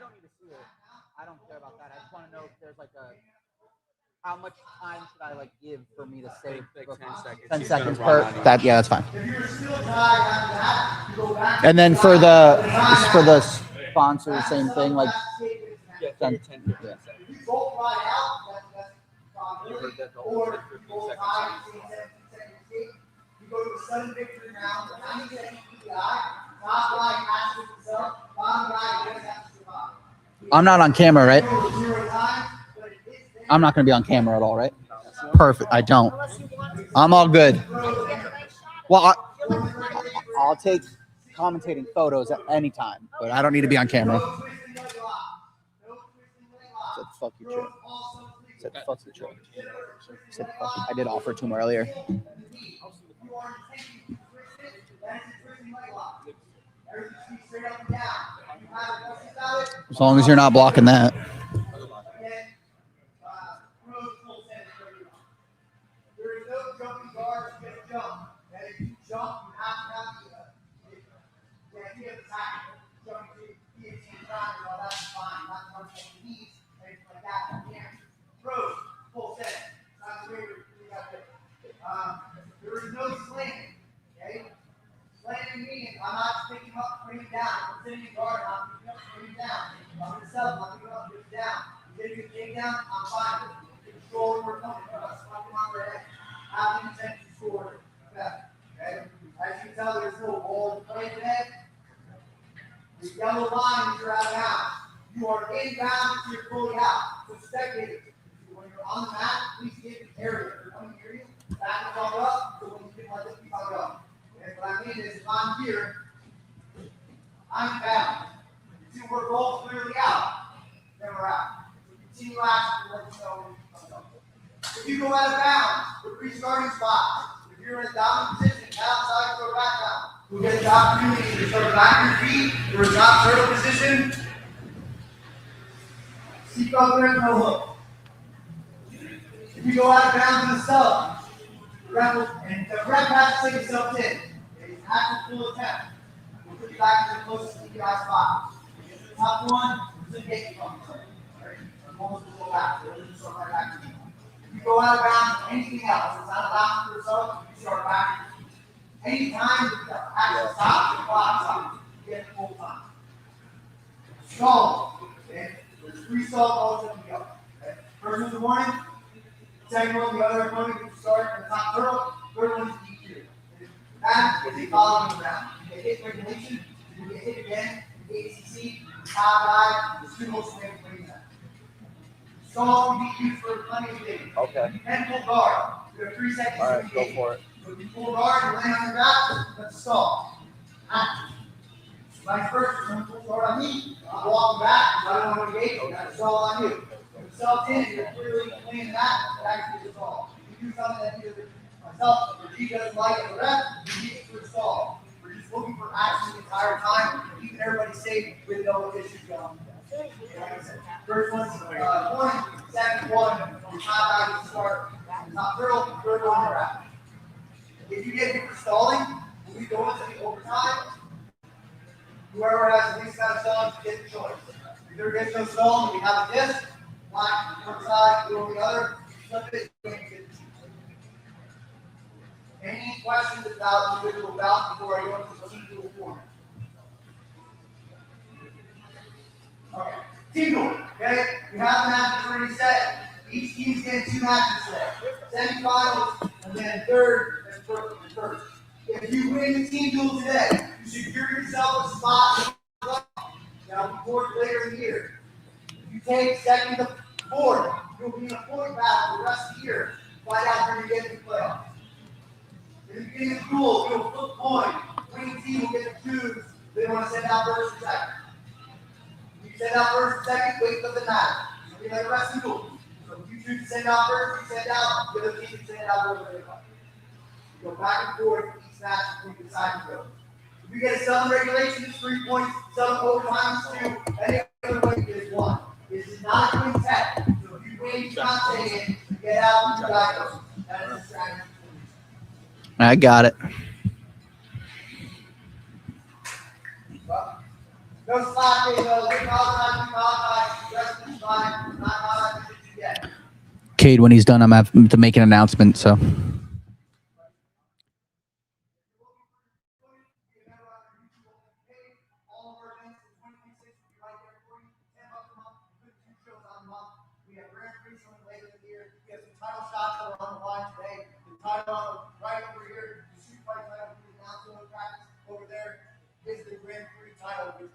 don't need to see it. I don't care about that. I just want to know if there's like a how much time should I like give for me to save? Like 10 seconds. 10 She's seconds gonna run per. on That yeah, that's fine. And then for the sponsor, same thing. Like Yeah, 10, 15 seconds. You heard that the whole 10, 15 seconds. You go to a sudden victory round, 90 second PPI, top line has to himself, bottom line doesn't have to survive. I'm not on camera, right? I'm not going to be on camera at all, right? Perfect. I don't. I'm all good. Well, I'll take commentating photos at any time, but I don't need to be on camera. Said fuck you, Chip. Said fuck you, Chip. Said fuck you. I did offer to him earlier. As long as you're not blocking that. There is no jumping guard to get a jump. And if you jump, you have to have the idea of the tackle. Jumping to guillotine time and all that's fine. Not to run on your knees, anything like that. You can't. Throws, full set. Not the way we got there. There is no slamming. Okay? Slamming means I'm not picking up, bringing down. I'm sitting in guard, I'm picking up, bringing down. I'm going to sell, I'm picking up, bringing down. You get a good takedown, I'm fine. Control where we're coming from. Smoking on their head. Have the intention to score. Okay? As you can tell, there's no ball to play today. The yellow line is you're out of bounds. You are inbound to your fully out. So spectators, when you're on the mat, please get the area. If you're coming near you, back the ball up. So when you get like this, keep on going. And what I mean is, if I'm here, I'm bound. If you work all clearly out, then we're out. So continue action to let you know when you come up. If you go out of bounds, the restarting spot. If you're in a dominant position, outside or back down, you'll get the opportunity to start back your feet. You're in top turtle position. Seek up there and no hook. If you go out of bounds in the sub, and the rep has to take yourself in. It's an active full attempt. We'll put you back to the closest PPI spot. Get to the top one, it's a gate from you. Alright? Almost go back. We'll just start right back to you. If you go out of bounds, anything else, it's not allowed for yourself, you start back. Anytime you have to stop, the clock stops. You get the full time. Stall. Okay? There's 3 stall modes that we go. Okay? First one's the warning. Second one, the other opponent can start in the top turtle. Third one is DQ. That is a following round. You get hit regulation, you get hit again, the HCS, top guy, the 2 most ways to win that. Stall can be used for plenty of things. Okay. And full guard. You have 3 seconds All to right, go engage. for it. So if you full guard, you land on your back, let's stall. Action. Vice versa, someone full guard on me, I'm walking back, I don't want to engage, that's stall on you. If yourself in, you're clearly playing that actually is stall. If you do something that either myself or Giga doesn't like as a rep, you need it for a stall. We're just looking for action the entire time, keeping everybody safe with no issues going on. Like I said, first one's warning, second one, from top out to start, top turtle, third one, you're out. If you get hit for stalling, when we go into the overtime, whoever has the least amount of stalling gets the choice. If there gets no stalling, we have a disc, black, one side, blue on the other, flip it, and get the choice. Any questions about individual bouts before I go into the team duel format? Okay. Team duel, okay? We have the matches already set. Each team's getting 2 matches today. Semifinals, and then third and first. If you win the team duel today, you secure yourself a spot. Now, before later in the year. If you take second to fourth, you'll be in a point battle the rest of the year. Find out where you get in the playoffs. If you get in the duel, you'll flip coin. Winning team will get to choose. They want to send out first or second. If you send out first or second, wait for the match. It'll be like the rest of the duel. So if you choose to send out first, you send out, the other team can send out whatever they want. You go back and forth each match before you decide to go. If you get a southern regulation, it's 3 points, southern overtime is 2, any other way is 1. This is not a quintet. So if you win, you're not taking, you get out, you got to go. That is the strategy. I got it. No slacking, though. Good contact, rest is fine. Not yet. Cade, when he's done, I'm have to make an announcement. So. Title right over here, the street fight title for the national practice over there is the Grand Prix title.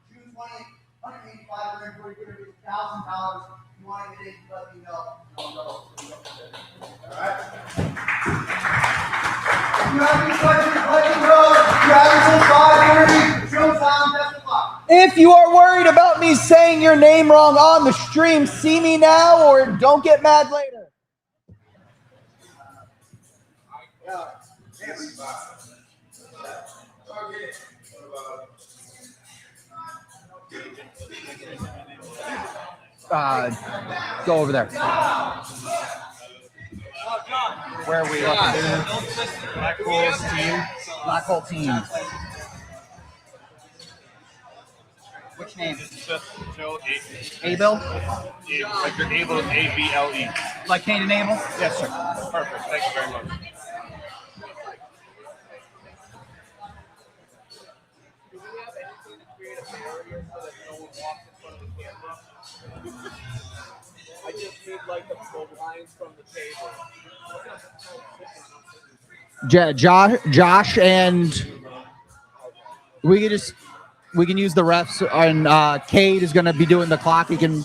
June 20th, 185 Grand Prix, going to be $1,000. If you want to get in, let me know. All right. If you have any questions, let me know. If you have until 5:30, showtime, best of luck. If you are worried about me saying your name wrong on the stream, see me now or don't get mad later. Go over there. Where are we? Black Hole's team. Black Hole team. Which name? Joe Abel? like you're able to A-B-L-E. Like Cain and Abel? Yes, sir. Perfect. Thank you very much. I just need like the lines from the table. Josh and we can use the refs, and Cade is going to be doing the clock. He can.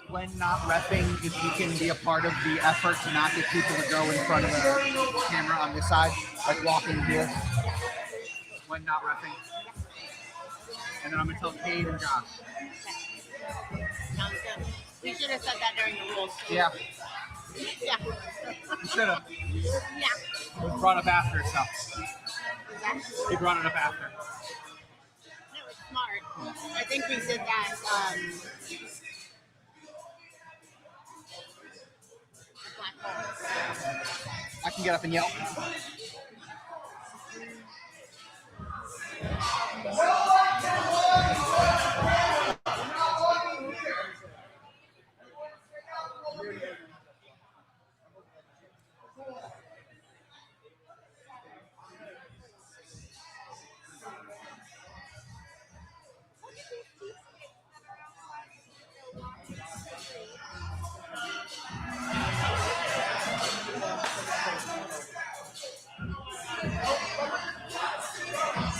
When not reffing, if you can be a part of the effort to not get people to go in front of the camera on this side, like walking here. When not reffing. And then I'm going to tell Cade and Josh. Sounds good. We should have said that during the rules. Yeah. Yeah. You should have. Yeah. It was brought up after, so. Exactly. He brought it up after. That was smart. I think we did that. Black hole. I can get up and yell.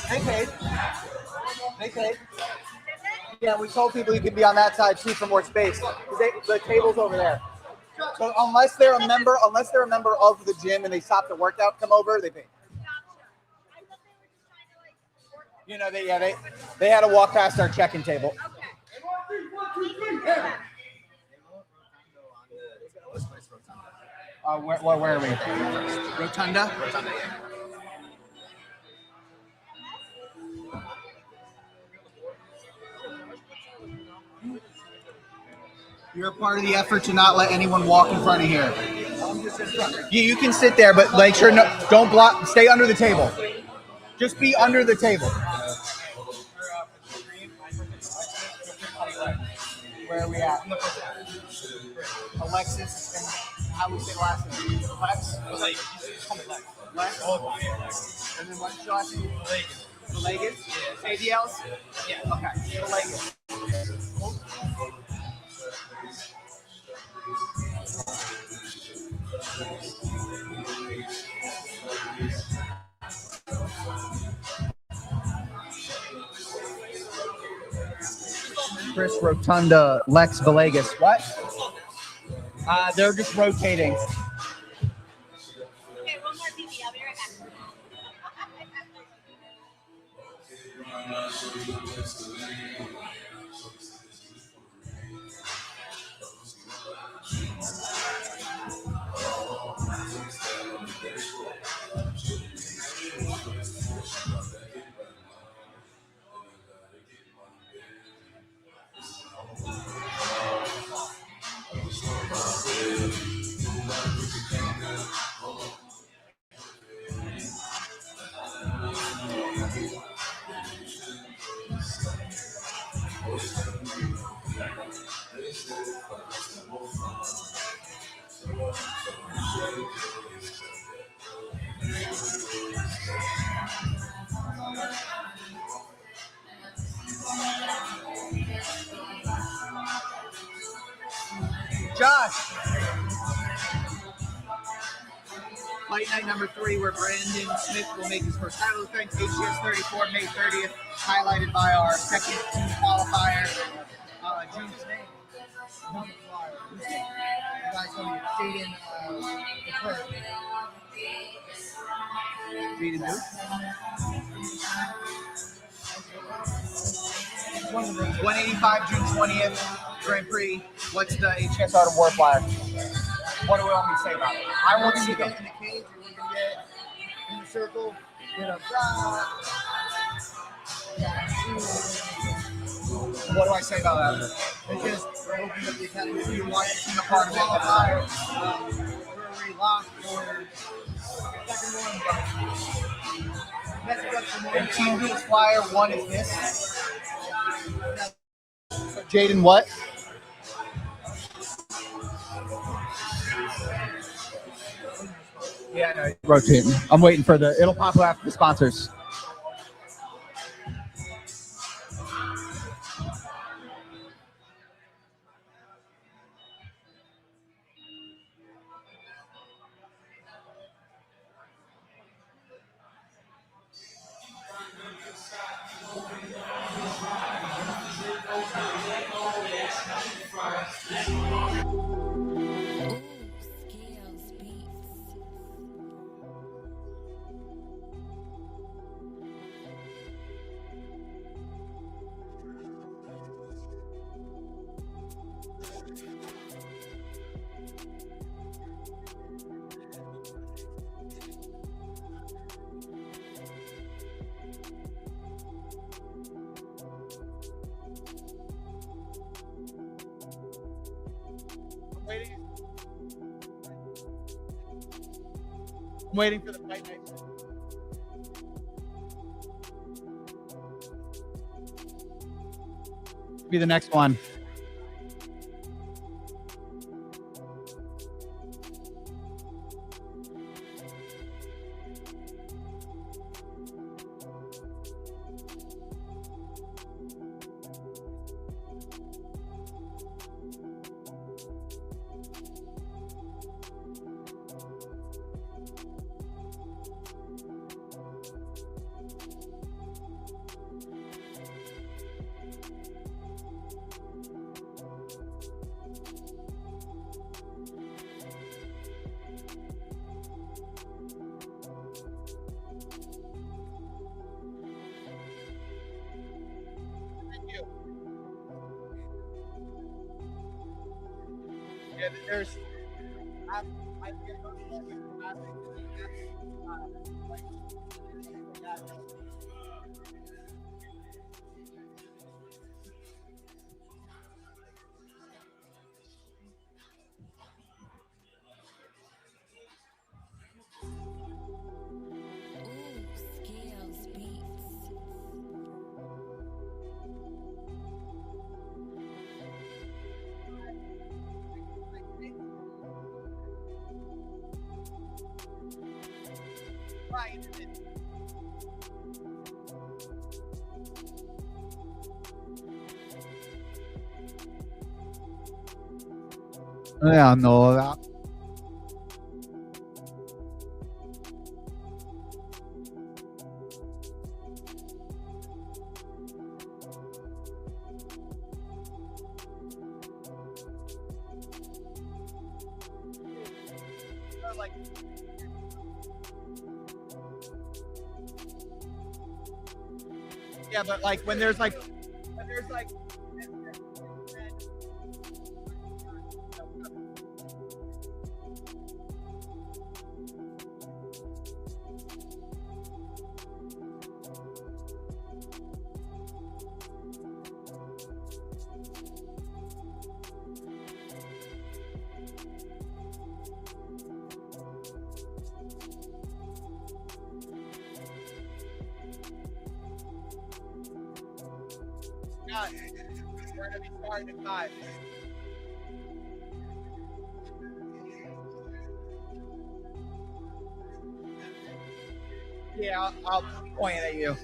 Hey, Cade. Hey, Cade. Yeah, we told people you could be on that side too for more space. The table's over there. So unless they're a member of the gym and they stop the workout, come over, they pay. You know, they had to walk past our check-in table. Where are we? Rotunda? Rotunda, yeah. You're a part of the effort to not let anyone walk in front of here. You can sit there, but make sure don't block. Stay under the table. Just be under the table. Where are we at? Alexis and how we say last name? Lex? Lex? And then what's your last name? Villegas? ADLs? Yeah. Okay. Villegas. Chris Rotunda, Lex Villegas. What? They're just rotating. Okay, one more TV. I'll be right back. Josh. Fight night number 3, where Brandon Smith will make his first title defense. HCS 34, May 30th, highlighted by our second team qualifier, June. Jaden who? 185, June 20th, Grand Prix. What's the HCS Art of War flyer. What do we want me to say about it? I want to see We're them. gonna get in the cage, and we're gonna get in the circle. Get up. What do I say about that? It's just we're hoping that the academy will be watching the part of it. We're relocked for second one. Message up some more. And Team Duels flyer 1 is this. Jaden what? Yeah, I know. Rotating. I'm waiting for the. It'll pop after the sponsors. I'm waiting for the fight night. Be the next one. Yeah, there's. Yeah, no. Yeah, but like when there's like we're gonna be starting at 5. Yeah, I'll point it at you.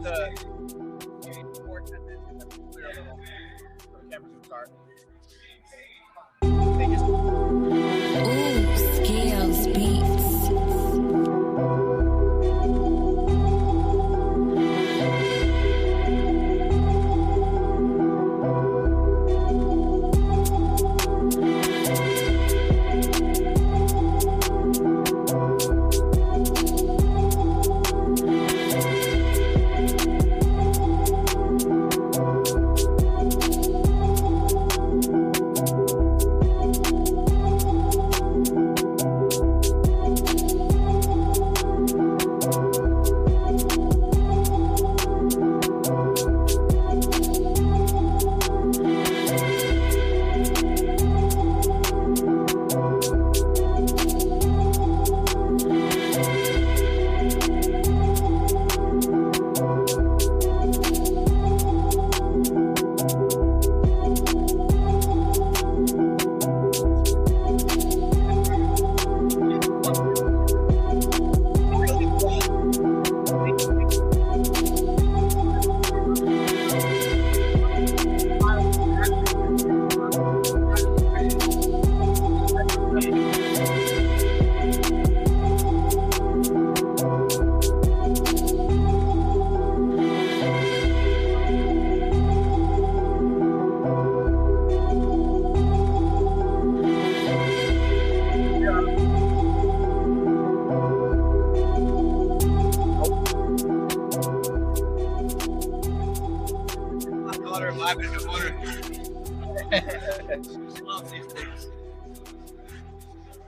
the sports at this. Clear a little. So the cameras can start. They just Ooh, Scales Beats.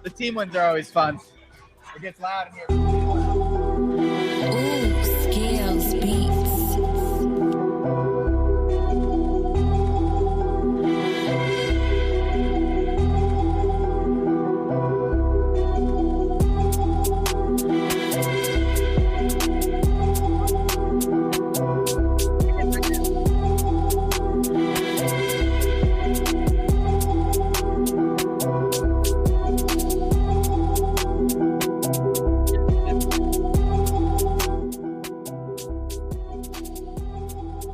The team wins are always fun. It gets loud in here. Ooh, Scales Beats.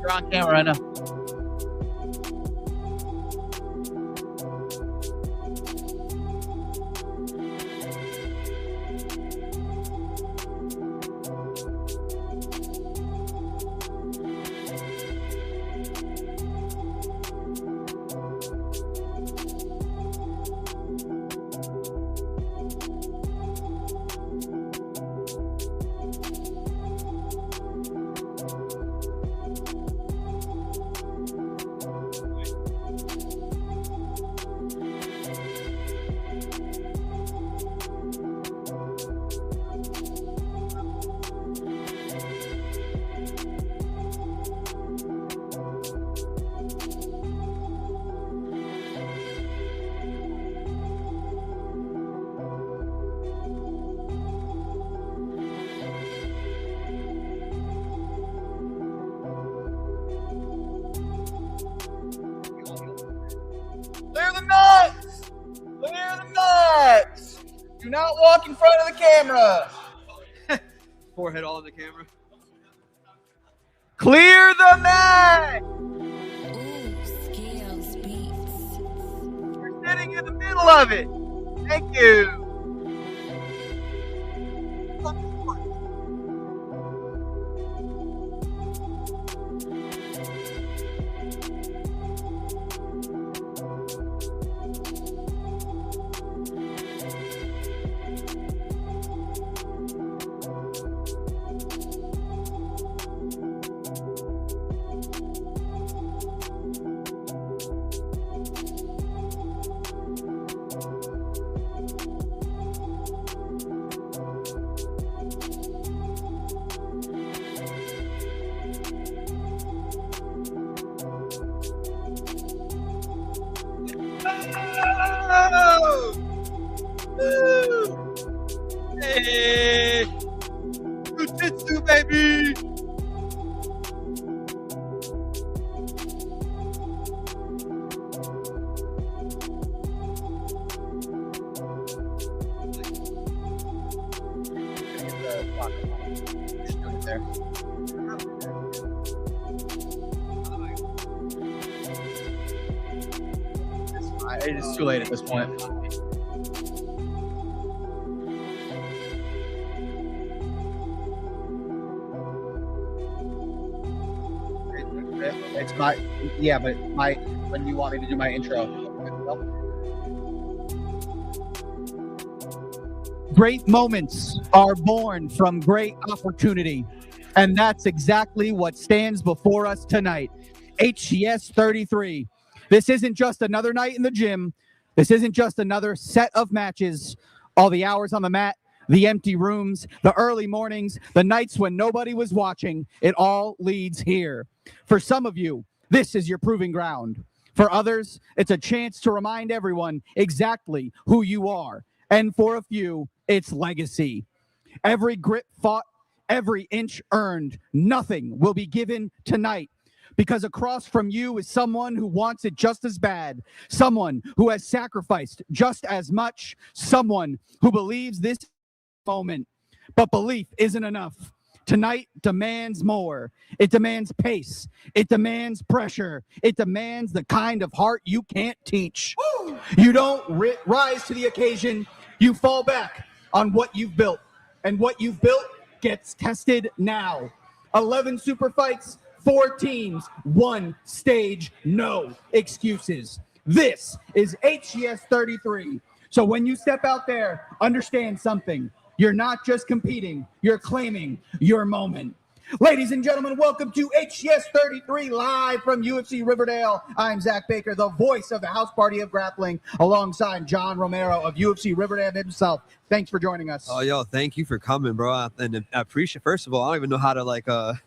You're on camera right now. Clear the nuts! Clear the nuts! Do not walk in front of the camera. Forehead all in the camera. Clear the mat! Ooh, Scales Beats. You're sitting in the middle of it. Thank you. Hey! Jiu-jitsu, baby! Just doing it there. it's too late at this point. It's my, yeah, but my, when you want me to do my intro. Great moments are born from great opportunity. And that's exactly what stands before us tonight. HCS 33. This isn't just another night in the gym. This isn't just another set of matches. All the hours on the mat, the empty rooms, the early mornings, the nights when nobody was watching, it all leads here. For some of you, this is your proving ground. For others, it's a chance to remind everyone exactly who you are. And for a few, it's legacy. Every grit fought, every inch earned, nothing will be given tonight. Because across from you is someone who wants it just as bad, someone who has sacrificed just as much, someone who believes this moment. But belief isn't enough. Tonight demands more. It demands pace. It demands pressure. It demands the kind of heart you can't teach. You don't rise to the occasion. You fall back on what you've built. And what you've built gets tested now. 11 super fights, 4 teams, 1 stage, no excuses. This is HCS 33. So when you step out there, understand something. You're not just competing, you're claiming your moment. Ladies and gentlemen, welcome to HCS 33 live from UFC Riverdale. I'm Zach Baker, the voice of the House Party of Grappling, alongside John Romero of UFC Riverdale himself. Thanks for joining us. Oh, yo, thank you for coming, bro. And I appreciate, first of all, I don't even know how to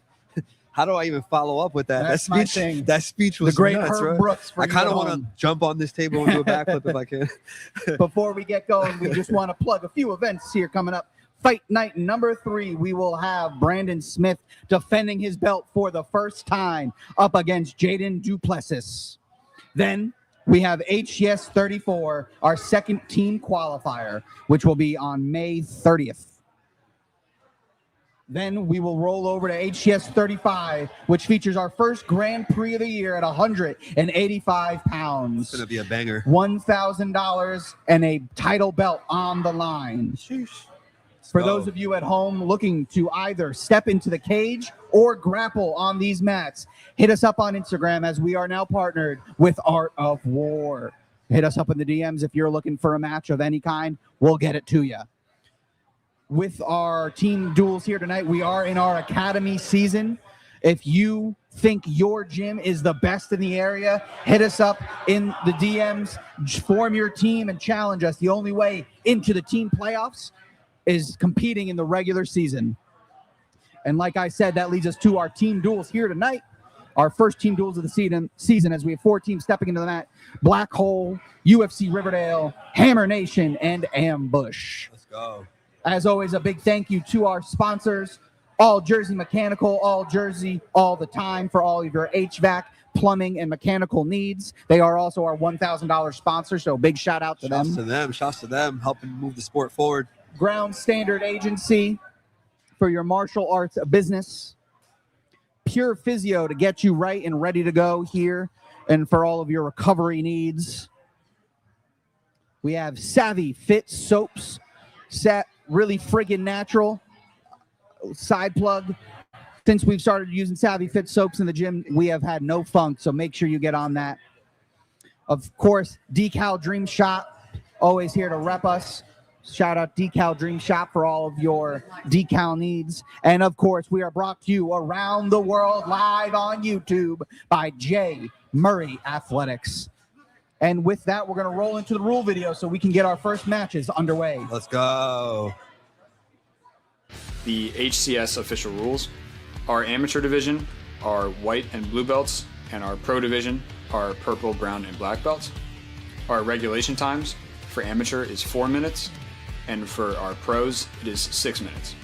how do I even follow up with that? That's that speech, my thing. That speech was the great nuts, Herb bro. Brooks for I kind of you at want to home. jump on this table and do a backflip if I can. Before we get going, we just want to plug a few events here coming up. Fight night number 3, we will have Brandon Smith defending his belt for the first time up against Jaden Duplessis. Then we have HCS 34, our second team qualifier, which will be on May 30th. Then we will roll over to HCS 35, which features our first Grand Prix of the year at 185 pounds. It's going to be a banger. $1,000 and a title belt on the line. Sheesh. For those of you at home looking to either step into the cage or grapple on these mats, hit us up on Instagram, as we are now partnered with Art of War. Hit us up in the DMs if you're looking for a match of any kind. We'll get it to you. With our team duels here tonight, we are in our academy season. If you think your gym is the best in the area, hit us up in the DMs, form your team and challenge us. The only way into the team playoffs is competing in the regular season. And like I said, that leads us to our team duels here tonight. Our first team duels of the season, as we have 4 teams stepping into the mat: Black Hole, UFC Riverdale, Hammer Nation, and Ambush. Let's go. As always, a big thank you to our sponsors, All Jersey Mechanical, All Jersey, all the time, for all of your HVAC, plumbing, and mechanical needs. They are also our $1,000 sponsor, so big shout out to them. Shouts to them, helping move the sport forward. Ground Standard Agency for your martial arts business. Pure Physio to get you right and ready to go here and for all of your recovery needs. We have Savvy Fit Soaps. Really friggin' natural. Side plug. Since we've started using Savvy Fit Soaps in the gym, we have had no funk, so make sure you get on that. Of course, Decal Dream Shop, always here to rep us. Shout out Decal Dream Shop for all of your decal needs. And of course, we are brought to you around the world live on YouTube by J. Murray Athletics. And with that, we're going to roll into the rule video so we can get our first matches underway. Let's go. The HCS official rules. Our amateur division are white and blue belts, and our pro division are purple, brown, and black belts. Our regulation times for amateur is 4 minutes, and for our pros, it is 6 minutes.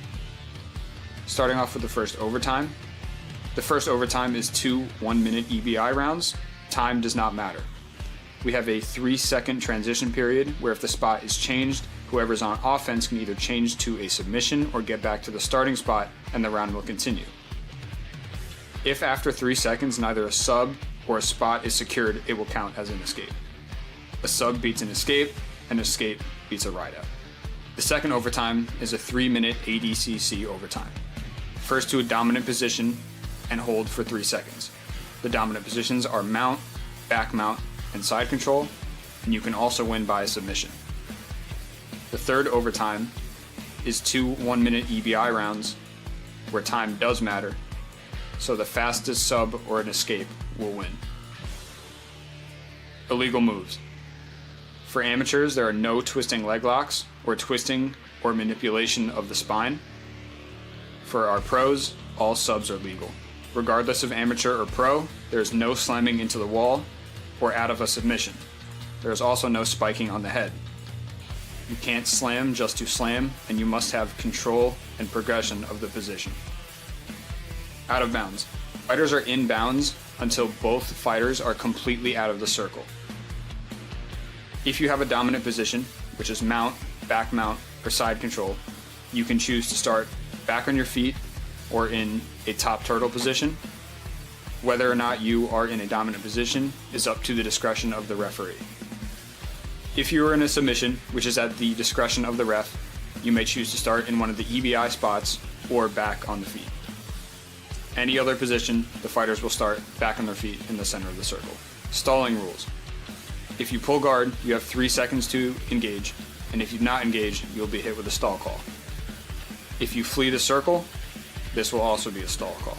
Starting off with the first overtime. The first overtime is 2 1-minute EBI rounds. Time does not matter. We have a 3-second transition period where if the spot is changed, whoever's on offense can either change to a submission or get back to the starting spot, and the round will continue. If after 3 seconds neither a sub or a spot is secured, it will count as an escape. a sub beats an escape, and escape beats a ride out. The second overtime is a 3-minute ADCC overtime. First to a dominant position and hold for 3 seconds. The dominant positions are mount, back mount, and side control, and you can also win by a submission. The third overtime is 2 1-minute EBI rounds where time does matter, so the fastest sub or an escape will win. Illegal moves. For amateurs, there are no twisting leg locks or twisting or manipulation of the spine. For our pros, all subs are legal. Regardless of amateur or pro, there is no slamming into the wall or out of a submission. There is also no spiking on the head. You can't slam just to slam, and you must have control and progression of the position. Out of bounds. Fighters are in bounds until both fighters are completely out of the circle. If you have a dominant position, which is mount, back mount, or side control, you can choose to start back on your feet or in a top turtle position. Whether or not you are in a dominant position is up to the discretion of the referee. If you are in a submission, which is at the discretion of the ref, you may choose to start in one of the EBI spots or back on the feet. Any other position, the fighters will start back on their feet in the center of the circle. Stalling rules. If you pull guard, you have 3 seconds to engage, and if you not engage, you'll be hit with a stall call. If you flee the circle, this will also be a stall call.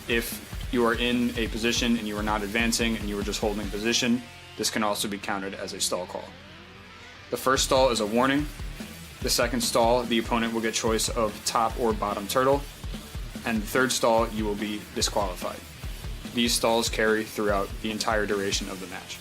If you are in a position and you are not advancing and you are just holding position, this can also be counted as a stall call. The first stall is a warning. The second stall, the opponent will get choice of top or bottom turtle. And the third stall, you will be disqualified. These stalls carry throughout the entire duration of the match.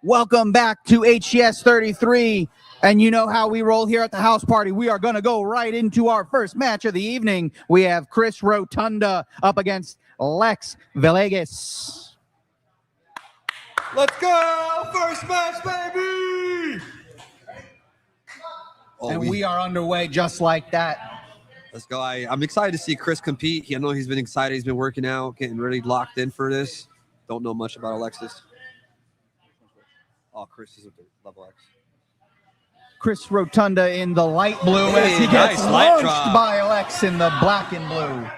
Welcome back to HCS 33. And you know how we roll here at the house party. We are going to go right into our first match of the evening. We have Chris Rotunda up against Lex Viegas. Let's go! First match, baby! And we are underway just like that. Let's go. I'm excited to see Chris compete. I know he's been excited. He's been working out, getting really locked in for this. Don't know much about Alexis. Oh, Chris is a level X. Chris Rotunda in the light blue as he gets launched by Lex in the black and blue.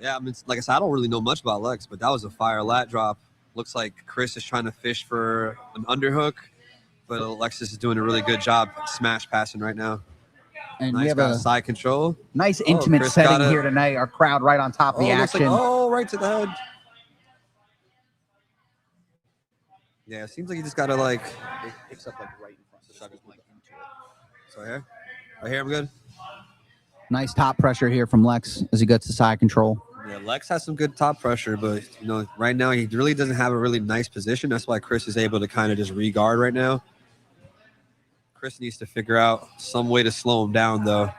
Yeah, I mean, like I said, I don't really know much about Lex, but that was a fire lat drop. Looks like Chris is trying to fish for an underhook, but Alexis is doing a really good job smash passing right now. And nice, we have got a side control. Nice intimate Chris setting here tonight. Our crowd right on top of the action. Like, right to the head. Yeah, it seems like you just gotta like. It picks up like right in front, so like into it. So here, right here, I'm good. Nice top pressure here from Lex as he gets to side control. Yeah, Lex has some good top pressure, but you know, right now he really doesn't have a really nice position. That's why Chris is able to kind of just re-guard right now. Chris needs to figure out some way to slow him down, though.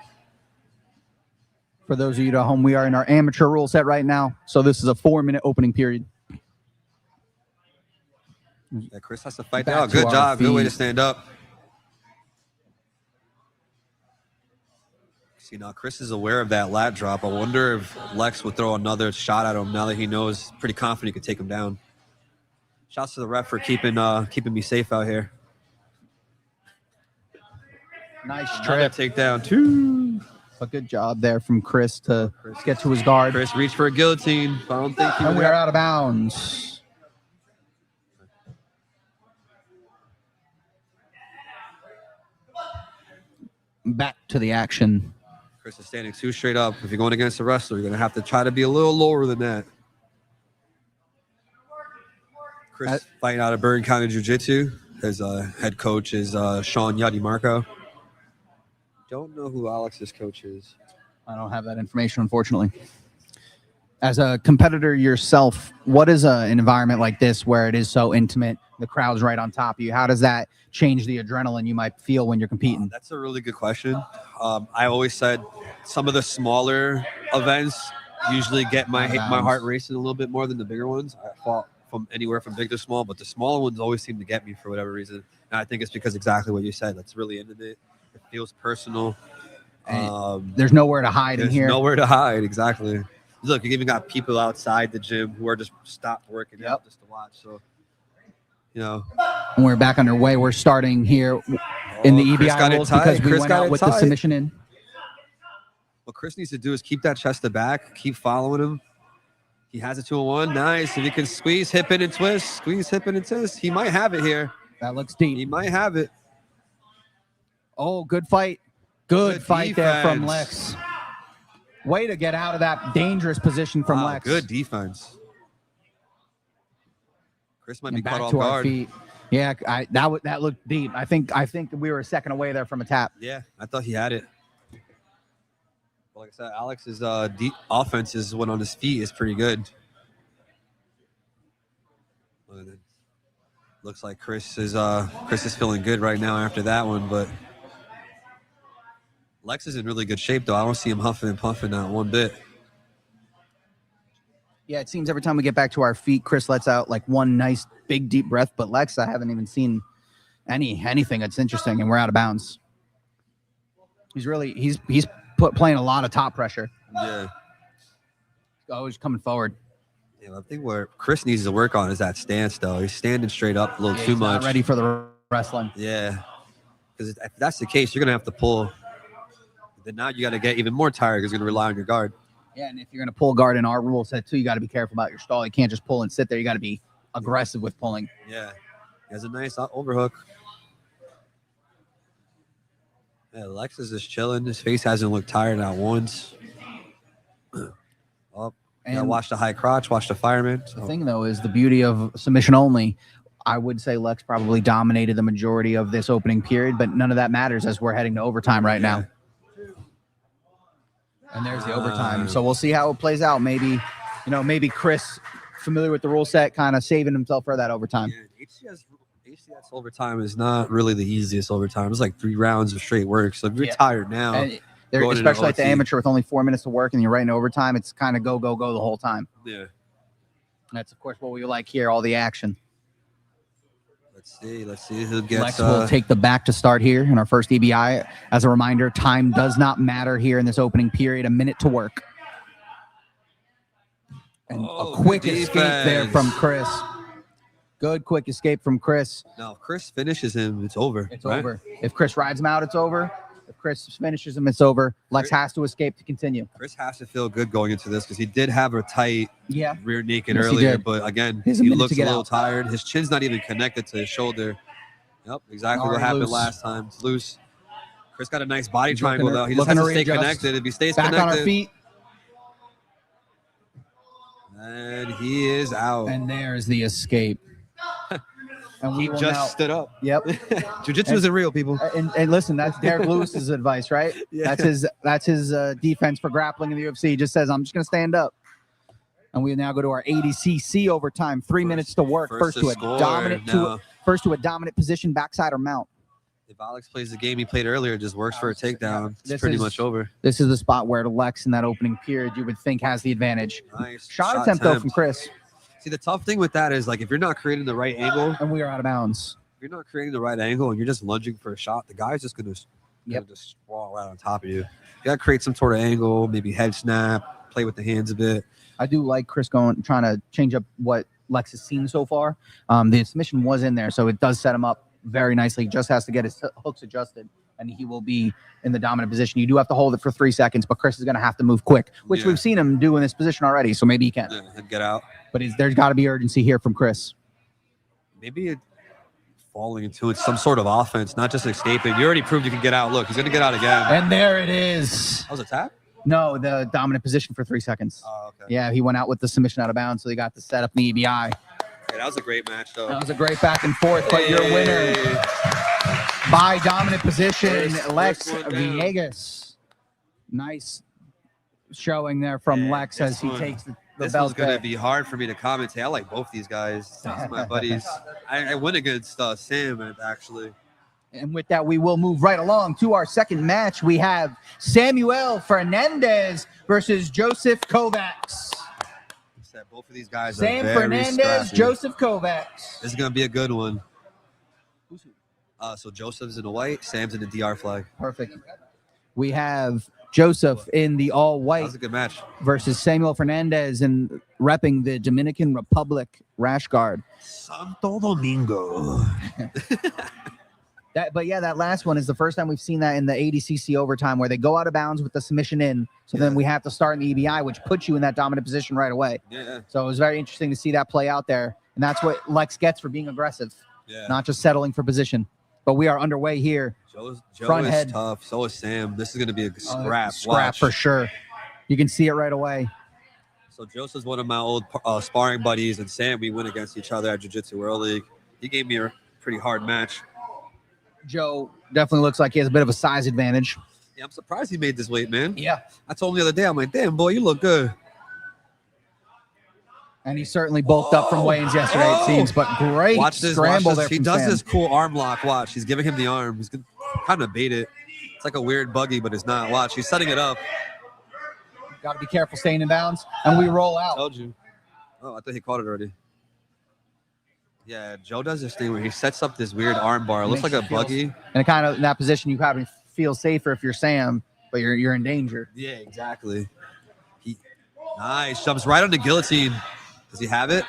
For those of you at home, we are in our amateur rule set right now, so this is a 4-minute opening period. Yeah, Chris has to fight that out. Good job. Good way to stand up. See, now Chris is aware of that lat drop. I wonder if Lex would throw another shot at him now that he knows, pretty confident he could take him down. Shouts to the ref for keeping me safe out here. Nice trip. Takedown, too. A good job there from Chris to get to his guard. Chris reached for a guillotine. I don't think he and we are out of bounds. Back to the action. Chris is standing too straight up. If you're going against a wrestler, you're going to have to try to be a little lower than that. Chris fighting out of Bergen County Jiu-Jitsu. His head coach is Sean Yadi Marco. Don't know who Alex's coach is. I don't have that information, unfortunately. As a competitor yourself, what is an environment like this where it is so intimate, the crowd's right on top of you? How does that change the adrenaline you might feel when you're competing? That's a really good question. I always said some of the smaller events usually get my heart racing a little bit more than the bigger ones. I fought from anywhere from big to small, but the smaller ones always seem to get me for whatever reason. And I think it's because exactly what you said. That's really intimate. It feels personal. There's nowhere to hide in here. Nowhere to hide, exactly. Look, you even got people outside the gym who are just stopped working out just to watch. So, you know. And we're back underway. We're starting here in the Chris got EBI it rules tight. because we Chris went got out it with the tight. submission in. What Chris needs to do is keep that chest to back, keep following him. He has a 2-1. Nice. If he can squeeze, hip in and twist, squeeze, hip in and twist, he might have it here. That looks deep. He might have it. Oh, good fight. Good fight there from defense. Lex. Way to get out of that dangerous position from Lex. Good defense. Chris might And be back caught off to our guard. feet. Yeah, that looked deep. I think we were a second away there from a tap. Yeah, I thought he had it. Like I said, Alex's offense is when on his feet is pretty good. Looks like Chris is feeling good right now after that one, but Lex is in really good shape though. I don't see him huffing and puffing not one bit. Yeah, it seems every time we get back to our feet, Chris lets out like one nice big deep breath, but Lex, I haven't even seen anything that's interesting, and we're out of bounds. He's playing a lot of top pressure. Yeah. Always coming forward. Yeah, I think where Chris needs to work on is that stance, though. He's standing straight up a little too He's much. not ready for the wrestling. Yeah. Because if that's the case, you're going to have to pull. Then now you got to get even more tired because you're going to rely on your guard. Yeah, and if you're going to pull guard in our rule set, too, you got to be careful about your stall. You can't just pull and sit there. You got to be aggressive with pulling. Yeah. He has a nice overhook. Yeah, Lex is just chilling. His face hasn't looked tired not once. And watch the high crotch, watch the fireman. The thing, though, is the beauty of submission only. I would say Lex probably dominated the majority of this opening period, but none of that matters as we're heading to overtime right now. And there's the overtime. So we'll see how it plays out. Maybe Chris, familiar with the rule set, kind of saving himself for that overtime. Yeah, HCS overtime is not really the easiest overtime. It's like 3 rounds of straight work. So if you're tired now, And especially like the amateur with only 4 minutes to work and you're right in overtime, it's kind of go the whole time. Yeah. And that's, of course, what we like here, all the action. Let's see who gets. Lex will take the back to start here in our first EBI. As a reminder, time does not matter here in this opening period. A minute to work. And a quick escape there from Chris. Good quick escape from Chris. Now, if Chris finishes him, it's over. It's over. If Chris rides him out, it's over. If Chris finishes him, it's over. Lex has to escape to continue. Chris has to feel good going into this because he did have a tight rear naked Yes, he earlier, did. but again, He has a he minute looks to a get little out. tired. His chin's not even connected to his shoulder. Yep, exactly what Already happened loose. last time. It's loose. Chris got a nice body He's triangle looking to- though. He just looking has to to stay readjust. connected. If he stays Back connected, on our feet. and he is out. And there's the escape. And He will just now- stood up. Yep. Jiu-jitsu isn't real, people. And listen, that's Derek Lewis's advice, right? Yeah. That's his defense for grappling in the UFC. He just says, I'm just going to stand up. And we now go to our ADCC overtime. 3 minutes to work. First to score First to a dominant position, backside or mount. If Alex plays the game he played earlier, just works for a takedown. It's This pretty is- much over. This is the spot where Lex in that opening period you would think has the advantage. Nice Shot attempt though from Chris. See, the tough thing with that is like if you're not creating the right angle, And we are out of bounds. if you're not creating the right angle and you're just lunging for a shot, the guy's just gonna Yep. just sprawl right on top of you. You gotta create some sort of angle, maybe head snap, play with the hands a bit. I do like Chris trying to change up what Lex has seen so far. The submission was in there, so it does set him up very nicely. He just has to get his hooks adjusted, and he will be in the dominant position. You do have to hold it for 3 seconds, but Chris is going to have to move quick, which we've seen him do in this position already, so maybe he can. Yeah, and get out. But there's got to be urgency here from Chris. Maybe falling into some sort of offense, not just escaping. You already proved you can get out. Look, he's gonna get out again. And there it is. That was a tap? No, the dominant position for 3 seconds. Oh, okay. Yeah, he went out with the submission out of bounds, so he got the setup in the EBI. Yeah, that was a great match, though. That was a great back and forth, but your winner by dominant position, Lex first one down. Viegas. Nice showing there from Lex as he takes the This belt one's gonna back. be hard for me to commentate. I like both these guys. These are my buddies. I went against Sam actually. And with that, we will move right along to our second match. We have Samuel Fernandez versus Joseph Kovacs. Both of these guys Sam are very Fernandez, scrappy. Joseph Kovacs. This is gonna be a good one. So Joseph's in the white, Sam's in the DR flag. Perfect. We have Joseph in the all That white was a good match. versus Samuel Fernandez and repping the Dominican Republic rash guard. Santo Domingo. But yeah, that last one is the first time we've seen that in the ADCC overtime where they go out of bounds with the submission in. So then we have to start in the EBI, which puts you in that dominant position right away. Yeah. So it was very interesting to see that play out there. And that's what Lex gets for being aggressive, not just settling for position. But we are underway here. Joe Front is head. tough. So is Sam. This is going to be a scrap. Scrap Watch. for sure. You can see it right away. So Joseph's one of my old sparring buddies, and Sam, we went against each other at Jiu-Jitsu World League. He gave me a pretty hard match. Joe definitely looks like he has a bit of a size advantage. Yeah, I'm surprised he made this weight, man. Yeah. I told him the other day, I'm like, damn, boy, you look good. And he certainly bulked up from weigh-ins yesterday, it seems. But great Watch this. scramble there He from does Sam. this cool arm lock. Watch. He's giving him the arm. He's going to kind of bait it. It's like a weird buggy, but it's not. Watch. He's setting it up. Got to be careful staying in bounds. And we roll out. Told you. Oh, I thought he caught it already. Yeah, Joe does this thing where he sets up this weird arm bar. It looks like a buggy. And kind of in that position, you probably feel safer if you're Sam, but you're in danger. Yeah, exactly. Nice. Jumps right on the guillotine. Does he have it?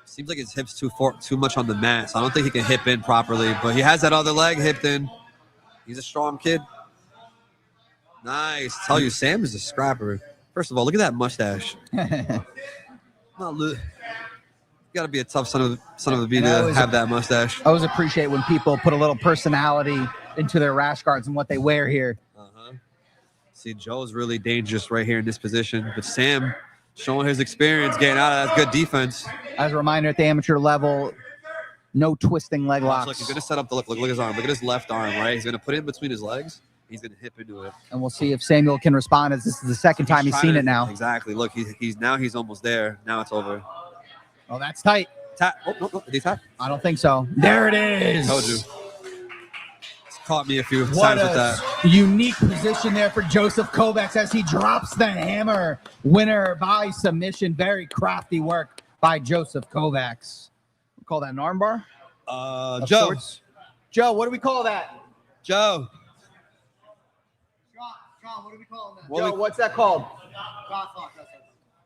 Seems like his hips too much on the mat, so I don't think he can hip in properly. But he has that other leg hipped in. He's a strong kid. Nice. Tell you, Sam is a scrapper. First of all, look at that mustache. You got to be a tough son of a bee to have that mustache. I always appreciate when people put a little personality into their rash guards and what they wear here. See, Joe's really dangerous right here in this position, but Sam showing his experience, getting out of that good defense. As a reminder, at the amateur level, no twisting leg locks. Look, he's going to set up the look at his arm. Look at his left arm, right? He's going to put it in between his legs. He's going to hip into it. And we'll see if Samuel can respond, as this is the second time he's seen it now. Exactly. Look, he's almost there. Now it's over. Oh, that's tight. Tap. Oh, no. Did he tap? I don't think so. There it is. Told you. It's caught me a few What times a with that. unique position there for Joseph Kovac as he drops the hammer. Winner by submission. Very crafty work by Joseph Kovacs. We call that an armbar? Of Joe. sorts? Joe, what do we call that? Joe. John, what are we calling that? Joe, what's that called?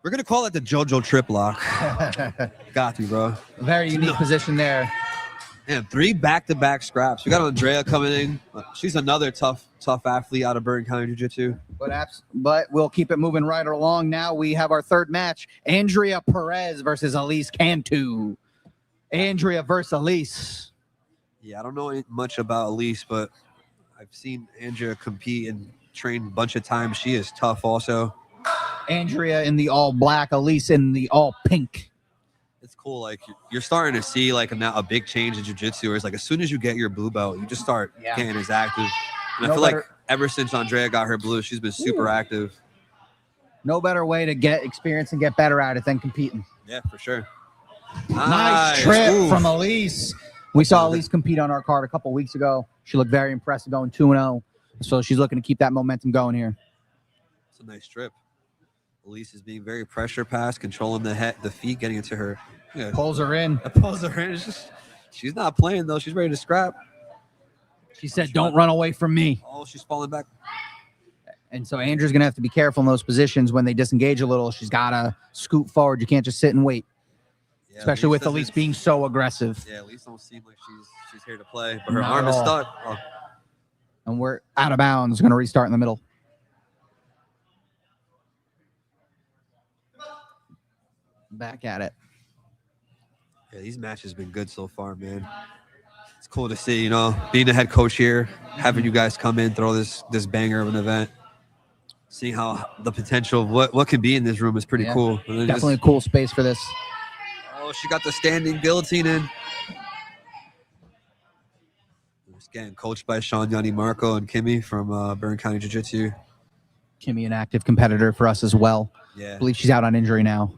We're going to call it the JoJo trip lock. Got you, bro. Very unique position there. Man, 3 back-to-back scraps. We got Andrea coming in. She's another tough athlete out of Bergen County Jiu-Jitsu. But we'll keep it moving right along. Now we have our third match. Andrea Perez versus Elise Cantu. Andrea versus Elise. Yeah, I don't know much about Elise, but I've seen Andrea compete and train a bunch of times. She is tough also. Andrea in the all black, Elise in the all pink. It's cool. Like, you're starting to see like a big change in jiu-jitsu where it's like as soon as you get your blue belt, you just start getting as active. And I feel like ever since Andrea got her blue, she's been super active. No better way to get experience and get better at it than competing. Yeah, for sure. Nice trip from Elise. We saw Elise compete on our card a couple weeks ago. She looked very impressive going 2-0. So she's looking to keep that momentum going here. It's a nice trip. Elise is being very pressure pass, controlling the feet, getting into her. Yeah. Pulls her in. Pulls her in. She's not playing, though. She's ready to scrap. She said, don't run away from me. Oh, she's falling back. And so Andrew's going to have to be careful in those positions when they disengage a little. She's got to scoot forward. You can't just sit and wait, especially with Elise being so aggressive. Yeah, Elise don't seem like she's here to play, but her arm is stuck. Oh. And we're out of bounds. Going to restart in the middle. Back at it. Yeah, these matches have been good so far, man. It's cool to see, being the head coach here, having you guys come in, throw this banger of an event, seeing how the potential of what can be in this room is pretty cool. Definitely a cool space for this. Oh, she got the standing guillotine in. Just getting coached by Sean, Yanni, Marco, and Kimmy from Bergen County Jiu-Jitsu. Kimmy, an active competitor for us as well. Yeah. I believe she's out on injury now.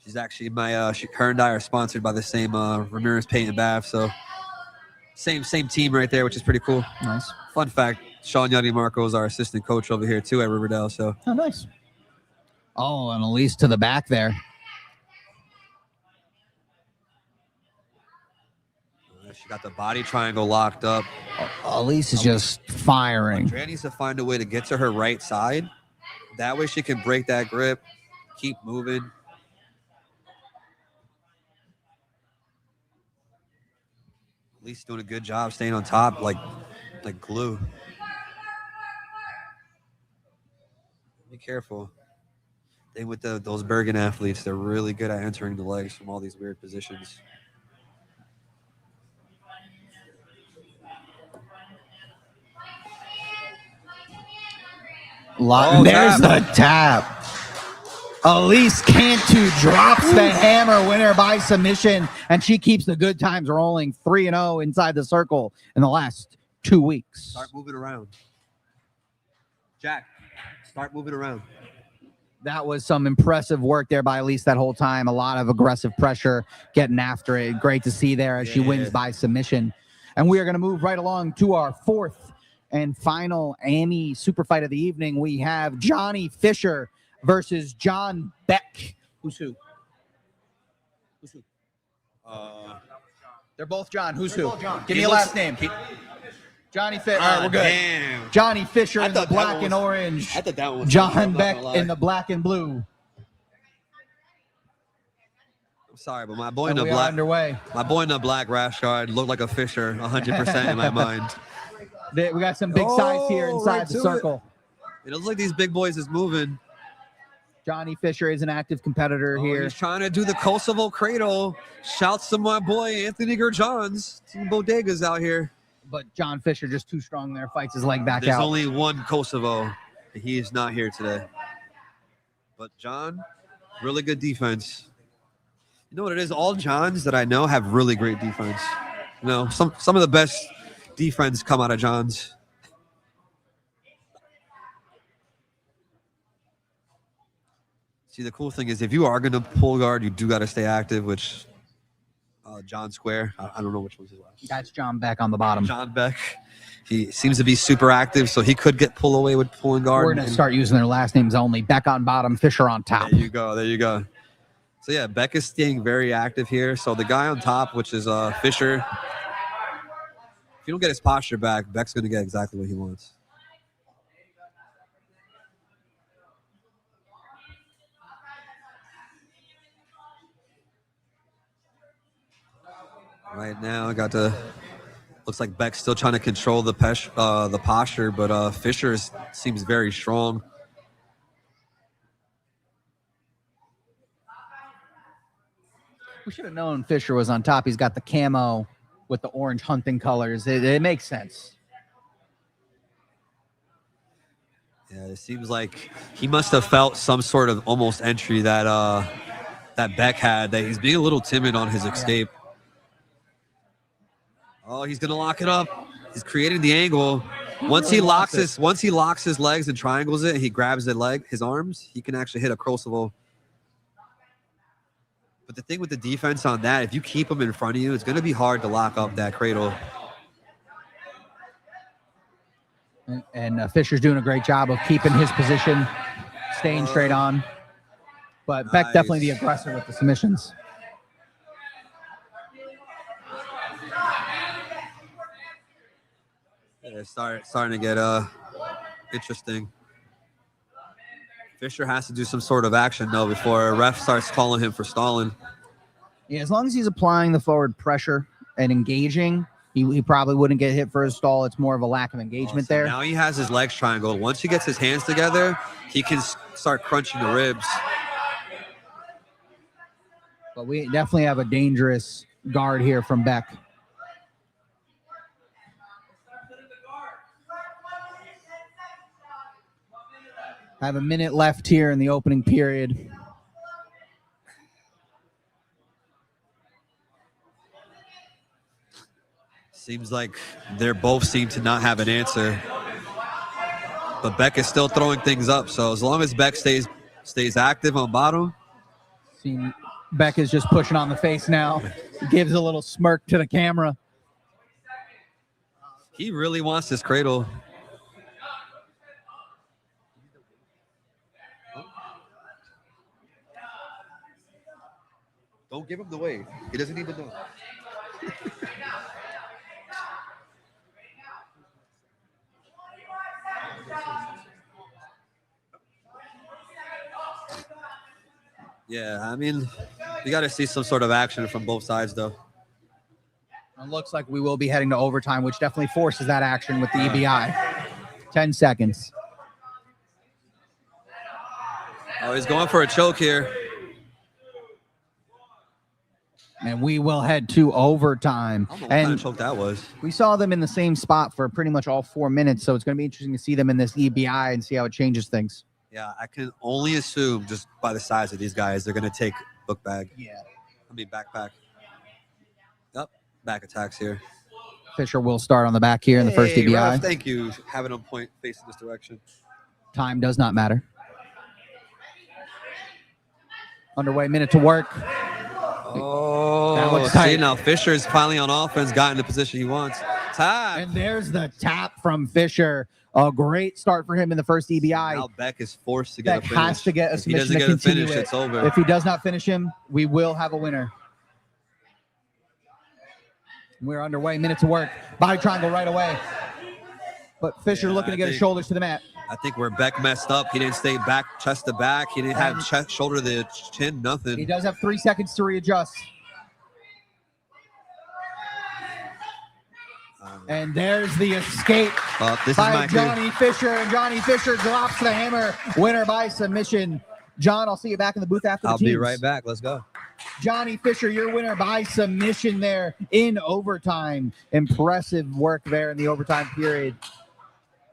She's actually her and I are sponsored by the same Ramirez Paint and Bath, so same team right there, which is pretty cool. Nice. Fun fact, Sean Yanni Marco is our assistant coach over here too at Riverdale. So nice. Oh, and Elise to the back there. She got the body triangle locked up. Elise is just firing. Andrea needs to find a way to get to her right side. That way she can break that grip, keep moving. Elise doing a good job staying on top like glue. Be careful. Thing with those Bergen athletes, they're really good at entering the legs from all these weird positions. There's the tap. Elise Cantu drops the hammer, winner by submission, and she keeps the good times rolling 3-0 inside the circle in the last 2 weeks. Start moving around. Jack, start moving around. That was some impressive work there by Elise that whole time. A lot of aggressive pressure, getting after it. Great to see there as she wins by submission. And we are going to move right along to our fourth and final Amy super fight of the evening. We have Johnny Fischer versus John Beck. Who's who? Who's who? They're both John. Who's who? Give me a last name. Johnny Fischer. All right, we're good. Damn. Johnny Fischer in the black and orange. I thought that one was John Beck in the black and blue. I'm sorry, but my boy in And the we are black underway. My boy in the black rash guard looked like a Fisher 100% in my mind. We got some big size here inside right the to circle. It looks like these big boys is moving. Johnny Fischer is an active competitor here. He's trying to do the Kosovo cradle. Shouts to my boy Anthony Gerjons. Team Bodegas out here. But John Fischer just too strong there. Fights his leg back There's out. only one Kosovo. He is not here today. But John, really good defense. You know what it is? All Johns that I know have really great defense. You know, some of the best defense come out of Johns. See, the cool thing is if you are going to pull guard, you do got to stay active, which John Square. I don't know which one's his last. That's John Beck on the bottom. John Beck. He seems to be super active, so he could get pull away with pulling guard. We're going to start using their last names only. Beck on bottom, Fischer on top. There you go. There you go. So, yeah, Beck is staying very active here. So the guy on top, which is Fischer, if you don't get his posture back, Beck's going to get exactly what he wants. Right now, looks like Beck's still trying to control the posture, but Fischer seems very strong. We should have known Fischer was on top. He's got the camo with the orange hunting colors. It makes sense. Yeah, it seems like he must have felt some sort of almost entry that Beck had, that he's being a little timid on his escape. Oh, he's gonna lock it up. He's creating the angle. Once he locks his legs and triangles it, and he grabs his arms, he can actually hit a Kosovo. But the thing with the defense on that, if you keep him in front of you, it's gonna be hard to lock up that cradle. And Fischer's doing a great job of keeping his position, staying straight on. But nice. Beck definitely the aggressor with the submissions. Yeah, it's starting to get interesting. Fischer has to do some sort of action, though, before a ref starts calling him for stalling. Yeah, as long as he's applying the forward pressure and engaging, he probably wouldn't get hit for a stall. It's more of a lack of engagement there. Now he has his legs triangled. Once he gets his hands together, he can start crunching the ribs. But we definitely have a dangerous guard here from Beck. Have a minute left here in the opening period. Seems like they both seem to not have an answer. But Beck is still throwing things up. So as long as Beck stays active on bottom. See, Beck is just pushing on the face now. Gives a little smirk to the camera. He really wants this cradle. Don't give him the wave. He doesn't even know. Yeah, I mean, you got to see some sort of action from both sides, though. It looks like we will be heading to overtime, which definitely forces that action with the EBI. 10 seconds. Oh, he's going for a choke here. And we will head to overtime. I don't know what kind And of choke that was. we saw them in the same spot for pretty much all 4 minutes, so it's going to be interesting to see them in this EBI and see how it changes things. Yeah, I can only assume just by the size of these guys, they're going to take book bag. Yeah. I mean, backpack. Yep, back attacks here. Fischer will start on the back here in the first Hey, EBI. ref, thank you. Having them point facing this direction. Time does not matter. Underway, minute to work. Oh, That looks see tight. now Fischer's finally on offense, got in the position he wants. Tap. And there's the tap from Fischer. A great start for him in the first EBI. Now Beck is forced to get Beck a finish. has to get a If he submission doesn't to get a continue finish, it. it's over. If he does not finish him, we will have a winner. We're underway, minute to work. Body triangle right away. But Fischer Yeah, looking to I get his think- shoulders to the mat. I think where Beck messed up, he didn't stay back, chest to back. He didn't have chest, shoulder to the chin, He nothing. does have 3 seconds to readjust. And there's the escape This is by my cue. Johnny Fischer. And Johnny Fischer drops the hammer. Winner by submission. John, I'll see you back in the booth after the I'll be teams. right back. Let's go. Johnny Fischer, your winner by submission there in overtime. Impressive work there in the overtime period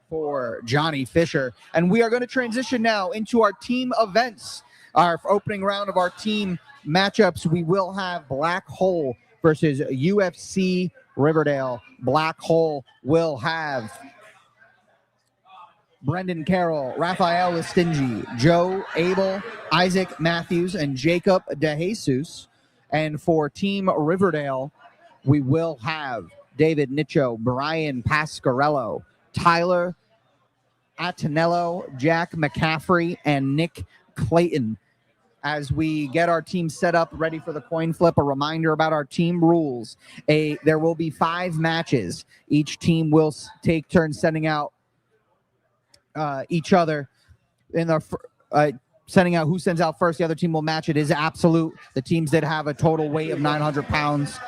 for Johnny Fischer. And we are going to transition now into our team events. Our opening round of our team matchups, we will have Black Hole versus UFC Riverdale. Black Hole will have Brendan Carroll, Rafael Listingi, Joe Abel, Isaac Matthews, and Jacob DeJesus. And for Team Riverdale, we will have David Nicho, Brian Pasquarello, Tyler Atenello, Jack McCaffrey, and Nick Clayton. As we get our team set up, ready for the coin flip, a reminder about our team rules. There will be 5 matches. Each team will take turns sending out each other in the sending out who sends out first. The other team will match. It is absolute. The teams that have a total weight of 900 pounds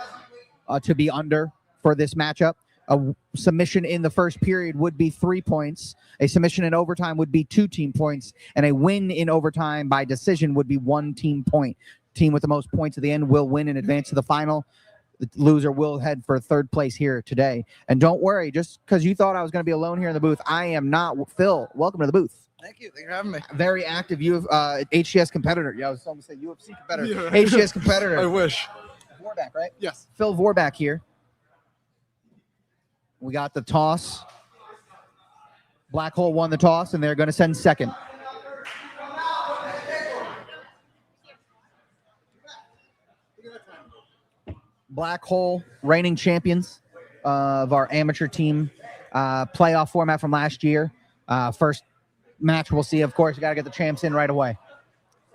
to be under for this matchup. A submission in the first period would be 3 points. A submission in overtime would be 2 team points. And a win in overtime by decision would be 1 team point. Team with the most points at the end will win and advance to the final. The loser will head for 3rd place here today. And don't worry, just because you thought I was going to be alone here in the booth, I am not. Phil, welcome to the booth. Thank you. Thanks for having me. Very active HCS competitor. Yeah, I was almost saying UFC competitor. Yeah. HCS competitor. I wish. Vorback, right? Yes. Phil Vorback here. We got the toss. Black Hole won the toss, and they're going to send second. Black Hole, reigning champions of our amateur team playoff format from last year. First match we'll see, of course. You got to get the champs in right away.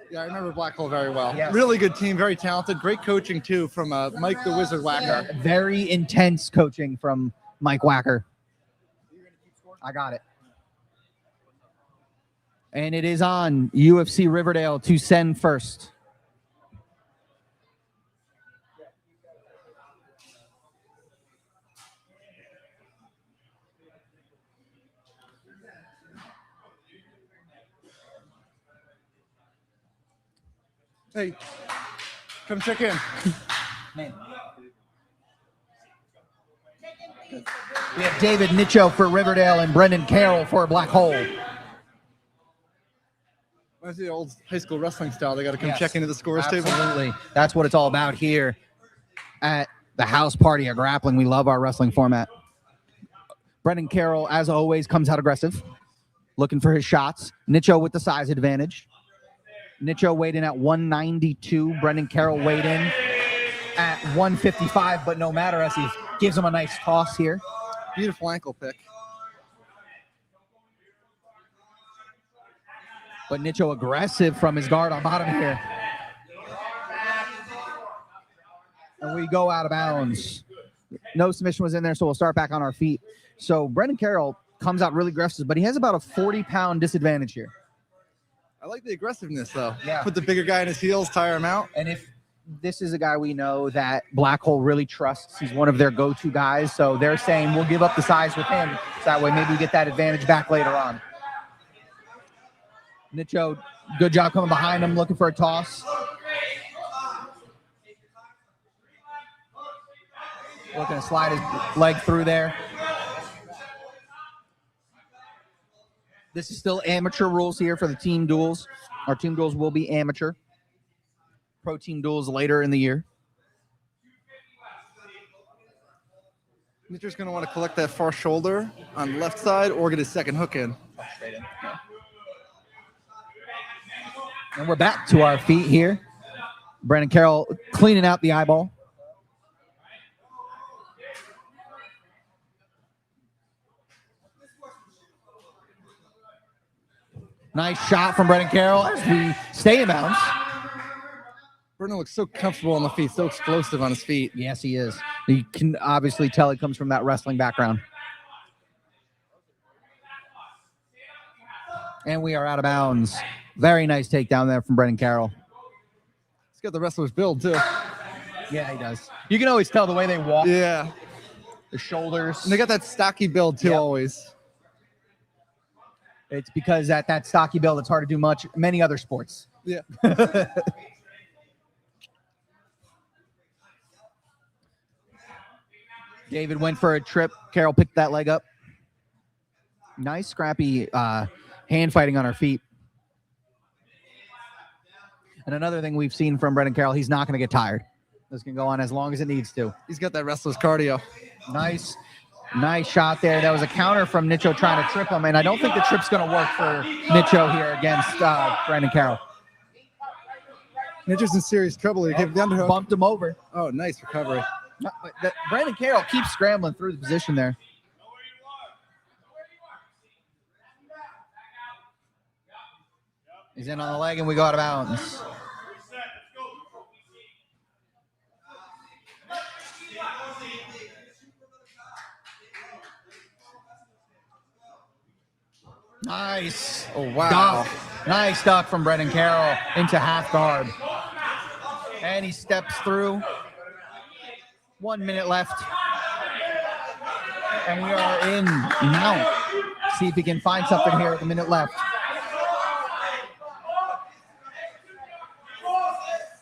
Yeah, I remember Black Hole very well. Yes. Really good team, very talented. Great coaching, too, from Mike the Wizard Wacker. Very intense coaching from Mike Wacker. I got it. And it is on UFC Riverdale to send first. Hey, come check in. We have David Nicho for Riverdale and Brendan Carroll for Black Hole. That's the old high school wrestling style. They got to come Yes, check into the scores table. Absolutely. That's what it's all about here at the house party of grappling. We love our wrestling format. Brendan Carroll, as always, comes out aggressive, looking for his shots. Nicho with the size advantage. Nicho weighed in at 192. Brendan Carroll weighed in at 155, but no matter as he gives him a nice toss here. Beautiful ankle pick. But Nicho aggressive from his guard on bottom here. And we go out of bounds. No submission was in there, so we'll start back on our feet. So Brendan Carroll comes out really aggressive, but he has about a 40-pound disadvantage here. I like the aggressiveness, though. Yeah. Put the bigger guy in his heels, tire him out. And if this is a guy we know that Black Hole really trusts, he's one of their go-to guys, so they're saying we'll give up the size with him, so that way maybe we get that advantage back later on. Nicho, good job coming behind him, looking for a toss. Looking to slide his leg through there. This is still amateur rules here for the team duels. Our team duels will be amateur. Pro team duels later in the year. Nitro's going to want to collect that far shoulder on the left side or get his second hook in. Straight in. Yeah. And we're back to our feet here. Brandon Carroll cleaning out the eyeball. Nice shot from Brendan Carroll as we stay in bounds. Brendan looks so comfortable on the feet, so explosive on his feet. Yes, he is. You can obviously tell he comes from that wrestling background. And we are out of bounds. Very nice takedown there from Brendan Carroll. He's got the wrestler's build, too. Yeah, he does. You can always tell the way they walk. Yeah. The shoulders. And they got that stocky build, too, Yep. always. It's because at that stocky build, it's hard to do many other sports. Yeah. David went for a trip. Carroll picked that leg up. Nice, scrappy hand fighting on our feet. And another thing we've seen from Brendan Carroll, he's not going to get tired. This can go on as long as it needs to. He's got that wrestler's cardio. Nice shot there. That was a counter from Nicho trying to trip him, and I don't think the trip's going to work for Nicho here against Brandon Carroll. Nicho's in serious trouble. He gave the underhook. Bumped him over. Oh, nice recovery. Brandon Carroll keeps scrambling through the position there. He's in on the leg, and we go out of bounds. Nice. Oh, wow. Duck. Nice duck from Brendan Carroll into half guard. And he steps through. 1 minute left. And we are in mount. See if he can find something here with a minute left.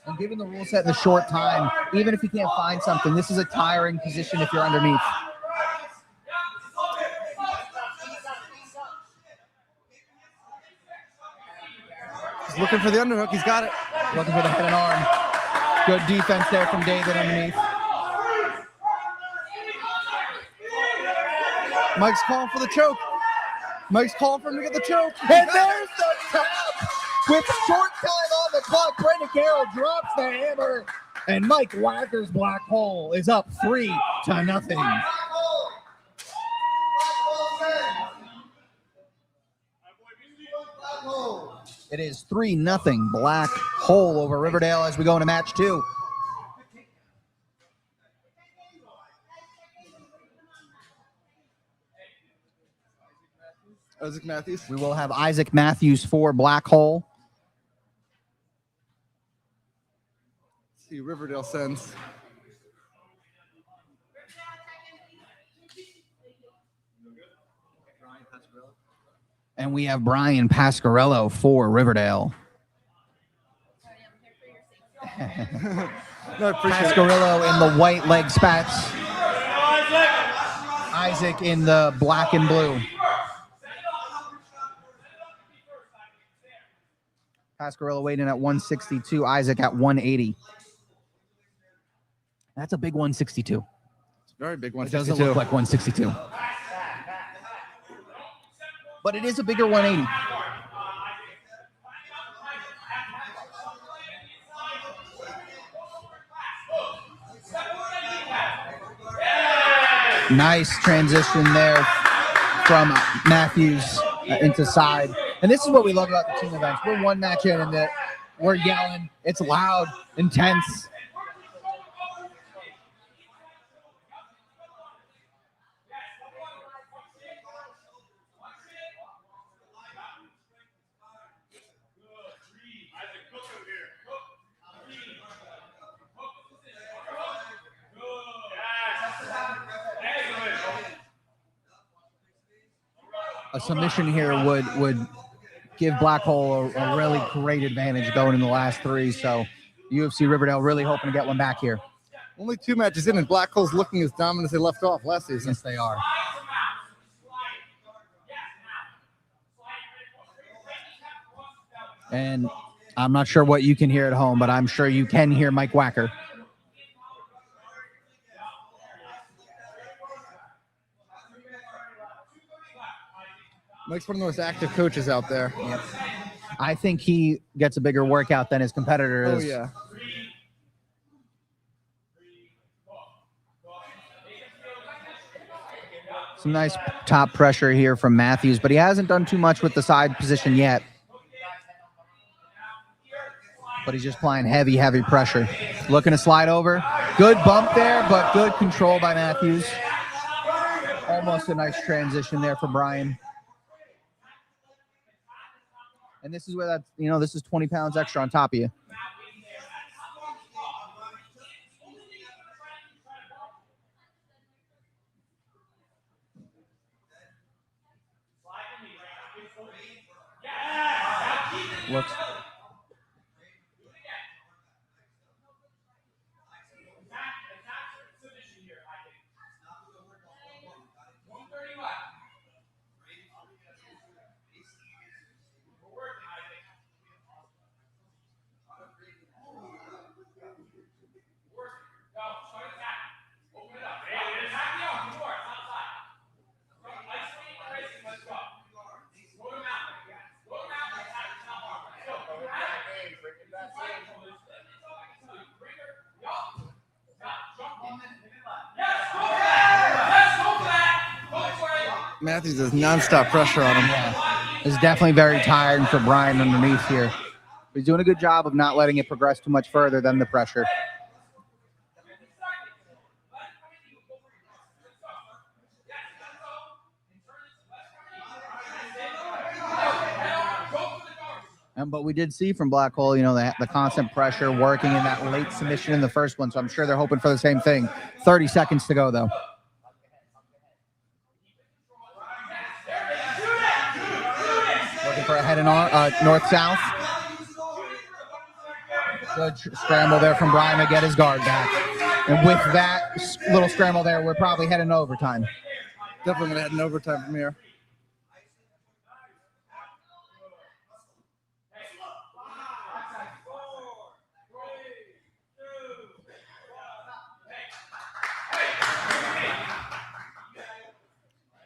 And given the rule set in the short time, even if you can't find something, this is a tiring position if you're underneath. He's looking for the underhook. He's got it. Looking for the head and arm. Good defense there from David underneath. Mike's calling for the choke. Mike's calling for him to get the choke. And there's the tap. With short time on the clock, Brendan Carroll drops the hammer. And Mike Wagner's Black Hole is up 3-0. It is 3-0 Black Hole over Riverdale as we go into match 2. Isaac Matthews. We will have Isaac Matthews for Black Hole. Let's see, Riverdale sends. And we have Brian Pasquarello for Riverdale. No, I appreciate it. Pasquarello in the white leg spats. Isaac in the black and blue. Pasquarello weighed in at 162. Isaac at 180. That's a big 162. It's a very big one. It doesn't look like 162. But it is a bigger 180. Nice transition there from Matthews into side. And this is what we love about the team events. We're one match in and we're yelling. It's loud, intense. a submission here would give Black Hole a really great advantage going in the last 3. So UFC Riverdale really hoping to get one back here. Only 2 matches in, and Black Hole's looking as dominant as they left off last season. Yes, they are. And I'm not sure what you can hear at home, but I'm sure you can hear Mike Wacker. Mike's one of the most active coaches out there. Yep. I think he gets a bigger workout than his competitor is. Oh, yeah. Some nice top pressure here from Matthews, but he hasn't done too much with the side position yet. But he's just applying heavy, heavy pressure. Looking to slide over. Good bump there, but good control by Matthews. Almost a nice transition there for Brian. And this is where that, this is 20 pounds extra on top of you. Looks. Matthews has nonstop pressure on him. Yeah. It's definitely very tiring for Brian underneath here. He's doing a good job of not letting it progress too much further than the pressure. But we did see from Black Hole, the constant pressure working in that late submission in the first one. So I'm sure they're hoping for the same thing. 30 seconds to go, though. Looking for a head and north-south. Good scramble there from Brian to get his guard back. And with that little scramble there, we're probably heading to overtime. Definitely going to head in overtime from here.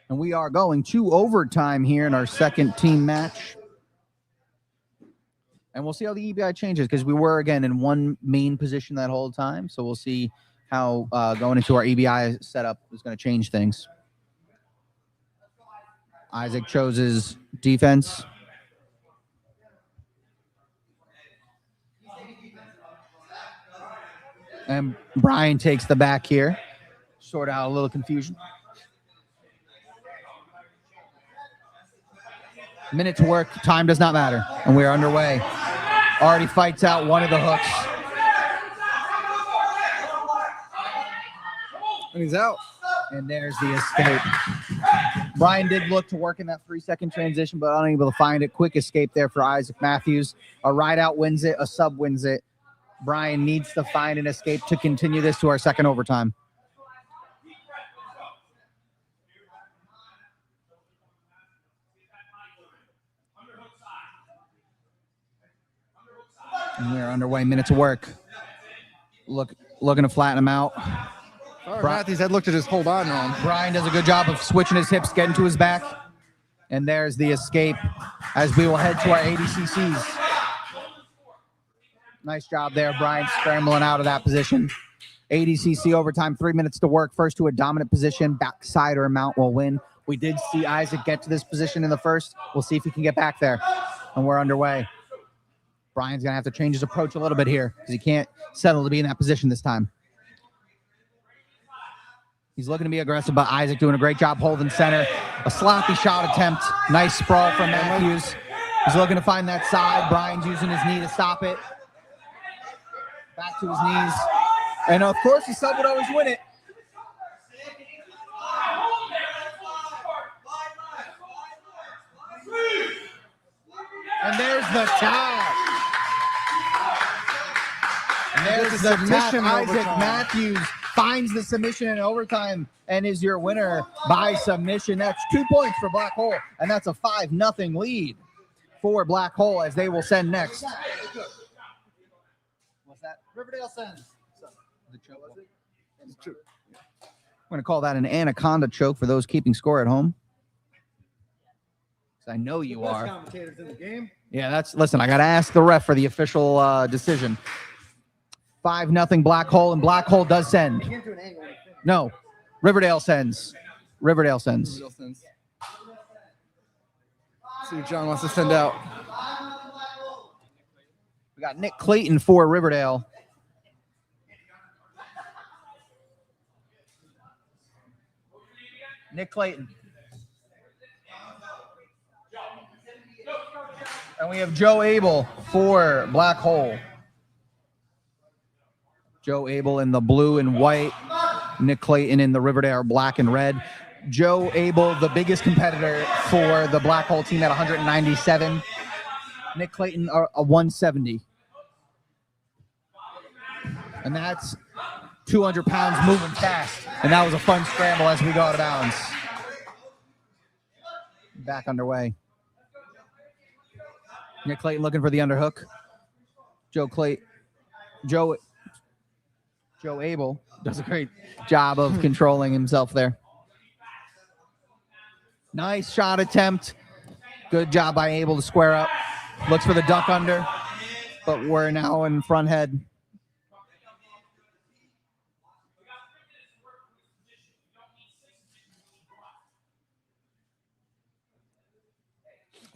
And we are going to overtime here in our second team match. And we'll see how the EBI changes because we were, again, in one main position that whole time. So we'll see how going into our EBI setup is going to change things. Isaac chose his defense. And Brian takes the back here. Sort out a little confusion. Minute to work. Time does not matter. And we are underway. Already fights out one of the hooks. And he's out. And there's the escape. Brian did look to work in that 3-second transition, but unable to find it. Quick escape there for Isaac Matthews. A ride out wins it. A sub wins it. Brian needs to find an escape to continue this to our second overtime. And we're underway. Minute to work. Looking to flatten him out. Matthews had looked to just hold on to him. Brian does a good job of switching his hips, getting to his back. And there's the escape as we will head to our ADCCs. Nice job there, Brian, scrambling out of that position. ADCC overtime, 3 minutes to work. First to a dominant position. Backside or mount will win. We did see Isaac get to this position in the first. We'll see if he can get back there. And we're underway. Brian's going to have to change his approach a little bit here because he can't settle to be in that position this time. He's looking to be aggressive, but Isaac doing a great job holding center. A sloppy shot attempt. Nice sprawl from Matthews. He's looking to find that side. Brian's using his knee to stop it. Back to his knees. And, of course, the sub would always win it. And there's the tap. And there's Gets the a tap. submission in Isaac overtime. Matthews finds the submission in overtime and is your winner by submission. That's 2 points for Black Hole, and that's a 5-0 lead for Black Hole as they will send next. What's that? Riverdale sends. I'm going to call that an anaconda choke for those keeping score at home. 'Cause I know you Best are. commentators in the game. Yeah, listen, I got to ask the ref for the official decision. 5-0 Black Hole, and Black Hole does send. You can't do an angle on the finger. No, Riverdale sends. Riverdale sends. See what John wants to send out. We got Nick Clayton for Riverdale. Nick Clayton. And we have Joe Abel for Black Hole. Joe Abel in the blue and white. Nick Clayton in the Riverdale black and red. Joe Abel, the biggest competitor for the Black Hole team at 197. Nick Clayton, a 170. And that's 200 pounds moving fast. And that was a fun scramble as we go out of bounds. Back underway. Nick Clayton looking for the underhook. Joe Abel does a great job of controlling himself there. Nice shot attempt. Good job by Abel to square up. Looks for the duck under, but we're now in front head.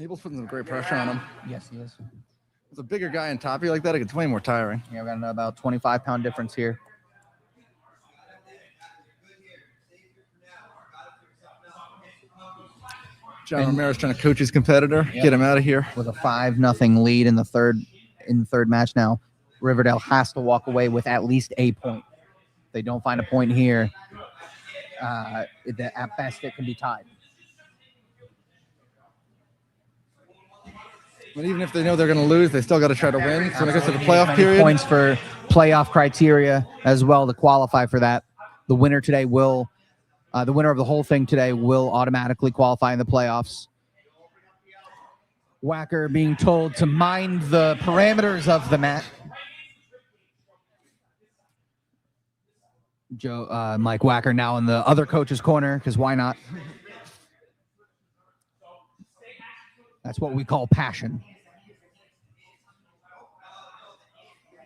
Abel's putting some great pressure on him. Yes, he is. With a bigger guy on top of you like that, it gets way more tiring. Yeah, we got about 25-pound difference here. John Romero's trying to coach his competitor, get him out of here. With a 5-0 lead in the third match now, Riverdale has to walk away with at least a point. If they don't find a point here, at best it can be tied. But even if they know they're going to lose, they still got to try to win. So when it goes to the playoff period, Points for playoff criteria as well to qualify for that. The winner today will, the winner of the whole thing today will automatically qualify in the playoffs. Wacker being told to mind the parameters of the mat. Mike Wacker now in the other coach's corner, because why not? That's what we call passion.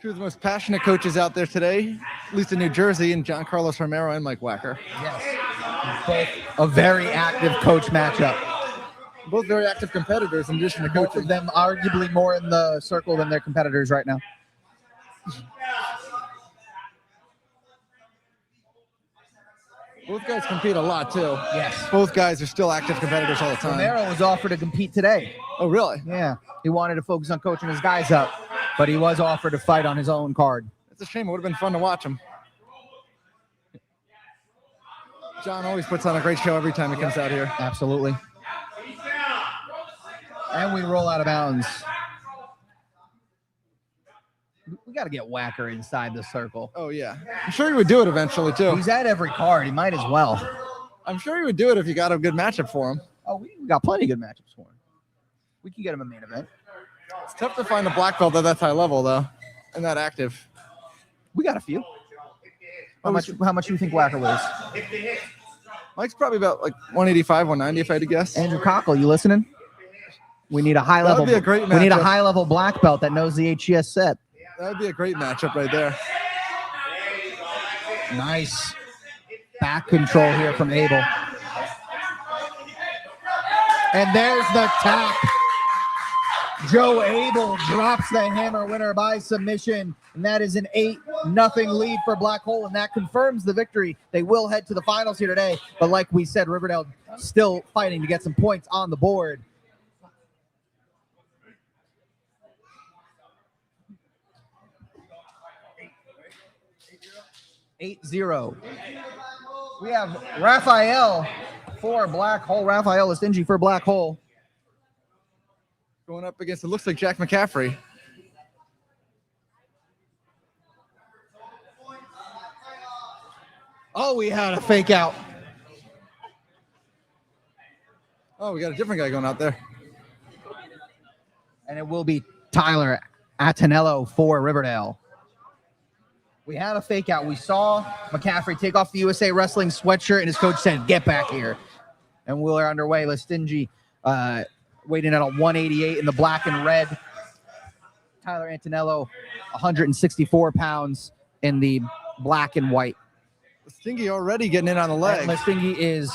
two of the most passionate coaches out there today, at least in New Jersey, and John Carlos Romero and Mike Wacker. Yes. Both a very active coach matchup. Both very active competitors in addition to Both coaching. of them arguably more in the circle than their competitors right now. Both guys compete a lot, too. Yes. Both guys are still active competitors all the time. Romero was offered to compete today. Oh, really? Yeah. He wanted to focus on coaching his guys up, but he was offered to fight on his own card. It's a shame. It would have been fun to watch him. John always puts on a great show every time he comes out here. Absolutely. And we roll out of bounds. We got to get Wacker inside the circle. Oh, yeah. I'm sure he would do it eventually, too. He's at every card. He might as well. I'm sure he would do it if you got a good matchup for him. Oh, we got plenty of good matchups for him. We can get him a main event. It's tough to find a black belt at that high level, though, and that active. We got a few. How much do you think Wacker weighs? Mike's probably about like 185, 190, if I had to guess. Andrew Cockle, you listening? We need a high That would level. be a great we need a matchup. high level black belt that knows the HCS set. That would be a great matchup right there. Nice back control here from Abel. And there's the tap. Joe Abel drops the hammer, winner by submission. And that is an 8-0 lead for Black Hole, and that confirms the victory. They will head to the finals here today. But like we said, Riverdale still fighting to get some points on the board. (8-0). We have Raphael for Black Hole. Raphael is stingy for Black Hole. Going up against, it looks like Jack McCaffrey. Oh, we had a fake out. Oh, we got a different guy going out there. And it will be Tyler Atanello for Riverdale. We had a fake out. We saw McCaffrey take off the USA Wrestling sweatshirt, and his coach said, "Get back here." And we're underway. Lestingi waiting at a 188 in the black and red. Tyler Antonello, 164 pounds in the black and white. Stingy already getting in on the leg. Lestingi is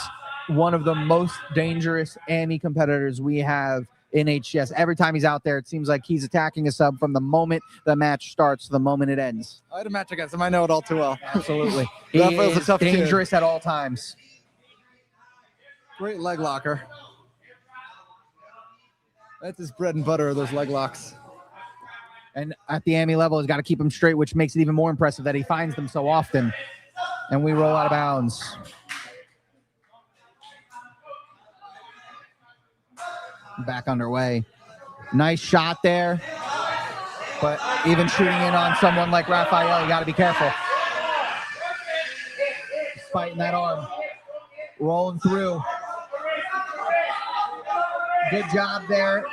one of the most dangerous AMI competitors we have in HCS. Every time he's out there, it seems like he's attacking a sub from the moment the match starts to the moment it ends. I had a match against him. I know it all too well. Absolutely. He Raphael's a is tough kid. dangerous at all times. Great leg locker. That's his bread and butter, those leg locks. And at the AMI level, he's got to keep them straight, which makes it even more impressive that he finds them so often. And we roll out of bounds. Back underway. Nice shot there. But even shooting in on someone like Raphael, you got to be careful. He's fighting that arm. Rolling through. Good job there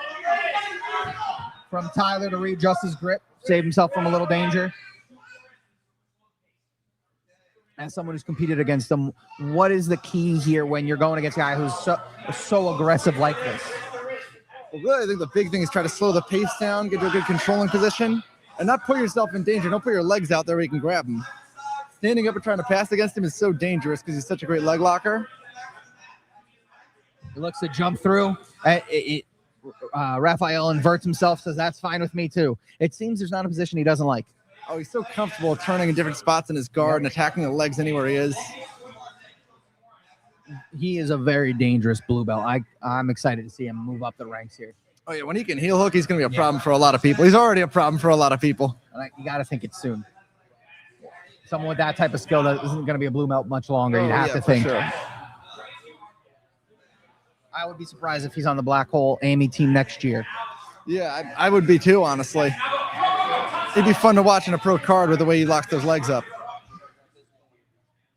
from Tyler to readjust his grip, save himself from a little danger. As someone who's competed against him, what is the key here when you're going against a guy who's so aggressive like this? Well, really, I think the big thing is try to slow the pace down, get to a good controlling position, and not put yourself in danger. Don't put your legs out there where you can grab him. Standing up and trying to pass against him is so dangerous because he's such a great leg locker. He looks to jump through. Raphael inverts himself, says that's fine with me too. It seems there's not a position he doesn't like. Oh, he's so comfortable turning in different spots in his guard and attacking the legs anywhere he is. He is a very dangerous blue belt. I'm excited to see him move up the ranks here. Oh, yeah, when he can heel hook, he's going to be a problem for a lot of people. He's already a problem for a lot of people. And you got to think it's soon. Someone with that type of skill that isn't going to be a blue belt much longer. You'd have to think. Sure. I would be surprised if he's on the Black Hole AMI team next year. Yeah, I would be too, honestly. It'd be fun to watch in a pro card with the way he locks those legs up.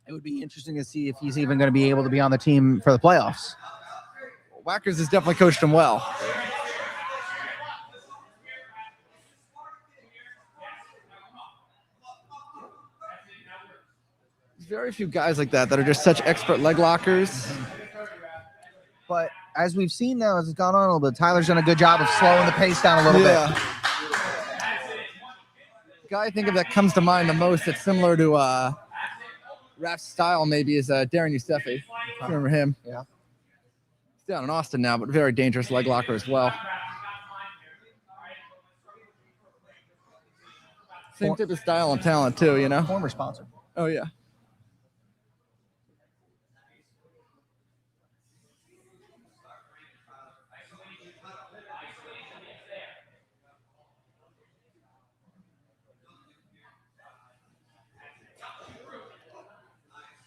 It would be interesting to see if he's even going to be able to be on the team for the playoffs. Whackers has definitely coached him well. There's very few guys like that are just such expert leg lockers. But as we've seen now, as it's gone on a little bit, Tyler's done a good job of slowing the pace down a little bit. The guy I think of that comes to mind the most that's similar to Raf's style maybe is Darren Yusefi. Remember him? Yeah. He's down in Austin now, but very dangerous leg locker as well. Same type of style and talent too, you know? Former sponsor. Oh, yeah.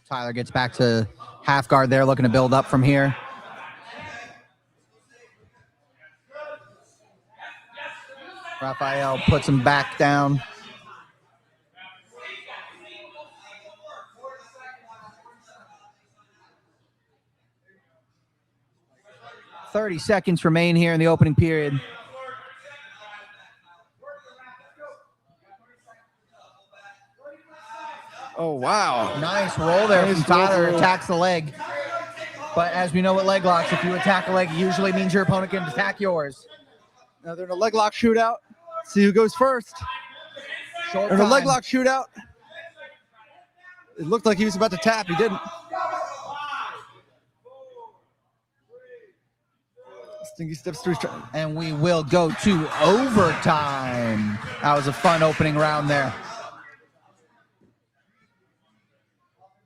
Tyler gets back to half guard there, looking to build up from here. Raphael puts him back down. .30 seconds remain here in the opening period. Oh, wow. Nice roll there Nice from Tyler. roll. Attacks the leg. But as we know with leg locks, if you attack a leg, it usually means your opponent can attack yours. Now they're in a leg lock shootout. See who goes first. Short They're in a leg time. lock shootout. It looked like he was about to tap. He didn't. Stingy steps through. And we will go to overtime. That was a fun opening round there.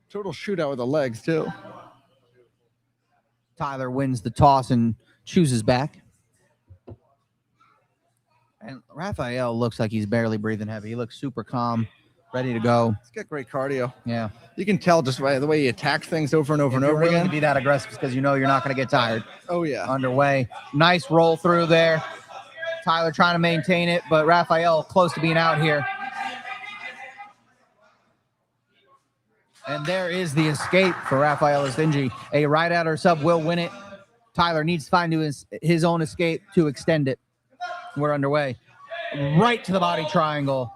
Total shootout with the legs, too. Tyler wins the toss and chooses back. And Raphael looks like he's barely breathing heavy. He looks super calm, ready to go. He's got great cardio. Yeah. You can tell just by the way he attacks things over and over and If you're over willing again. to be that aggressive because you know you're not going to get tired. Oh, yeah. Underway. Nice roll through there. Tyler trying to maintain it, but Raphael close to being out here. And there is the escape for Raphael Estingi. A right out or sub will win it. Tyler needs to find his own escape to extend it. We're underway. Right to the body triangle.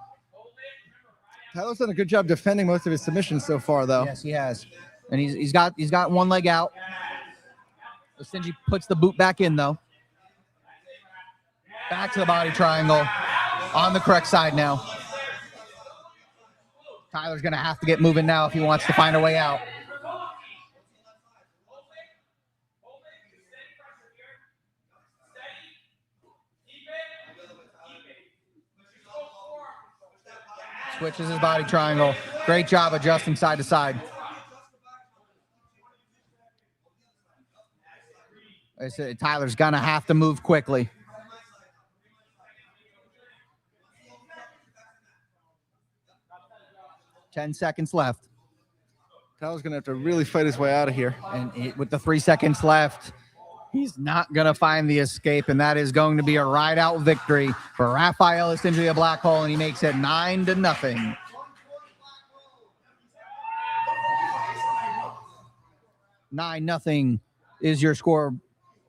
Tyler's done a good job defending most of his submissions so far, though. Yes, he has. And he's got one leg out. Estingi puts the boot back in, though. Back to the body triangle. On the correct side now. Tyler's going to have to get moving now if he wants to find a way out. Switches his body triangle. Great job adjusting side to side. I said Tyler's going to have to move quickly. Ten seconds left. Tyler's going to have to really fight his way out of here. And with the 3 seconds left, he's not going to find the escape, and that is going to be a ride-out victory for Raphael Estingi, a black hole, and he makes it 9-0. Nine nothing is your score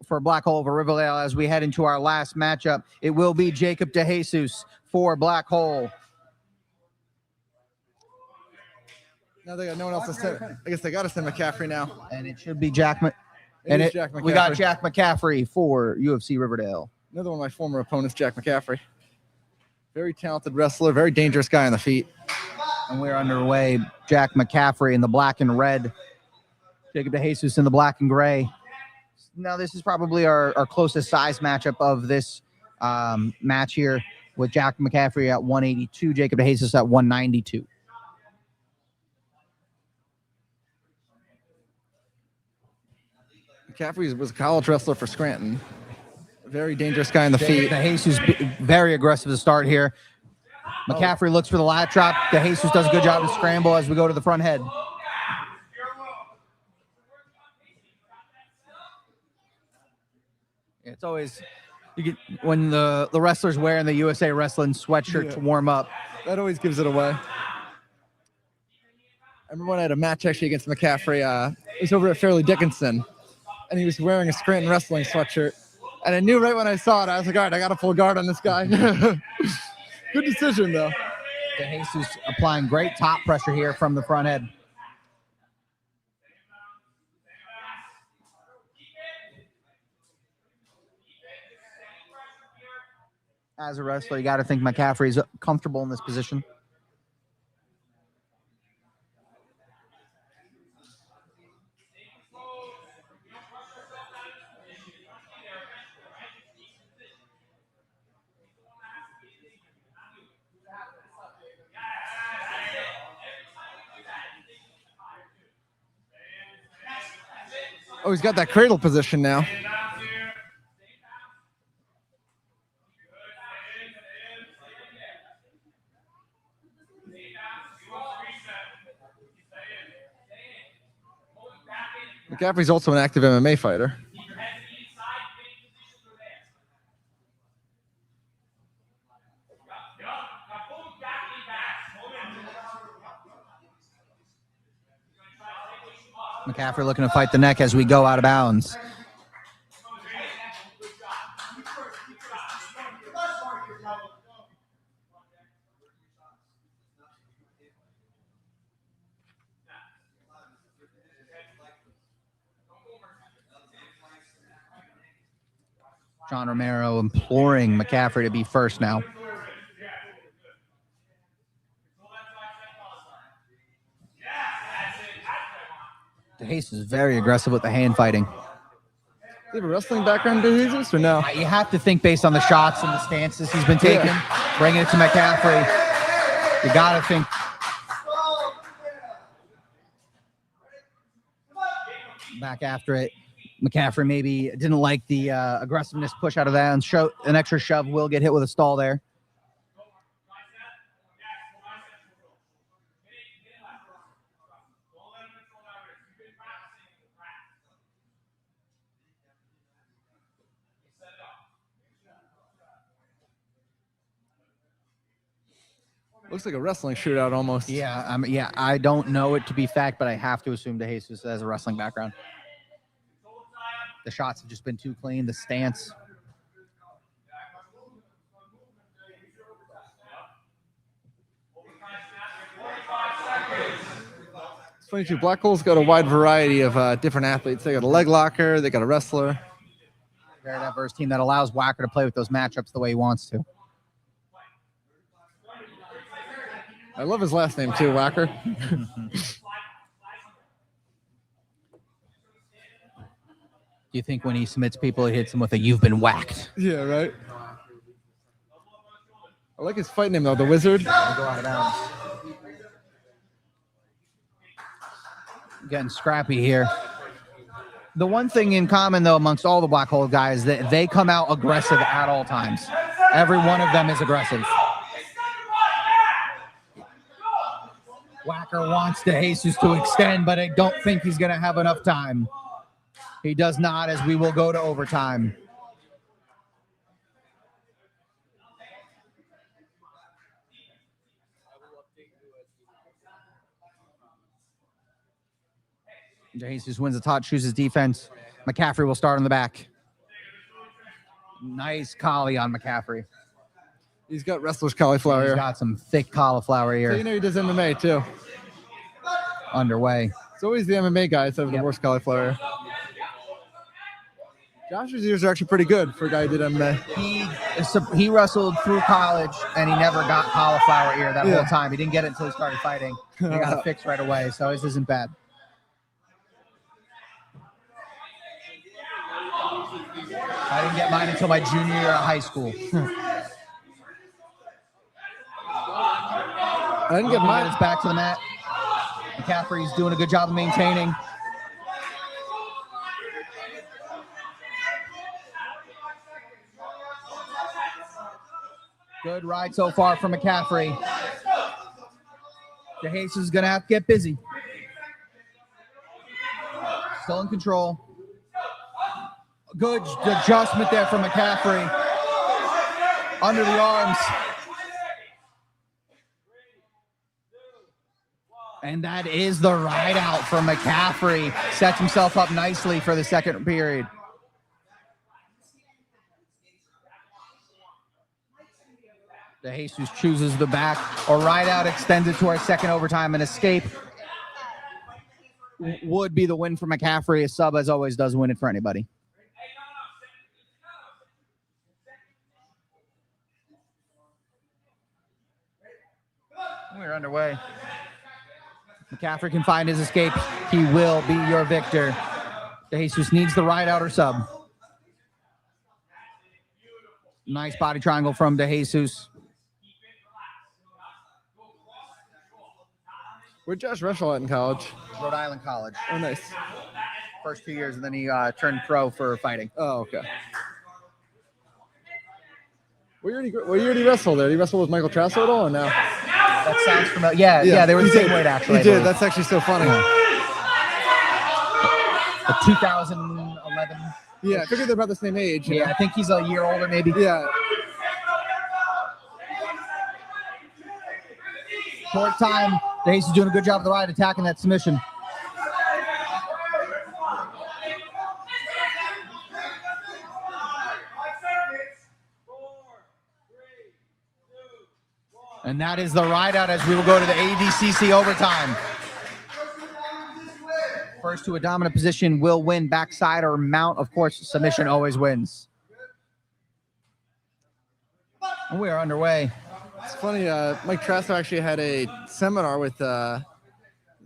for Black Hole over Riverdale as we head into our last matchup. It will be Jacob DeJesus for Black Hole. Now they got no one else to send. I guess they got to send McCaffrey now. And it should be Jack Jack McCaffrey. We got Jack McCaffrey for UFC Riverdale. Another one of my former opponents, Jack McCaffrey. Very talented wrestler, very dangerous guy on the feet. And we're underway. Jack McCaffrey in the black and red. Jacob DeJesus in the black and gray. Now, this is probably our closest size matchup of this match here, with Jack McCaffrey at 182, Jacob DeJesus at 192. McCaffrey was a college wrestler for Scranton. Very dangerous guy on the feet. DeJesus very aggressive to start here. McCaffrey looks for the lat drop. DeJesus does a good job to scramble as we go to the front head. It's always when the wrestlers wearing the USA Wrestling sweatshirt to warm up. That always gives it away. I remember when I had a match actually against McCaffrey. It was over at Fairleigh Dickinson, and he was wearing a Scranton Wrestling sweatshirt. And I knew right when I saw it, I was like, all right, I got a full guard on this guy. Good decision, though. DeJesus applying great top pressure here from the front head. As a wrestler, you got to think McCaffrey's comfortable in this position. Oh, he's got that cradle position now. McCaffrey's also an active MMA fighter. McCaffrey looking to fight the neck as we go out of bounds. John Romero imploring McCaffrey to be first now. DeJesus is very aggressive with the hand fighting. Do you have a wrestling background, DeJesus, or no? You have to think based on the shots and the stances he's been taking, bringing it to McCaffrey. You got to think. Back after it. McCaffrey maybe didn't like the aggressiveness push out of that, and an extra shove will get hit with a stall there. Looks like a wrestling shootout almost. Yeah, I don't know it to be fact, but I have to assume DeJesus has a wrestling background. The shots have just been too clean. The stance. It's funny too. Black Hole's got a wide variety of different athletes. They got a leg locker. They got a wrestler. Very diverse team that allows Wacker to play with those matchups the way he wants to. I love his last name too, Wacker. Do you think when he submits people, he hits them with a "you've been whacked"? Yeah, right. I like his fight name though, the Wizard. Go out of bounds. Getting scrappy here. The one thing in common though amongst all the Black Hole guys that they come out aggressive at all times. Every one of them is aggressive. Wacker wants DeJesus to extend, but I don't think he's going to have enough time. He does not, as we will go to overtime. DeJesus wins the toss, chooses defense. McCaffrey will start on the back. Nice collie on McCaffrey. He's got wrestler's cauliflower He's ear. got some thick cauliflower So ear you know he does MMA too. underway. It's always the MMA guys that have the worst cauliflower ear. Josh's ears are actually pretty good for a guy who did MMA. He wrestled through college, and he never got cauliflower ear that whole time. He didn't get it until he started fighting. He got it fixed right away, so his isn't bad. I didn't get mine until my junior year of high school. I didn't get mine. It's back to the mat. McCaffrey's doing a good job of maintaining. Good ride so far from McCaffrey. DeJesus is going to have to get busy. Still in control. Good adjustment there from McCaffrey. Under the arms. And that is the ride out from McCaffrey. Sets himself up nicely for the second period. DeJesus chooses the back. A ride out extended to our second overtime. An escape would be the win for McCaffrey. A sub, as always, does win it for anybody. We're underway. McCaffrey can find his escape. He will be your victor. DeJesus needs the ride out or sub. Nice body triangle from DeJesus. Where'd Josh wrestle at in college? Rhode Island College. Oh, nice. First 2 years, and then he turned pro for fighting. Oh, okay. What year did he wrestle there? Did he wrestle with Michael Trasso at all or no? That sounds familiar. Yeah, they were the same weight, actually. He did. That's actually so funny. The 2011. Yeah, I figured they're about the same age. Yeah, I think he's a year older, maybe. Yeah. Short time. DeJesus is doing a good job of the ride, attacking that submission. And that is the ride out as we will go to the ADCC overtime. First to a dominant position will win backside or mount. Of course, submission always wins. And we are underway. It's funny, Mike Trasso actually had a seminar with, the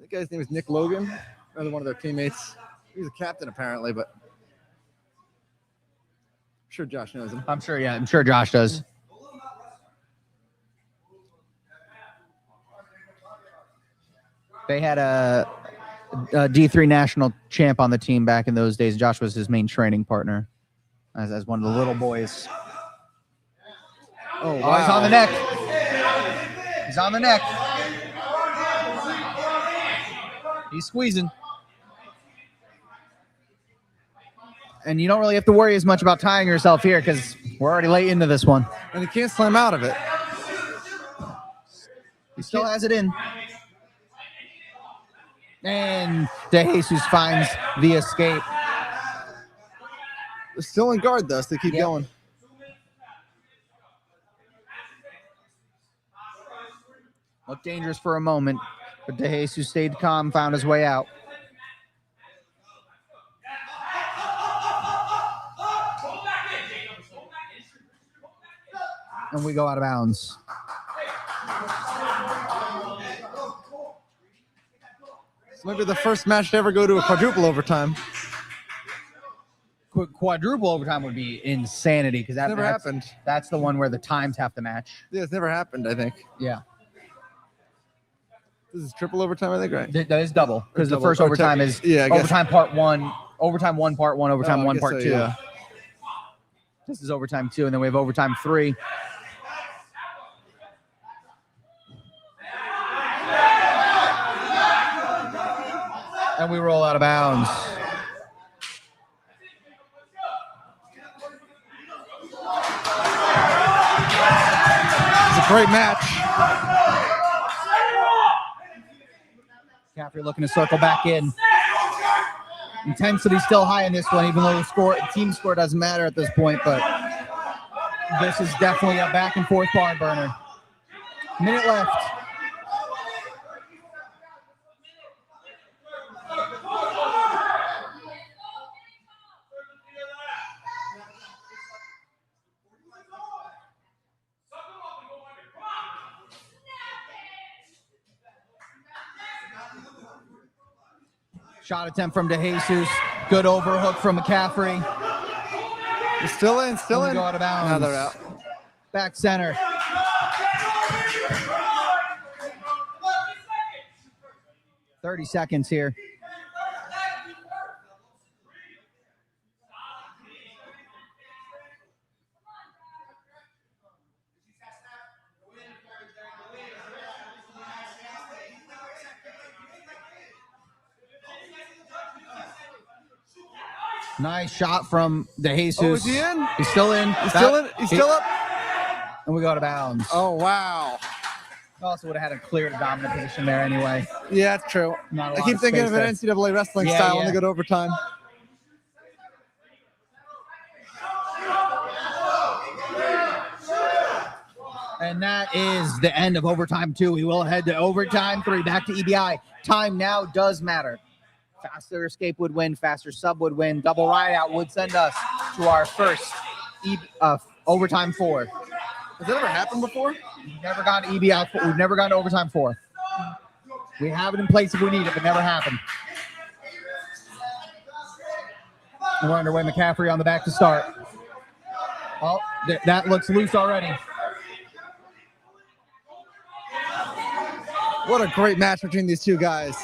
guy's name was Nick Logan, another one of their teammates. He's a captain apparently, but I'm sure Josh knows him. I'm sure Josh does. They had a D3 national champ on the team back in those days. Josh was his main training partner as one of the little boys. Oh, wow. Oh, he's on the neck. He's on the neck. He's squeezing. And you don't really have to worry as much about tying yourself here because we're already late into this one. And he can't slam out of it. He still has it in. And De Jesus finds the escape. They're still in guard, though, so they keep going. Looked dangerous for a moment, but De Jesus stayed calm, found his way out. And we go out of bounds. This might be the first match to ever go to a quadruple overtime. Quadruple overtime would be insanity because that Never happened. That's the one where the times have to match. Yeah, it's never happened, I think. Yeah. This is triple overtime, I think, right? That is double because the double. first overtime is I guess. overtime part one, overtime one part one, overtime I one guess part so, two. yeah. This is overtime 2, and then we have overtime 3. And we roll out of bounds. It's a great match. Caffrey looking to circle back in. Intensity still high in this one, even though the team score doesn't matter at this point, but this is definitely a back and forth barn burner. Minute left. Shot attempt from De Jesus. Good overhook from McCaffrey. They're still in, still in. Go out of bounds. Now they're out. Back center. 30 seconds here. Nice shot from De Jesus. Oh, is he in? He's still in. He's still in? He's still up? And we go out of bounds. Oh, wow. Also would have had a clear dominant position there anyway. Yeah, that's true. Not a I lot keep of thinking space of an NCAA wrestling style when they go to overtime. And that is the end of overtime 2. We will head to overtime 3. Back to EBI. Time now does matter. Faster escape would win. Faster sub would win. Double ride out would send us to our first overtime 4. Has that ever happened before? We've never gone to EBI. We've never gone to overtime 4. We have it in place if we need it, but never happened. We're underway. McCaffrey on the back to start. Oh, that looks loose already. What a great match between these two guys.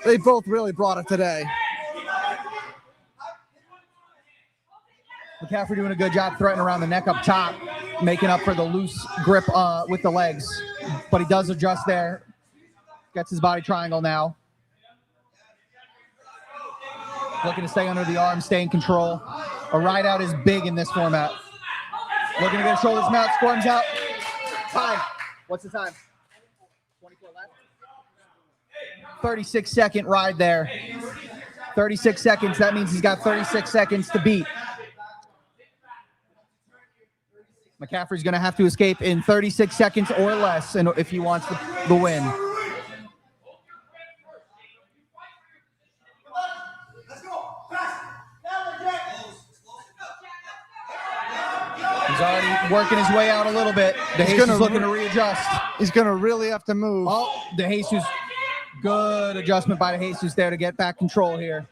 They both really brought it today. McCaffrey doing a good job threading around the neck up top, making up for the loose grip with the legs. But he does adjust there. Gets his body triangle now. Looking to stay under the arm, stay in control. A ride out is big in this format. Looking to get a shoulders mount, squirms out. Time. What's the time? 24 left. 36-second ride there. 36 seconds. That means he's got 36 seconds to beat. McCaffrey's going to have to escape in 36 seconds or less if he wants the win. He's already working his way out a little bit. De Jesus looking to readjust. He's going to really have to move. Oh, De Jesus. Good adjustment by De Jesus there to get back control here.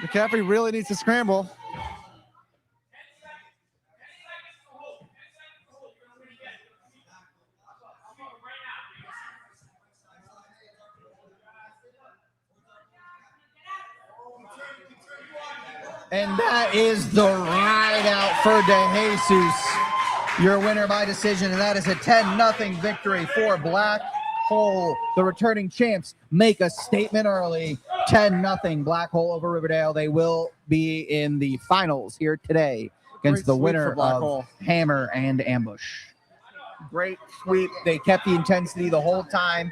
McCaffrey really needs to scramble. And that is the ride out for De Jesus. Your winner by decision, and that is a 10-0 victory for Black Hole. The returning champs make a statement early. 10-0 Black Hole over Riverdale. They will be in the finals here today against Great the sweep winner for Black of Hole. Hammer and Ambush. Great sweep. They kept the intensity the whole time.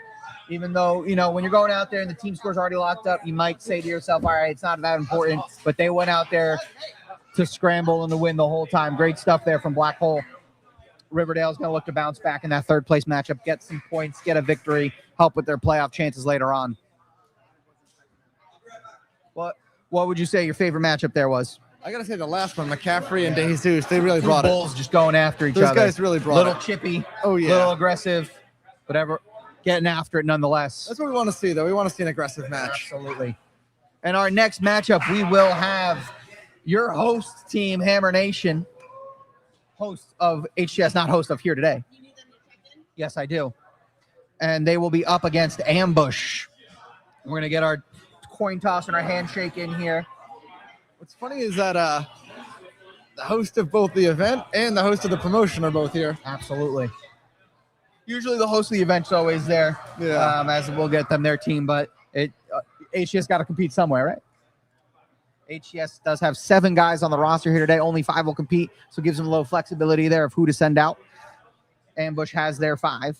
Even though, when you're going out there and the team score's already locked up, you might say to yourself, all right, it's not that important. But they went out there to scramble and to win the whole time. Great stuff there from Black Hole. Riverdale's going to look to bounce back in that third place matchup, get some points, get a victory, help with their playoff chances later on. What would you say your favorite matchup there was? I gotta say the last one, McCaffrey and DeJesus, they really Two brought bulls it. just going after each Those other. guys really brought little it. chippy, Oh yeah, little aggressive, whatever, getting after it nonetheless. that's what we want to see, though. We want to see an aggressive match. Absolutely. And our next matchup, we will have your host team, Hammer Nation, host of HCS, not host of Here Today. Yes, I do. And they will be up against Ambush. We're going to get our coin toss and our handshake in here. What's funny is that the host of both the event and the host of the promotion are both here. Absolutely. Usually the host of the event's always there, as we'll get them their team, but HCS got to compete somewhere, right? HCS does have 7 guys on the roster here today. Only 5 will compete, so it gives them a little flexibility there of who to send out. Ambush has their 5.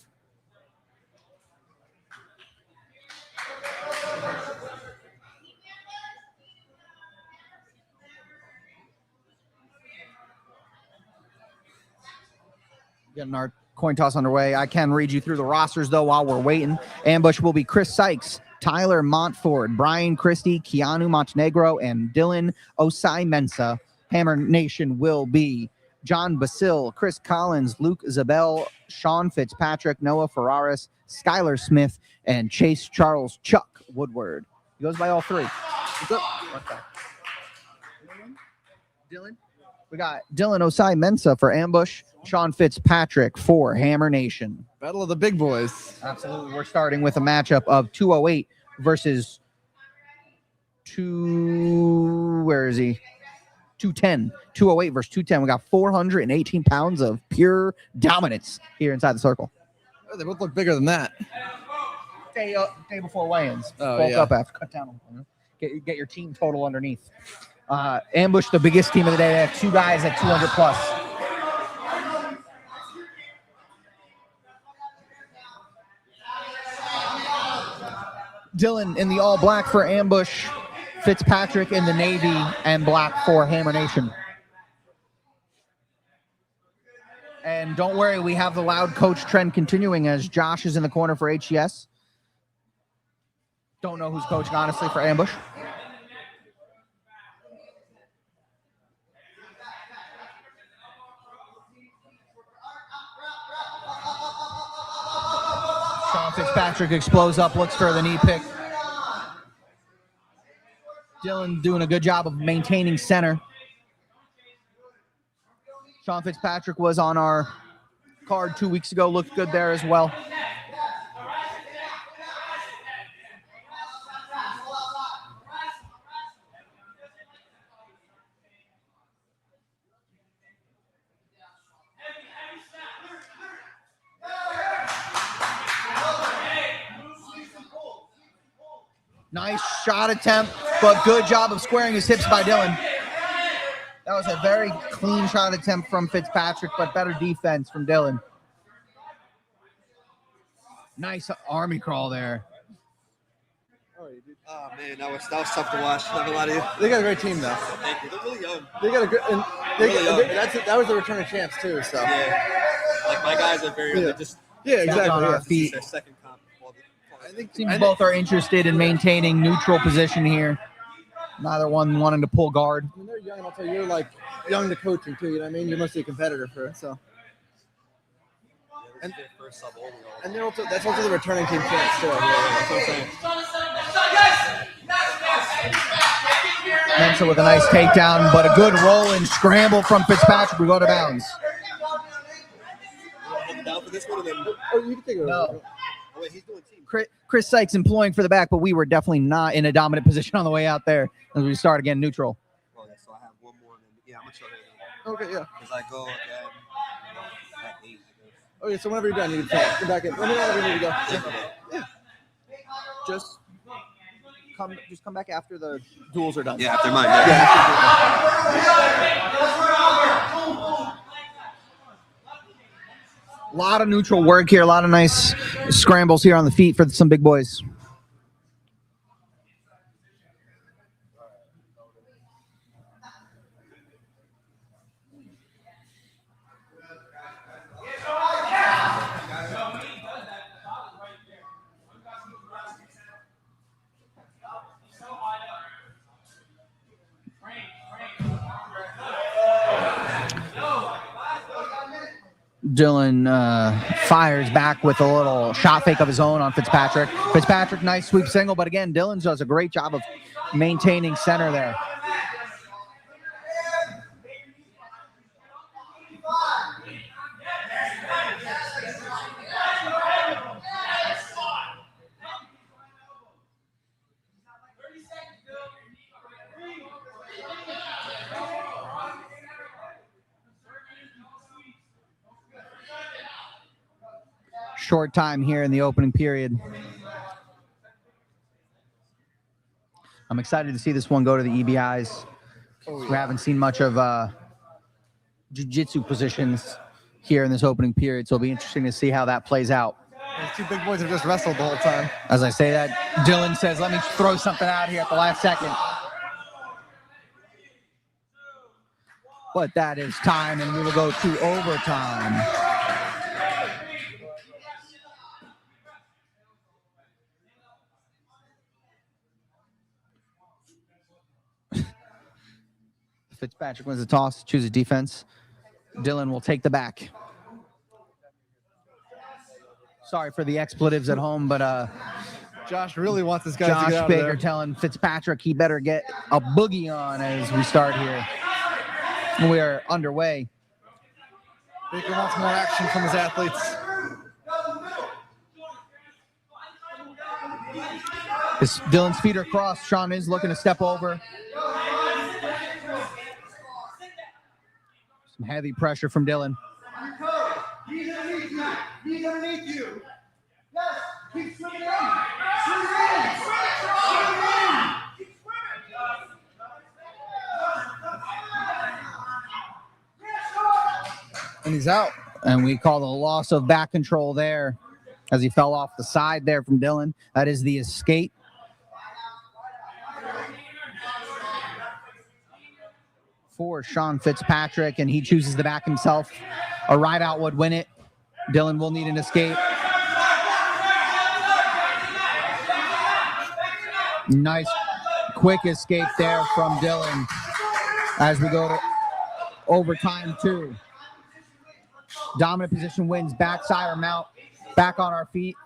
Getting our coin toss underway. I can read you through the rosters, though, while we're waiting. Ambush will be Chris Sykes, Tyler Montford, Brian Christie, Keanu Montenegro, and Dylan Osai Mensa. Hammer Nation will be John Basil, Chris Collins, Luke Zabel, Sean Fitzpatrick, Noah Ferraris, Skylar Smith, and Chase Charles Chuck Woodward. He goes by all 3. What's up? Dylan? We got Dylan Osai Mensa for Ambush, Sean Fitzpatrick for Hammer Nation. Battle of the big boys. Absolutely. We're starting with a matchup of 208 versus 210. 208 versus 210. We got 418 pounds of pure dominance here inside the circle. Oh, they both look bigger than that. Day before weigh-ins. Oh, Bulk yeah. up after cut down. Get your team total underneath. Ambush, the biggest team of the day. They have 2 guys at 200 plus. Dylan in the all black for Ambush, Fitzpatrick in the navy and black for Hammer Nation. And don't worry, we have the loud coach trend continuing as Josh is in the corner for HCS. Don't know who's coaching, honestly, for Ambush. Sean Fitzpatrick explodes up, looks for the knee pick. Dylan doing a good job of maintaining center. Sean Fitzpatrick was on our card 2 weeks ago, looked good there as well. Nice shot attempt, but good job of squaring his hips by Dylan. That was a very clean shot attempt from Fitzpatrick, but better defense from Dylan. Nice army crawl there. Oh man, that was tough to watch. Not gonna lie to you. They got a great team, though. Thank you. They're really young. They got a good. And that was the returning champs too. So Yeah. Like my guys are very. Yeah. They're just. yeah, On exactly. our Yeah. feet. Their second comp. I think Seems both are interested in maintaining neutral position here. Neither one wanting to pull guard. I mean, they're young. Also, you're like young to coaching too. You know what I mean? You're mostly a competitor for it. So And their first sub overall. and they're also that's also the returning team champs too. That's what I'm saying. Mensa with a nice takedown, but a good roll and scramble from Fitzpatrick. We go to bounds. Hold down for this one and then. Oh, you can take it over. No. Oh wait, he's doing team. Chris Sykes employing for the back, but we were definitely not in a dominant position on the way out there as we start again neutral. Oh yeah, so I have one more. And then, yeah, I'm gonna show you. Okay, yeah. Because I go again at 8. I guess. Okay, so whenever you're done, you can take it back in. Let me know when you need to go. Just come back after the duels are done. Yeah, after mine. Yeah. A lot of neutral work here. A lot of nice scrambles here on the feet for some big boys. Dylan fires back with a little shot fake of his own on Fitzpatrick. Fitzpatrick, nice sweep single, but again, Dylan does a great job of maintaining center there. Short time here in the opening period. I'm excited to see this one go to the EBIs. We haven't seen much of jiu-jitsu positions here in this opening period, so it'll be interesting to see how that plays out. These two big boys have just wrestled the whole time. As I say that, Dylan says, let me throw something out here at the last second. But that is time, and we will go to overtime. Fitzpatrick wins the toss, chooses defense. Dylan will take the back. Sorry for the expletives at home, but Josh really wants this guy to Josh get out Baker of there. telling Fitzpatrick he better get a boogie on as we start here. We are underway. Baker wants more action from his athletes. Dylan's feet are crossed. Sean is looking to step over. Some heavy pressure from Dylan. He's underneath you. He's underneath you. Yes, keep swimming in. Swim in. Swim in. Keep swimming. And he's out. And we call the loss of back control there as he fell off the side there from Dylan. That is the escape. For Sean Fitzpatrick, and he chooses the back himself. A ride out would win it. Dylan will need an escape. Nice quick escape there from Dylan as we go to overtime 2. Dominant position wins, backside or mount, back on our feet.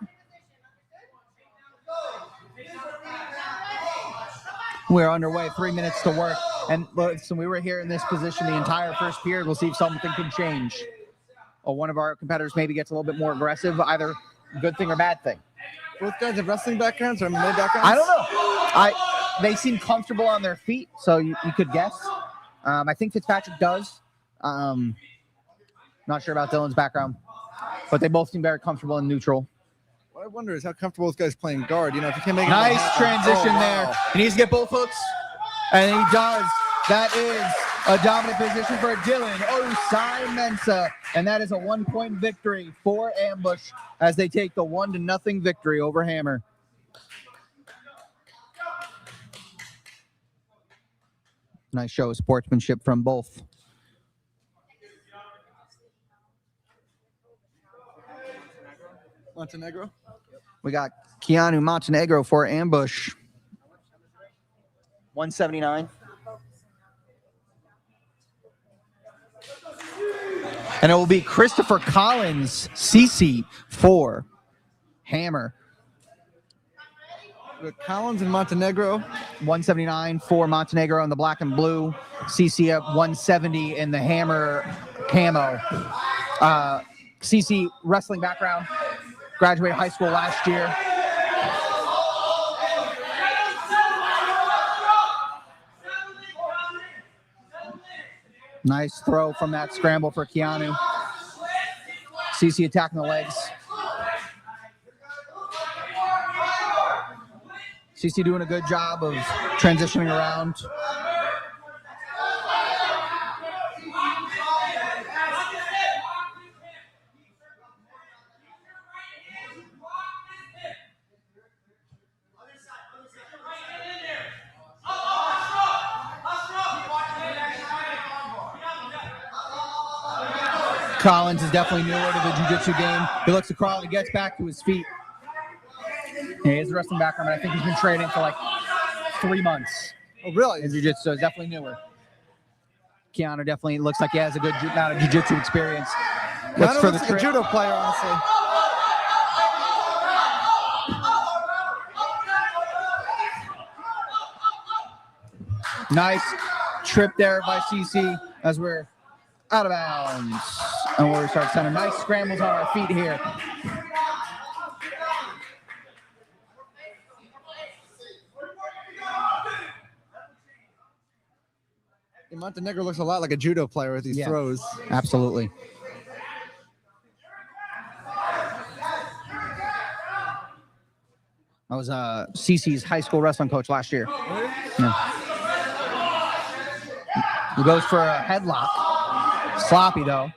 We're underway, 3 minutes to work. And listen, we were here in this position the entire first period. We'll see if something can change. Or one of our competitors maybe gets a little bit more aggressive, either good thing or bad thing. Both guys have wrestling backgrounds or MMA backgrounds? I don't know. They seem comfortable on their feet, so you could guess. I think Fitzpatrick does. Not sure about Dylan's background, but they both seem very comfortable and neutral. What I wonder is how comfortable this guy's playing guard. You know, if you can make Nice transition there. He needs to get both hooks, and he does. That is a dominant position for Dylan Osai Mensah, and that is a 1-point victory for Ambush as they take the 1-0 victory over Hammer. Nice show of sportsmanship from both. Montenegro. We got Keanu Montenegro for Ambush. 179. And it will be Christopher Collins, CC, for Hammer. With Collins and Montenegro. 179 for Montenegro in the black and blue. CC at 170 in the Hammer camo. CC wrestling background. Graduated high school last year. Nice throw from that scramble for Keanu. CC attacking the legs. CC doing a good job of transitioning around. Collins is definitely newer to the jiu-jitsu game. He looks to crawl. He gets back to his feet. Yeah, he has a wrestling background, but I think he's been training for like 3 months. Oh, really? In jiu-jitsu, so he's definitely newer. Keanu definitely looks like he has a good amount of jiu-jitsu experience. Looks like a judo player, honestly. Nice trip there by CC as we're out of bounds. And we start sending nice scrambles on our feet here. Montenegro looks a lot like a judo player with these throws. Absolutely. I was CC's high school wrestling coach last year. Yeah. He goes for a headlock. Sloppy, though.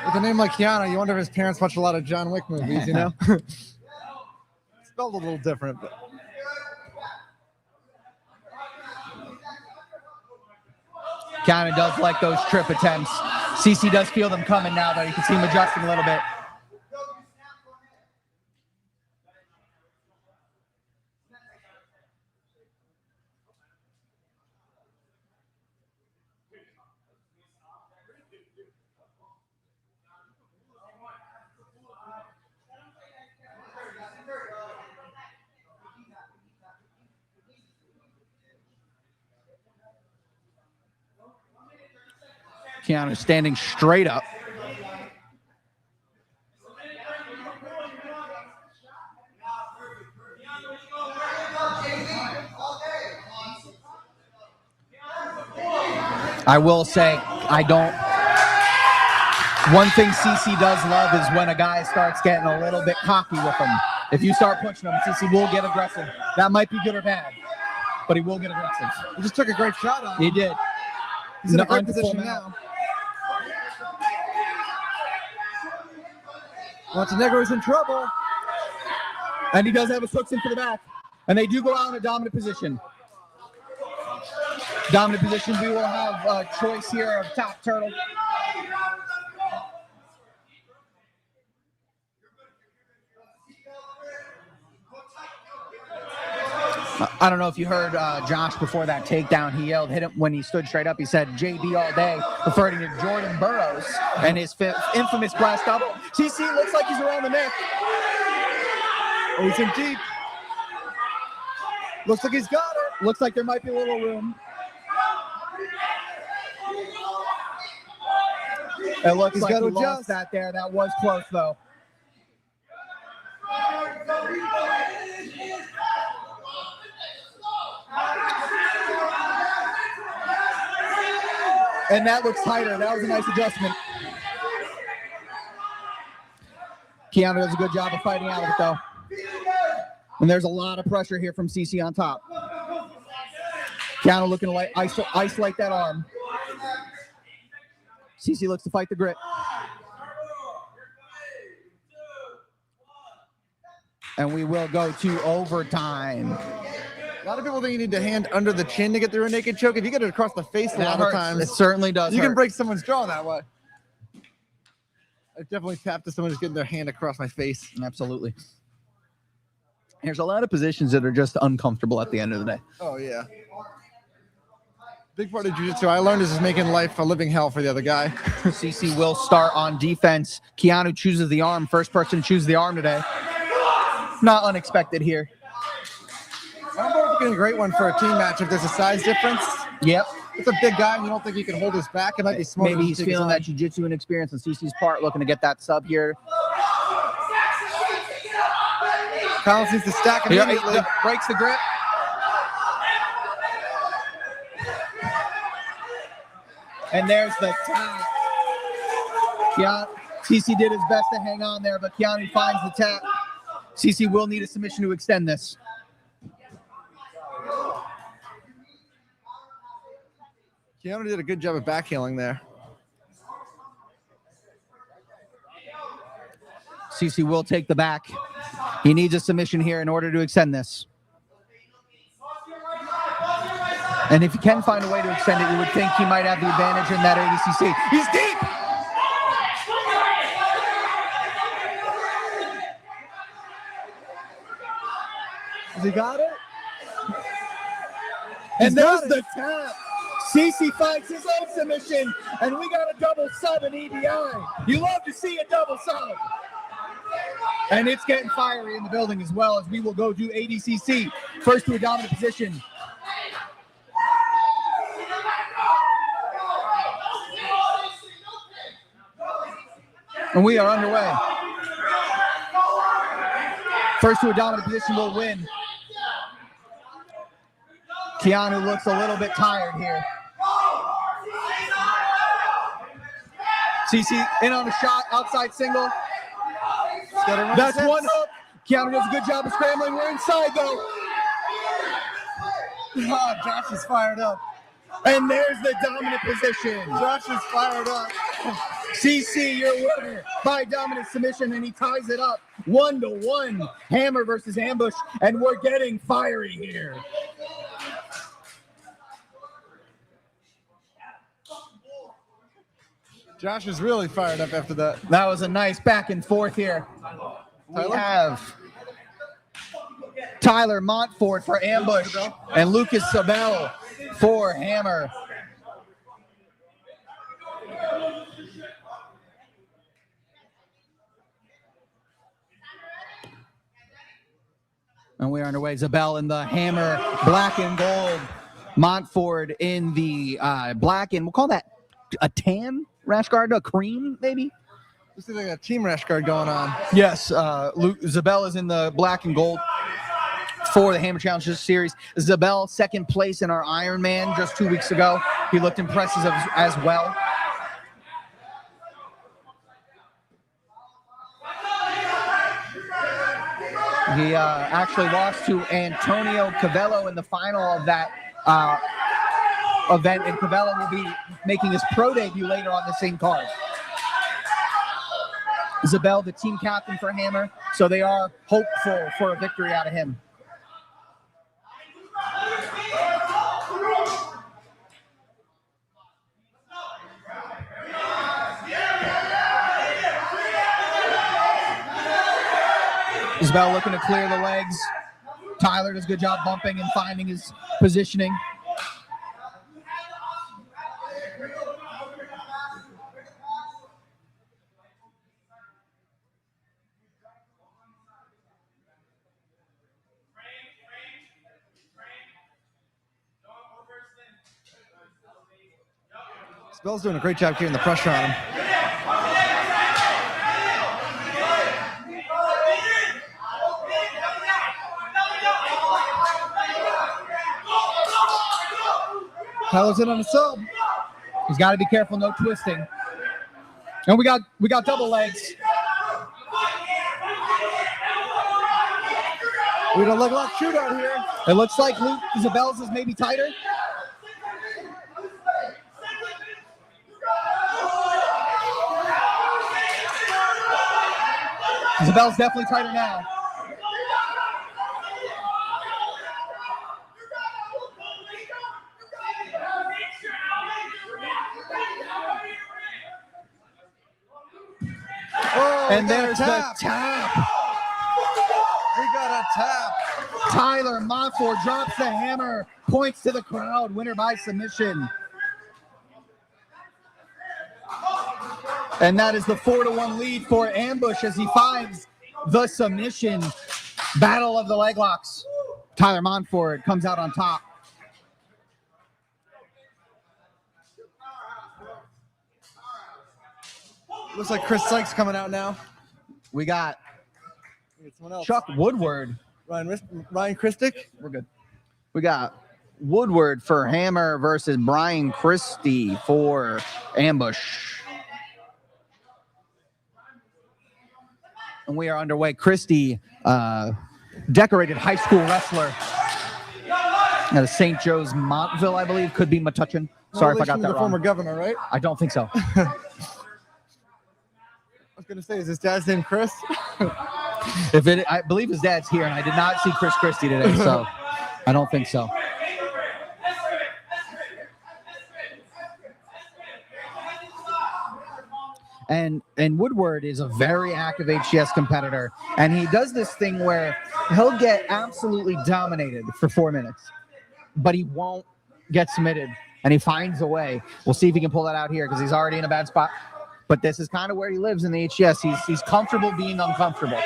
With a name like Keanu, you wonder if his parents watch a lot of John Wick movies, you know? Spelled a little different, but... Keanu does like those trip attempts. CC does feel them coming now, though. You can see him adjusting a little bit. Keanu standing straight up. I will say, one thing CC does love is when a guy starts getting a little bit cocky with him. If you start pushing him, CC will get aggressive. That might be good or bad, but he will get aggressive. He just took a great shot on him. He did. He's in a great position now. Montenegro is in trouble. And he does have his hooks in for the back. And they do go out in a dominant position. Dominant position, we will have a choice here of top turtle. I don't know if you heard Josh before that takedown. He yelled, hit him when he stood straight up. He said, JB all day, referring to Jordan Burroughs and his infamous glass double. CC looks like he's around the neck. Oh, he's in deep. Looks like he's got it. Looks like there might be a little room. It looks he's like got he to lost adjust that there. That was close, though. And that looks tighter. That was a nice adjustment. Keanu does a good job of fighting out of it, though. And there's a lot of pressure here from CC on top. Keanu looking to isolate that arm. CC looks to fight the grip. And we will go to overtime. A lot of people think you need to hand under the chin to get through a naked choke. If you get it across the face a lot of times, it certainly does. You can break someone's jaw that way. I definitely tapped to someone who's getting their hand across my face. Absolutely. There's a lot of positions that are just uncomfortable at the end of the day. Oh, yeah. Big part of jiu-jitsu I learned is just making life a living hell for the other guy. CC will start on defense. Keanu chooses the arm. First person to choose the arm today. Not unexpected here. I'm looking a great one for a team match if there's a size difference. Yep. It's a big guy and you don't think he can hold his back. It might be smart. Maybe he's feeling that jiu-jitsu inexperience on CC's part, looking to get that sub here. Collins needs to stack immediately. Breaks the grip. And there's the tap. Yeah, CC did his best to hang on there, but Keanu finds the tap. CC will need a submission to extend this. Keanu did a good job of backheeling there. CC will take the back. He needs a submission here in order to extend this. And if he can find a way to extend it, you would think he might have the advantage in that ADCC. He's deep! Has he got it? And there's the tap. CC finds his own submission, and we got a double sub in EDI. You love to see a double sub. And it's getting fiery in the building as well, as we will go do ADCC. First to a dominant position. And we are underway. First to a dominant position will win. Keanu looks a little bit tired here. CC in on a shot, outside single. That's one up. Keanu does a good job of scrambling. We're inside though. Oh, Josh is fired up. And there's the dominant position. Josh is fired up. CC, your winner by dominant submission, and he ties it up 1-1. Hammer versus Ambush, and we're getting fiery here. Josh is really fired up after that. That was a nice back and forth here. We have Tyler Montfort for Ambush and Lucas Sabel for Hammer. And we are underway. Zabel in the Hammer, black and gold. Montfort in the black and we'll call that a tan rash guard, a cream maybe. This is like a team rash guard going on. Yes, Zabel is in the black and gold for the Hammer Challenge Series. Zabel, second place in our Ironman just 2 weeks ago. He looked impressive as well. He actually lost to Antonio Caveo in the final of that event, and Caveo will be making his pro debut later on the same card. Zabel, the team captain for Hammer, so they are hopeful for a victory out of him. Zabel looking to clear the legs. Tyler does a good job bumping and finding his positioning. Zabel's doing a great job keeping the pressure on him. Tyler's in on a sub. He's got to be careful, no twisting. And we got double legs. We don't look like shootout here. It looks like Luke Zabel's is maybe tighter. Zabel's definitely tighter now. Oh, And there's the tap. We got a tap. Tyler Montfort drops the hammer, points to the crowd, winner by submission. And that is the 4-1 lead for Ambush as he finds the submission. Battle of the leg locks. Tyler Montfort comes out on top. Looks like Chris Sykes coming out now. We got Someone else. Chuck Woodward. Ryan Christick. We're good. We got Woodward for Hammer versus Brian Christie for Ambush. And we are underway. Christie, decorated high school wrestler out of St. Joe's Montville, I believe. Could be Metuchen. Sorry if I got that the wrong. former governor, right? I don't think so. I was going to say, is his dad's name Chris? I believe his dad's here, and I did not see Chris Christie today, so I don't think so. And Woodward is a very active HCS competitor, and he does this thing where he'll get absolutely dominated for 4 minutes, but he won't get submitted, and he finds a way. We'll see if he can pull that out here because he's already in a bad spot. But this is kind of where he lives in the HCS. He's comfortable being uncomfortable.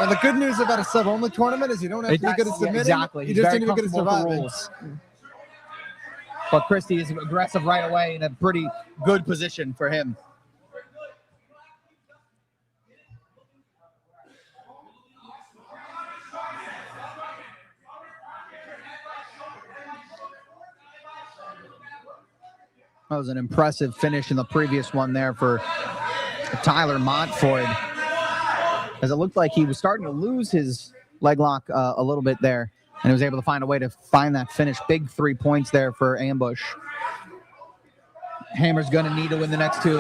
And the good news about a sub-only tournament is you don't have to be good at submitting. Exactly. You He's just very need to be good at comfortable with the surviving. rules. But Christie is aggressive right away in a pretty good position for him. That was an impressive finish in the previous one there for Tyler Montford, as it looked like he was starting to lose his leg lock a little bit there, and he was able to find a way to find that finish. Big 3 points there for Ambush. Hammer's going to need to win the next two.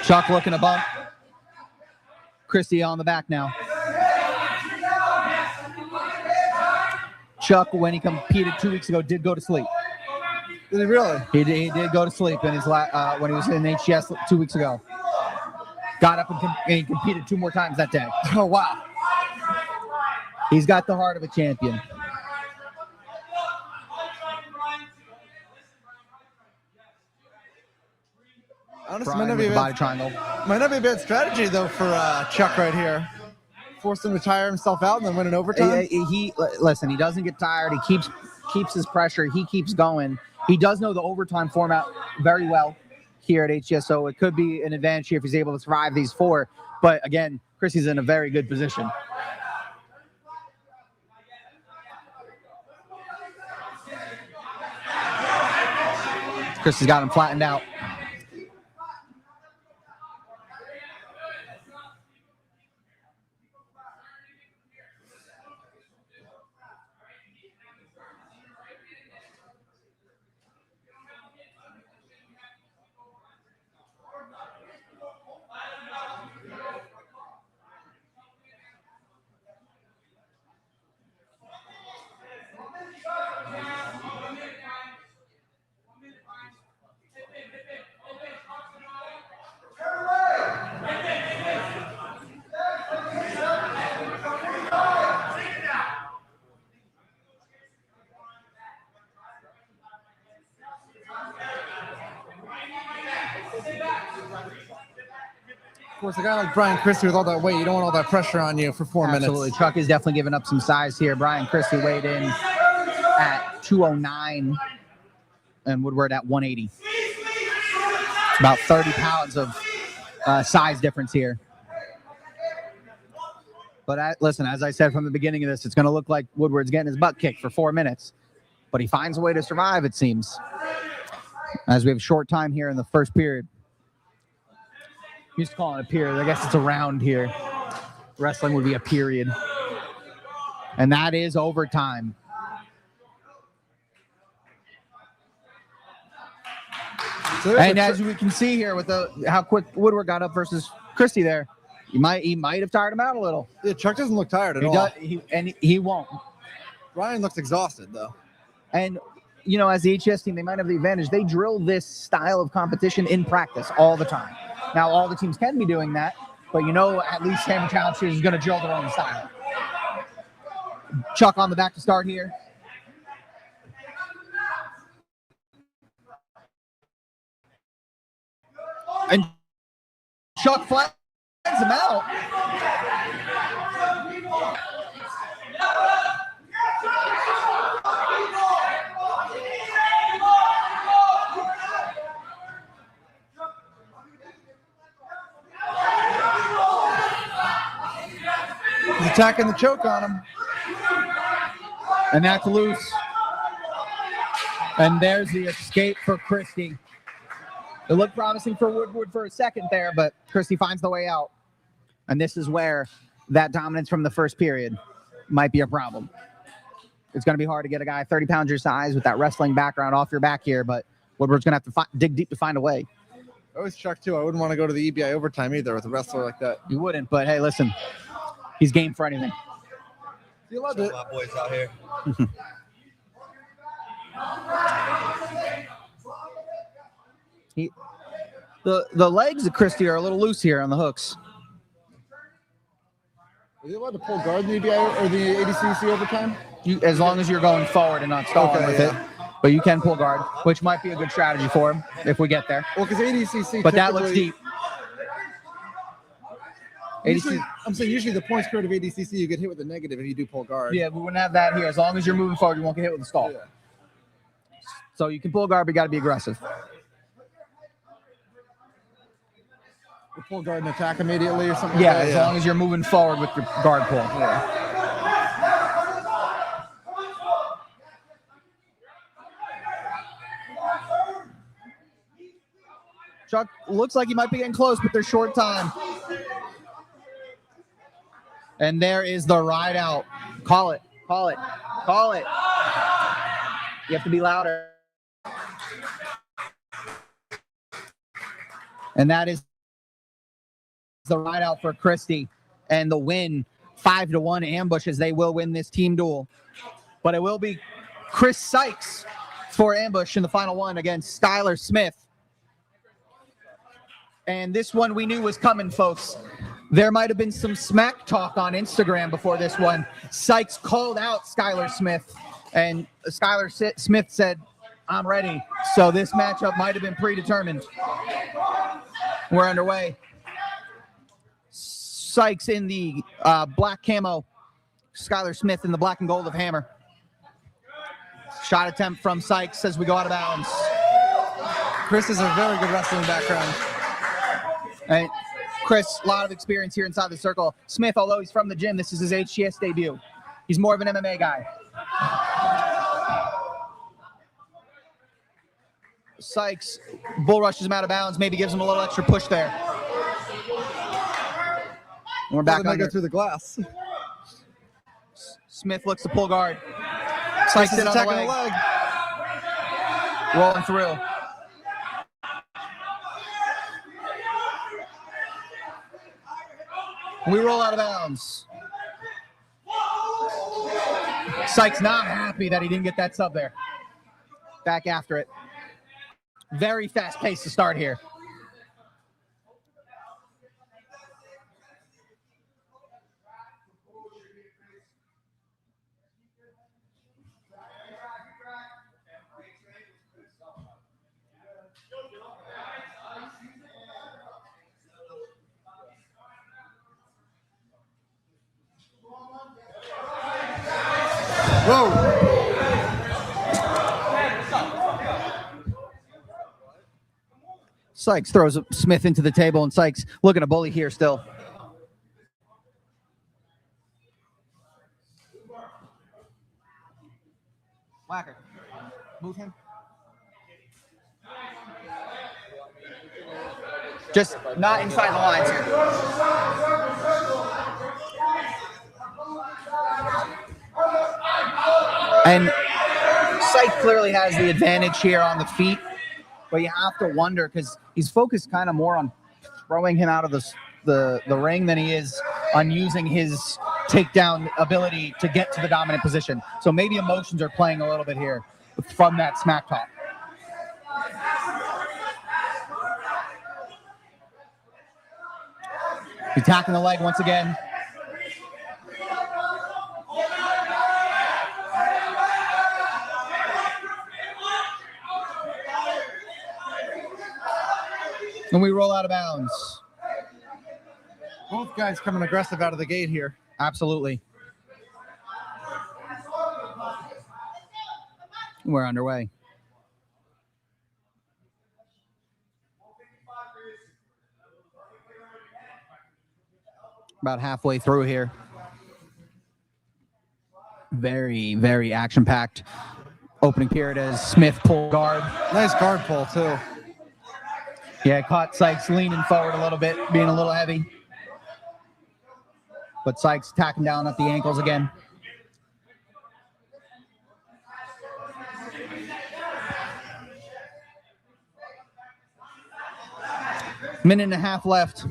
Chuck looking to bump. Christie on the back now. Chuck, when he competed 2 weeks ago, did go to sleep. Did he really? He did go to sleep in his when he was in HCS 2 weeks ago. Got up and he competed 2 more times that day. Oh, wow. He's got the heart of a champion. Honestly, Brian with the body triangle. might not be a bad strategy, though, for Chuck right here. Force him to tire himself out and then win in overtime. Listen, he doesn't get tired. He keeps his pressure. He keeps going. He does know the overtime format very well here at HCS, so it could be an advantage here if he's able to survive these 4. But again, Christie's in a very good position. Christie's got him flattened out. Of course, a guy like Brian Christie with all that weight, you don't want all that pressure on you for 4 minutes. Absolutely. Chuck is definitely giving up some size here. Brian Christie weighed in at 209 and Woodward at 180. It's about 30 pounds of size difference here. But listen, as I said from the beginning of this, it's going to look like Woodward's getting his butt kicked for 4 minutes. But he finds a way to survive, it seems. As we have a short time here in the first period. I'm used to calling it a period. I guess it's a round here. Wrestling would be a period. And that is overtime. And as we can see here with how quick Woodward got up versus Christie there, he might have tired him out a little. Yeah, Chuck doesn't look tired at all. He won't. Brian looks exhausted, though. And, you know, as the HCS team, they might have the advantage. They drill this style of competition in practice all the time. Now, all the teams can be doing that, but you know, at least Hammer Challenge Series is going to drill their own style. Chuck on the back to start here. And Chuck flattens him out. He's attacking the choke on him. And that's loose. And there's the escape for Christie. It looked promising for Woodward for a second there, but Christie finds the way out. And this is where that dominance from the first period might be a problem. It's going to be hard to get a guy 30 pounds your size with that wrestling background off your back here, but Woodward's going to have to dig deep to find a way. I was Chuck, too. I wouldn't want to go to the EBI overtime either with a wrestler like that. You wouldn't, but hey, listen, He's game for anything. You allowed Some to, of my boys out here. The legs of Christie are a little loose here on the hooks. are you allowed to pull guard in the ABI or the ADCC overtime? As long as you're going forward and not stalling Okay, with yeah. it. But you can pull guard, which might be a good strategy for him if we get there. Well, because ADCC. But that looks typically- deep. Usually, I'm saying usually the points code of ADCC, you get hit with a negative if you do pull guard. Yeah, we wouldn't have that here. As long as you're moving forward, you won't get hit with a stall. Yeah. So you can pull guard, but you got to be aggressive. Or pull guard and attack immediately or something. Yeah, like that. as long as you're moving forward with your guard pull. Yeah. Chuck looks like he might be getting close, but there's short time. And there is the ride out. Call it. Call it. Call it. You have to be louder. And that is the ride out for Christie. And the win, 5-1 ambushes. They will win this team duel. But it will be Chris Sykes for ambush in the final one against Skylar Smith. And this one we knew was coming, folks. There might have been some smack talk on Instagram before this one. Sykes called out Skylar Smith, and Skylar Smith said, I'm ready. So this matchup might have been predetermined. We're underway. Sykes in the black camo. Skylar Smith in the black and gold of Hammer. Shot attempt from Sykes as we go out of bounds. Chris has a very good wrestling background. And Chris, a lot of experience here inside the circle. Smith, although he's from the gym, this is his HCS debut. He's more of an MMA guy. Sykes bull rushes him out of bounds, maybe gives him a little extra push there. And we're back Might under. go through the glass. Smith looks to pull guard. Sykes Chris is in on the attacking leg. the leg. Rolling through. We roll out of bounds. Sykes not happy that he didn't get that sub there. Back after it. Very fast pace to start here. Whoa. Sykes throws Smith into the table, and Sykes looking to bully here still. Whacker. Move him. Just not inside the lines here. And Sykes clearly has the advantage here on the feet, but you have to wonder because he's focused kind of more on throwing him out of the ring than he is on using his takedown ability to get to the dominant position. So maybe emotions are playing a little bit here from that smack talk. Attacking the leg once again. And we roll out of bounds. Both guys coming aggressive out of the gate here. Absolutely. We're underway. About halfway through here. Very, very action-packed opening period as Smith pulled guard. Nice guard pull, too. Yeah, caught Sykes leaning forward a little bit, being a little heavy. But Sykes tacking down at the ankles again. Minute and a half left.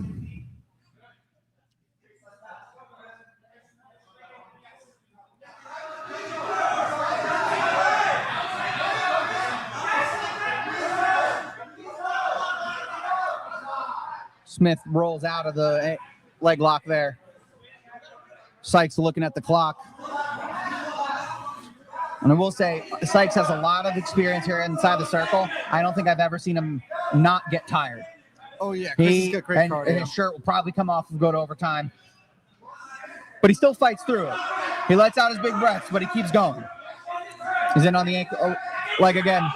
Smith rolls out of the leg lock there. Sykes looking at the clock. And I will say, Sykes has a lot of experience here inside the circle. I don't think I've ever seen him not get tired. Oh, yeah. Chris has got great and cardio. his shirt will probably come off and go to overtime. But he still fights through it. He lets out his big breaths, but he keeps going. He's in on the ankle, leg again.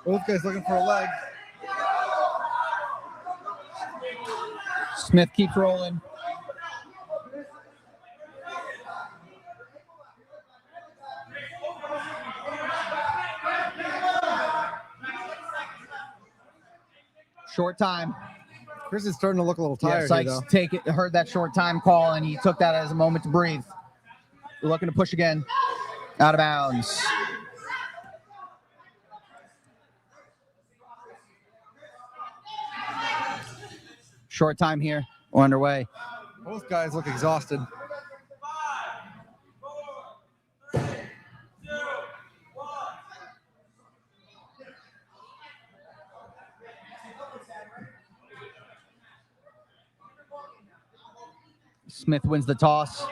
Both guys looking for a leg. Smith keeps rolling. Short time. Chris is starting to look a little Yeah, tired here, Sykes though. heard that short time call, and he took that as a moment to breathe. We're looking to push again. Out of bounds. Short time here. We're underway. Both guys look exhausted. Smith wins the toss.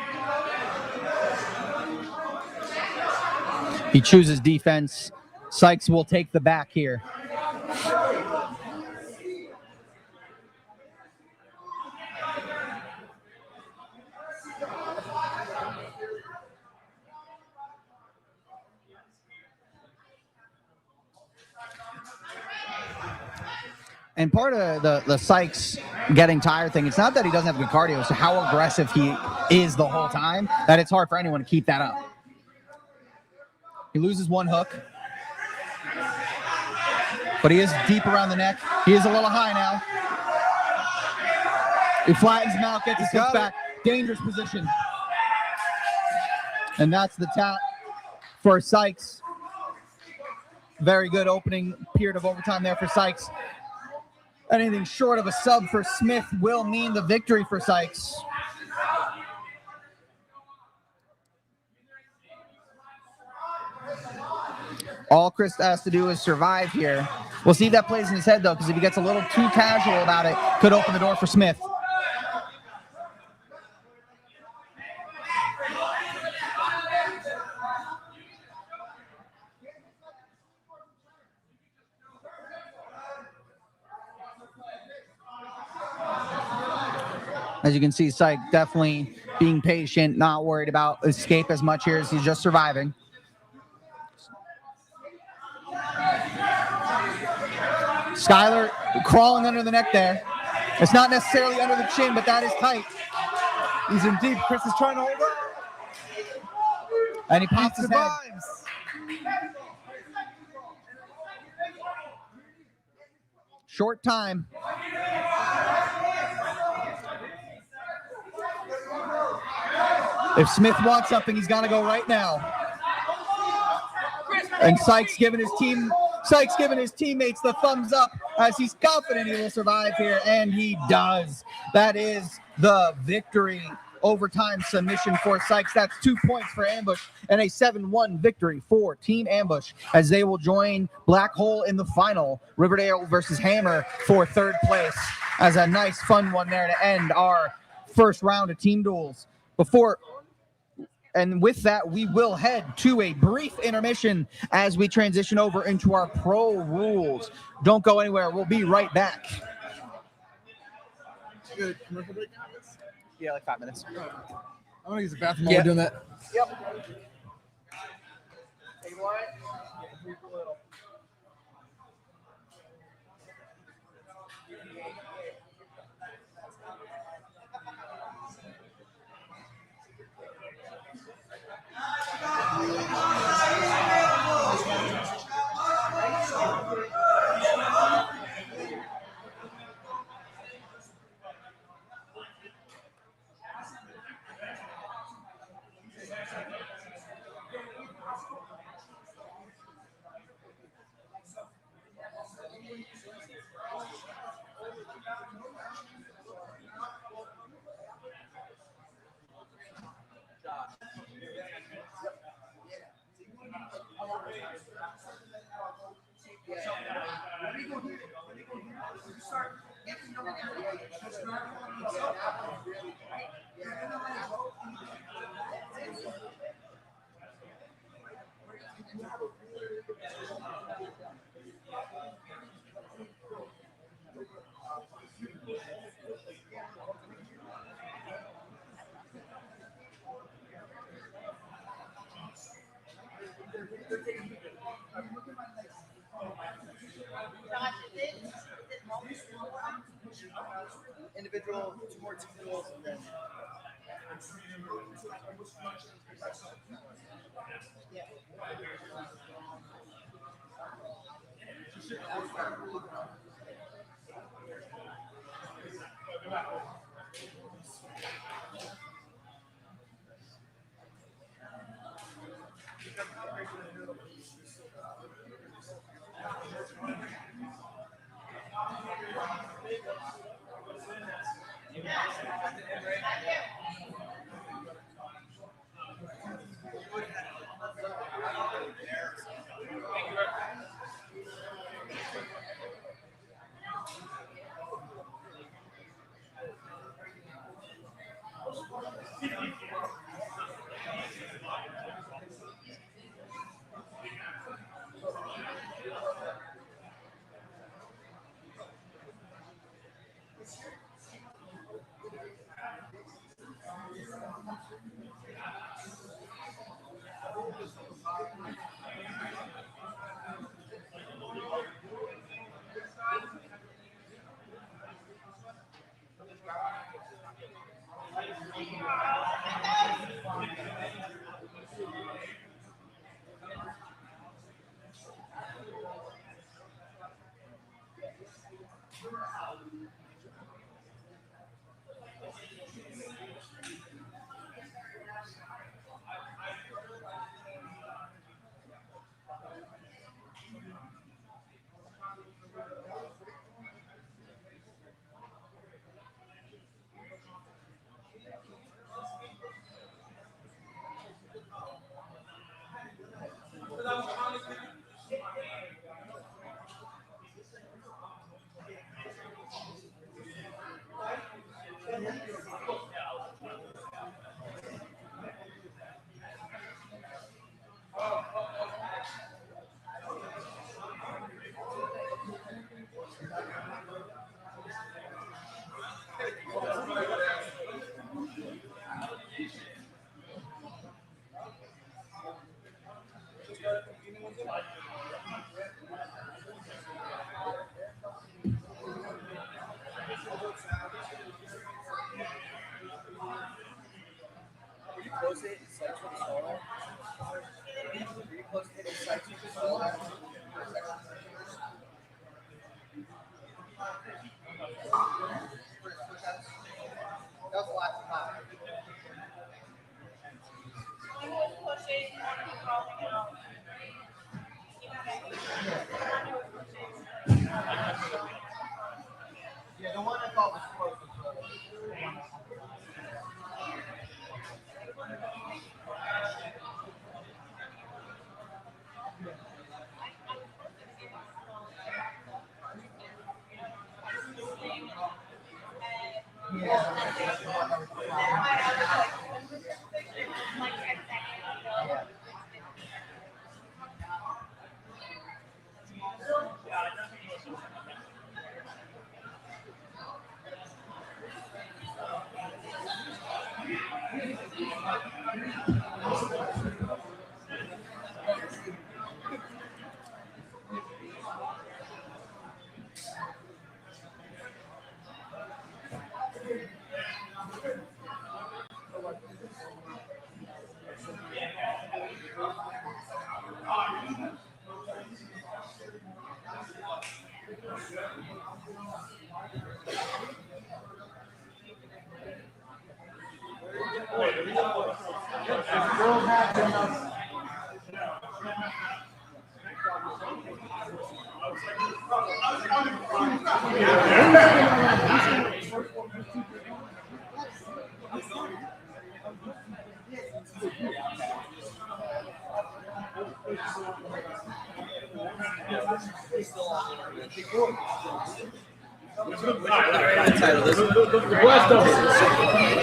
He chooses defense. Sykes will take the back here. And part of the Sykes getting tired thing, it's not that he doesn't have good cardio, it's how aggressive he is the whole time that it's hard for anyone to keep that up. He loses one hook, but he is deep around the neck. He is a little high now. He flattens him out, gets his hips back. Dangerous position. And that's the tap for Sykes. Very good opening period of overtime there for Sykes. Anything short of a sub for Smith will mean the victory for Sykes. All Chris has to do is survive here. We'll see if that plays in his head, though, because if he gets a little too casual about it, could open the door for Smith. As you can see, Syke definitely being patient, not worried about escape as much here as he's just surviving. Skyler crawling under the neck there. It's not necessarily under the chin, but that is tight. He's in deep. Chris is trying to hold up. And he pops his head. Short time. If Smith wants something, he's got to go right now. And Sykes giving his teammates the thumbs up as he's confident he will survive here, and he does. That is the victory. Overtime submission for Sykes. That's 2 points for Ambush and a 7-1 victory for Team Ambush as they will join Black Hole in the final. Riverdale versus Hammer for third place as a nice fun one there to end our first round of team duels. And with that, we will head to a brief intermission as we transition over into our pro rules. Don't go anywhere. We'll be right back. Good commercial break now? Yeah, like 5 minutes. I'm going to use the bathroom while we're doing that. Yep. Individual, 2 more duels, and then. Yeah, the one I thought was closest.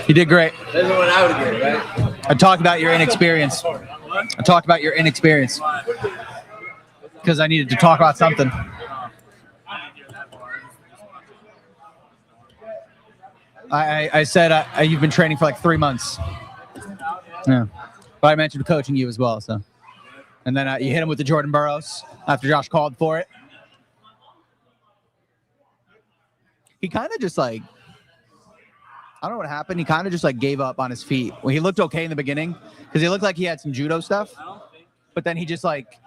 You did great. That's what I would get, right? I talked about your inexperience. Because I needed to talk about something. I said you've been training for like 3 months. Yeah. But I mentioned coaching you as well. So, and then you hit him with the Jordan Burroughs after Josh called for it. He kind of just like, I don't know what happened. He kind of just like gave up on his feet. Well, he looked okay in the beginning because he looked like he had some judo stuff. But then he just like,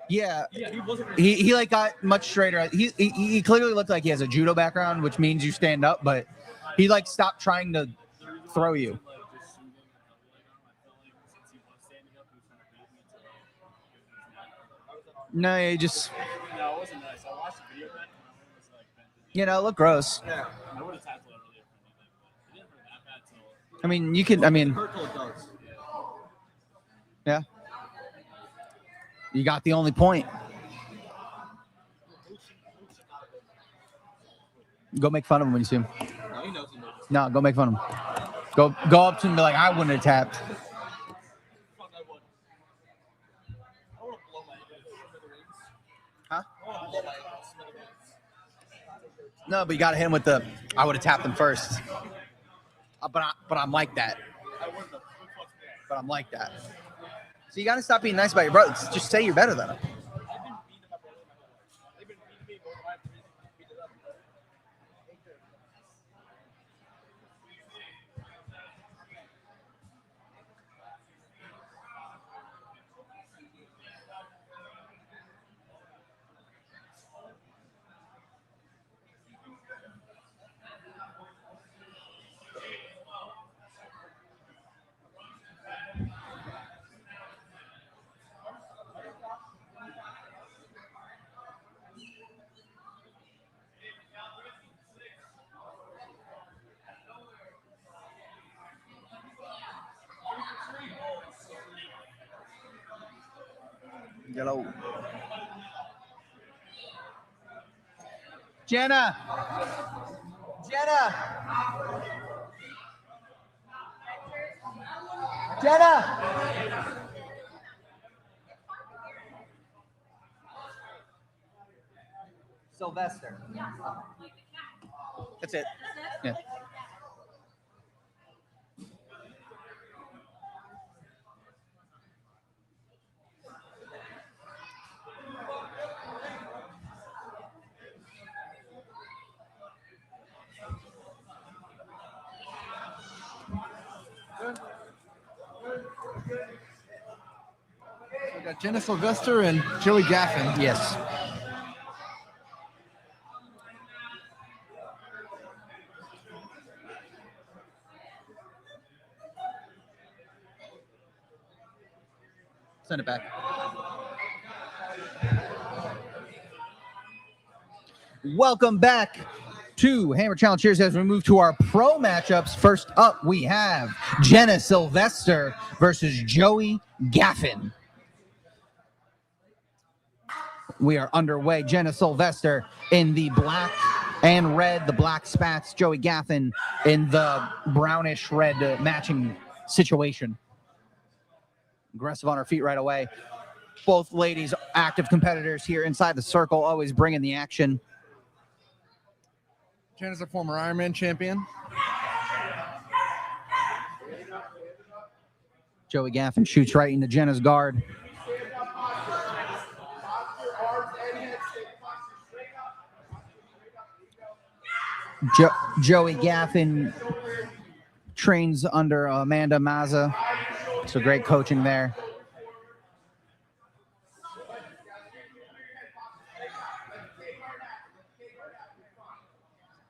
yeah, he like got much straighter. He clearly looked like he has a judo background, which means you stand up. But he like stopped trying to throw you. No, he just. No, it wasn't nice. I watched the video back and it was like, You know, it looked gross. yeah. I would have tackled it earlier. It didn't hurt that bad till. I mean, you can. I mean, yeah. You got the only point. Go make fun of him when you see him. No, go make fun of him. Go up to him and be like, I wouldn't have tapped. Huh? No, but you got to hit him with the, I would have tapped him first. But I'm like that. But I'm like that. So you got to stop being nice about your brothers. Just say you're better than them. Hello. Jenna. Sylvester. That's it. Yeah. We got Jenna Sylvester and Joey Gaffin. Yes. Send it back. Welcome back to Hammer Challenge Cheers as we move to our pro matchups. First up, we have Jenna Sylvester versus Joey Gaffin. We are underway. Jenna Sylvester in the black and red, the black spats. Joey Gaffin in the brownish red matching situation. Aggressive on her feet right away. Both ladies active competitors here inside the circle, always bringing the action. Jenna's a former Ironman champion. Joey Gaffin shoots right into Jenna's guard. Joey Gaffin trains under Amanda Mazza. So great coaching there.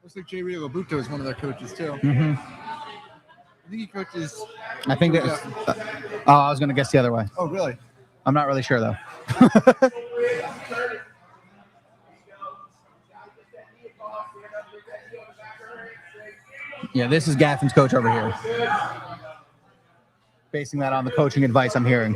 Looks like Jay Rio Labuto is one of their coaches too. Mm-hmm. I think he coaches. I think that. I was going to guess the other way. Oh, really? I'm not really sure though. Yeah, this is Gaffin's coach over here. Basing that on the coaching advice I'm hearing.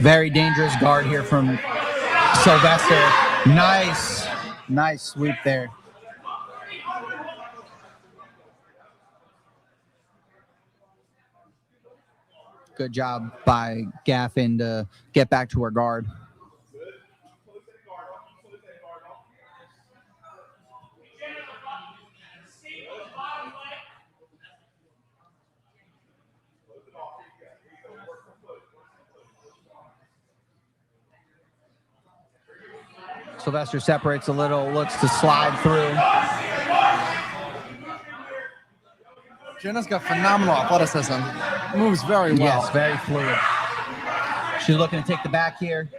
Very dangerous guard here from Sylvester. Nice sweep there. Good job by Gaffin to get back to her guard. Sylvester separates a little, looks to slide through. Jenna's got phenomenal athleticism. Moves very well. Yes, very fluid. She's looking to take the back here.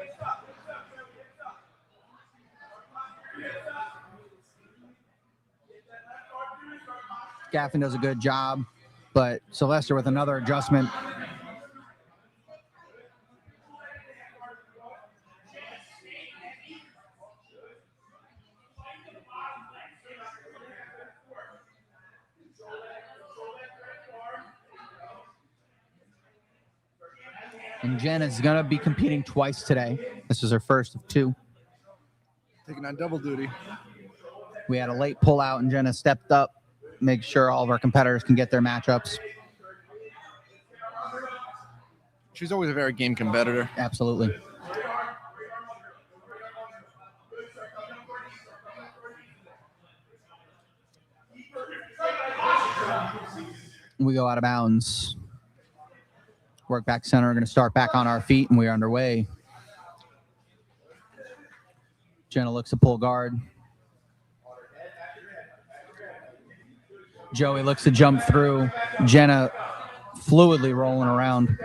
Gaffin does a good job, but Sylvester with another adjustment. And Jenna's going to be competing twice today. This is her first of two. Taking on double duty. We had a late pullout, and Jenna stepped up, make sure all of our competitors can get their matchups. She's always a very game competitor. Absolutely. We go out of bounds. Work back center. We're going to start back on our feet, and we are underway. Jenna looks to pull guard. Joey looks to jump through. Jenna fluidly rolling around.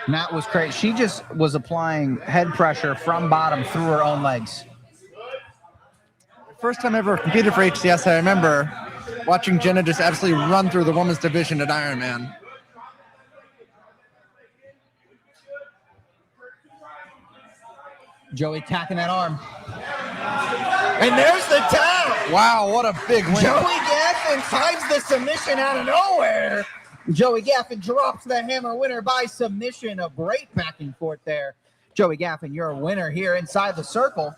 And that was crazy. She just was applying head pressure from bottom through her own legs. First time I ever competed for HCS, I remember watching Jenna just absolutely run through the women's division at Ironman. Joey tacking that arm. And there's the tap. Wow, what a big win. Joey Gaffin finds the submission out of nowhere. Joey Gaffin drops the hammer, winner by submission. A great back and forth there. Joey Gaffin, you're a winner here inside the circle.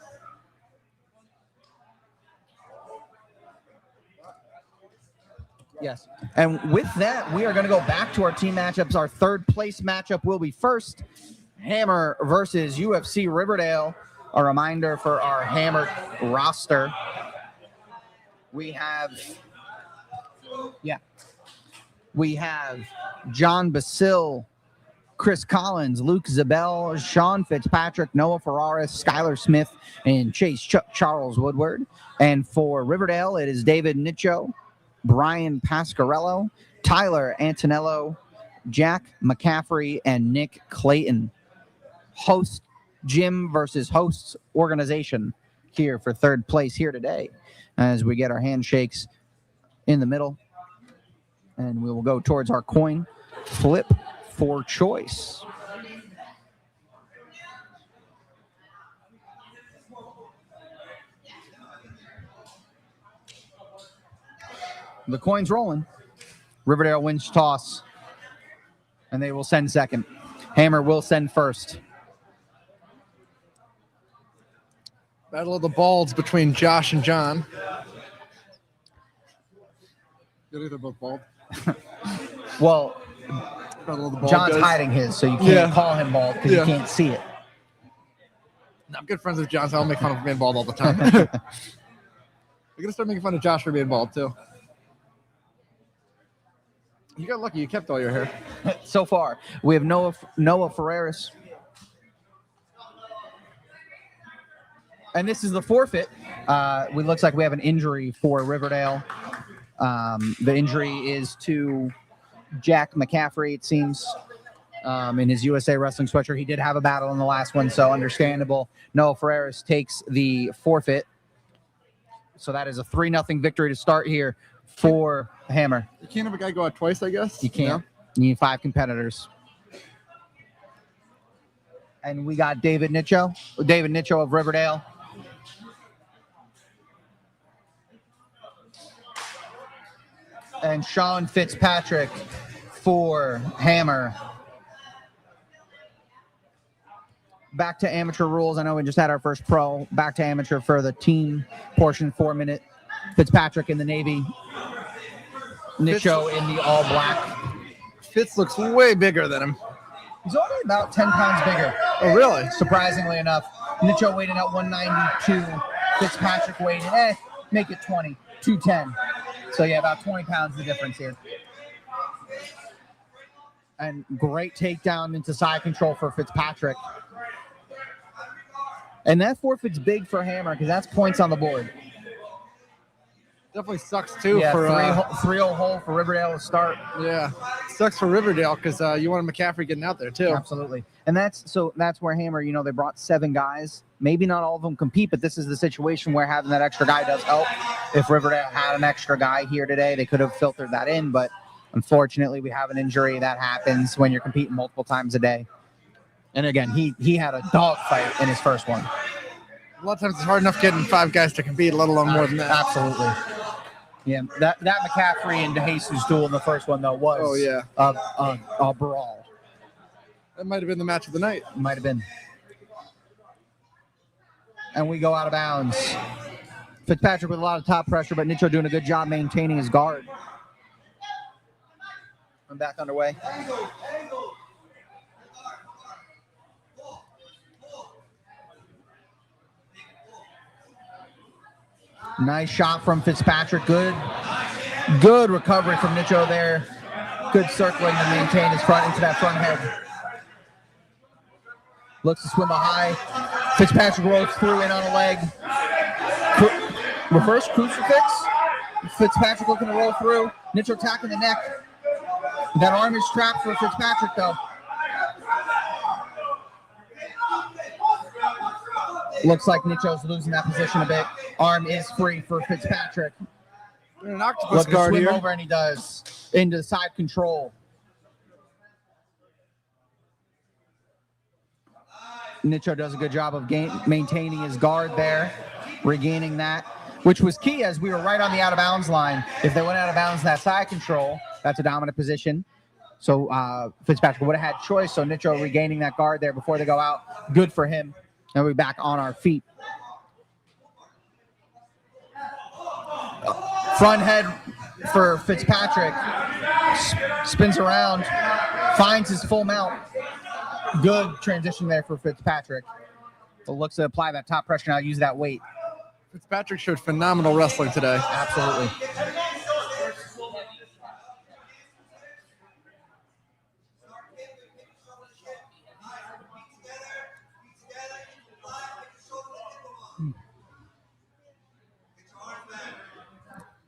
Yes. And with that, we are going to go back to our team matchups. Our third place matchup will be first Hammer versus UFC Riverdale. A reminder for our Hammer roster. We have John Basil, Chris Collins, Luke Zabel, Sean Fitzpatrick, Noah Ferraris, Skylar Smith, and Chase Charles Woodward. And for Riverdale, it is David Nicho, Brian Pascarello, Tyler Antonello, Jack McCaffrey, and Nick Clayton. Host Jim versus hosts organization here for third place here today as we get our handshakes in the middle. And we will go towards our coin flip for choice. The coin's rolling. Riverdale wins toss, and they will send second. Hammer will send first. Battle of the balls between Josh and John. They're both bald. Well, Battle of the bald John's guys. hiding his, so you can't call him bald because you can't see it. I'm good friends with John, so I'll make fun of him being bald all the time. I'm going to start making fun of Josh for being bald, too. You got lucky. You kept all your hair. So far, we have Noah Ferraris. And this is the forfeit. It looks like we have an injury for Riverdale. The injury is to Jack McCaffrey, it seems, in his USA Wrestling sweatshirt. He did have a battle in the last one, so understandable. Noah Ferraris takes the forfeit. So that is a 3-0 victory to start here for Hammer. You can't have a guy go out twice, I guess? You can't. You need 5 competitors. And we got David Nicho of Riverdale. And Sean Fitzpatrick for Hammer. Back to amateur rules. I know we just had our first pro. Back to amateur for the team portion, 4 minute. Fitzpatrick in the navy. Nicho in the all black. Fitz looks way bigger than him. He's only about 10 pounds bigger. Oh, really? Surprisingly enough. Nicho weighed in at 192. Fitzpatrick weighed in, make it 20, 210. So, yeah, about 20 pounds the difference here. And great takedown into side control for Fitzpatrick. And that forfeit's big for Hammer because that's points on the board. Definitely sucks, too. Yeah, for 3-0 hole for Riverdale to start. Yeah, sucks for Riverdale because you wanted McCaffrey getting out there, too. Absolutely. And that's where Hammer, they brought 7 guys. Maybe not all of them compete, but this is the situation where having that extra guy does help. If Riverdale had an extra guy here today, they could have filtered that in, but unfortunately we have an injury that happens when you're competing multiple times a day. And again, he had a dogfight in his first one. A lot of times it's hard enough getting 5 guys to compete, let alone more than that. Absolutely. Yeah, that McCaffrey and DeJesus duel in the first one, though, was a brawl. That might have been the match of the night. Might have been. And we go out of bounds. Fitzpatrick with a lot of top pressure, but Nicho doing a good job maintaining his guard. I'm back underway. Nice shot from Fitzpatrick. Good recovery from Nicho there. Good circling to maintain his front into that front head. Looks to swim a high. Fitzpatrick rolls through in on a leg. Reverse crucifix. Fitzpatrick looking to roll through. Nicho attacking the neck. That arm is trapped for Fitzpatrick, though. Looks like Nicho's losing that position a bit. Arm is free for Fitzpatrick. An octopus guard swim here. over, and he does into side control. Nicho does a good job of maintaining his guard there, regaining that, which was key as we were right on the out of bounds line. If they went out of bounds in that side control, that's a dominant position. So Fitzpatrick would have had choice. So Nicho regaining that guard there before they go out. Good for him. Now we're back on our feet. Front head for Fitzpatrick. Spins around. Finds his full mount. Good transition there for Fitzpatrick. But looks to apply that top pressure now, use that weight. Fitzpatrick showed phenomenal wrestling today. Absolutely.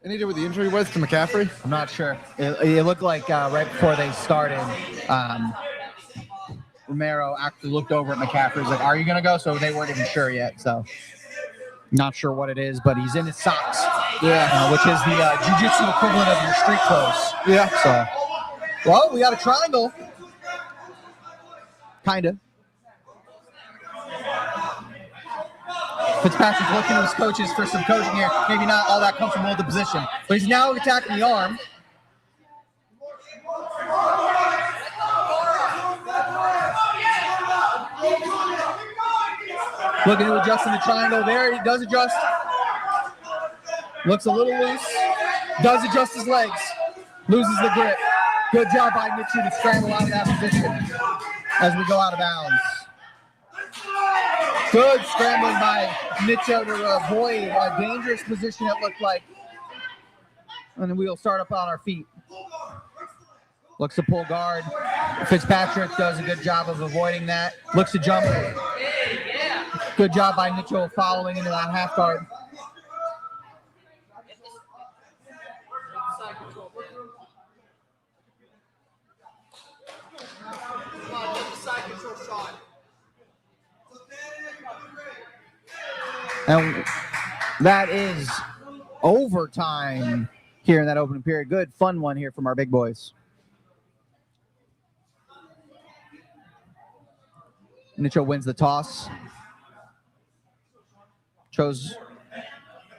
Any idea what the injury was to McCaffrey? I'm not sure. It looked like right before they started, Romero actually looked over at McCaffrey. He's like, "Are you going to go?" So they weren't even sure yet. So not sure what it is, but he's in his socks. Yeah. Which is the jiu-jitsu equivalent of your street clothes. Yeah. So, well, we got a triangle. Kind of. Fitzpatrick looking to his coaches for some coaching here. Maybe not all that comfortable with the position. But he's now attacking the arm. Looking to adjust in the triangle there. He does adjust. Looks a little loose. Does adjust his legs. Loses the grip. Good job by Nicho to scramble out of that position as we go out of bounds. Good scrambling by Nicho to avoid a dangerous position it looked like. And then we'll start up on our feet. Looks to pull guard. Fitzpatrick does a good job of avoiding that. Looks to jump. Good job by Nicho following into that half guard. And that is overtime here in that opening period. Good, fun one here from our big boys. Nicho wins the toss. Chose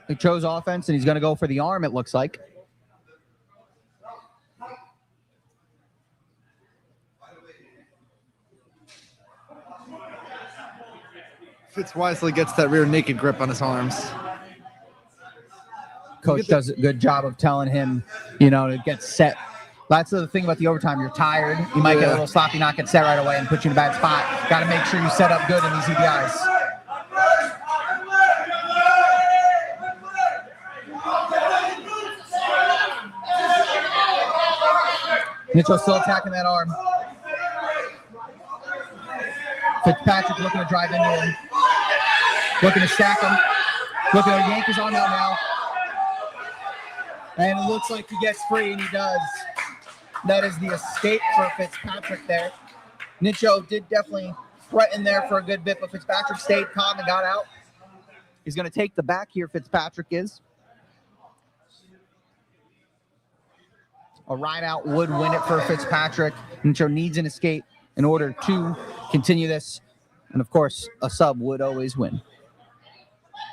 offense, and he's going to go for the arm, it looks like. Fitz wisely gets that rear naked grip on his arms. Coach does a good job of telling him, to get set. That's the thing about the overtime. You're tired. You might get a little sloppy, not get set right away, and put you in a bad spot. Got to make sure you set up good in these EBIs. Mitchell still attacking that arm. Fitzpatrick looking to drive into him. Looking to stack him. Looking to yank his arm out now. And it looks like he gets free, and he does. That is the escape for Fitzpatrick there. Nicho did definitely threaten there for a good bit, but Fitzpatrick stayed calm and got out. He's going to take the back here, Fitzpatrick is. A ride out would win it for Fitzpatrick. Nicho needs an escape in order to continue this. And, of course, a sub would always win.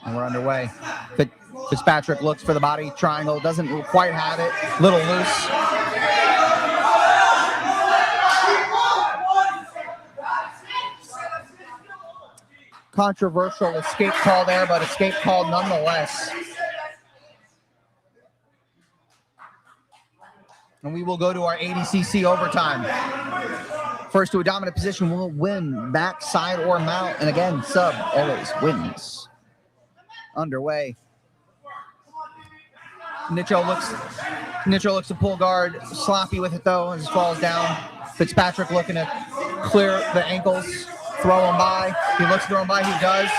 And we're underway. Fitzpatrick looks for the body triangle. Doesn't quite have it. Little loose. Controversial escape call there, but escape call nonetheless. And we will go to our ADCC overtime. First to a dominant position will win backside or mount. And again, sub always wins. Underway. Nicho looks to pull guard. Sloppy with it though as he falls down. Fitzpatrick looking to clear the ankles. Throw him by. He looks to throw him by. He does.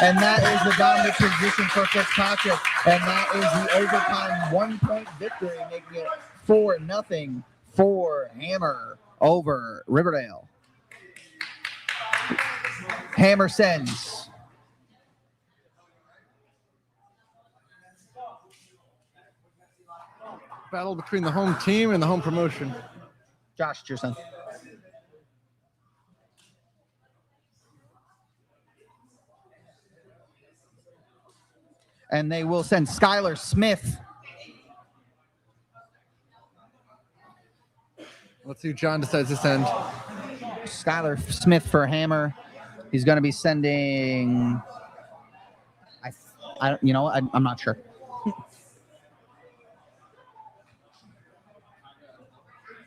And that is the dominant position for Fitzpatrick. And that is the overtime 1-point victory, making it 4-0 for Hammer over Riverdale. Hammer sends. Battle between the home team and the home promotion. Josh, it's your son. And they will send Skylar Smith. Let's see who John decides to send. Skylar Smith for Hammer. He's going to be sending. I'm not sure.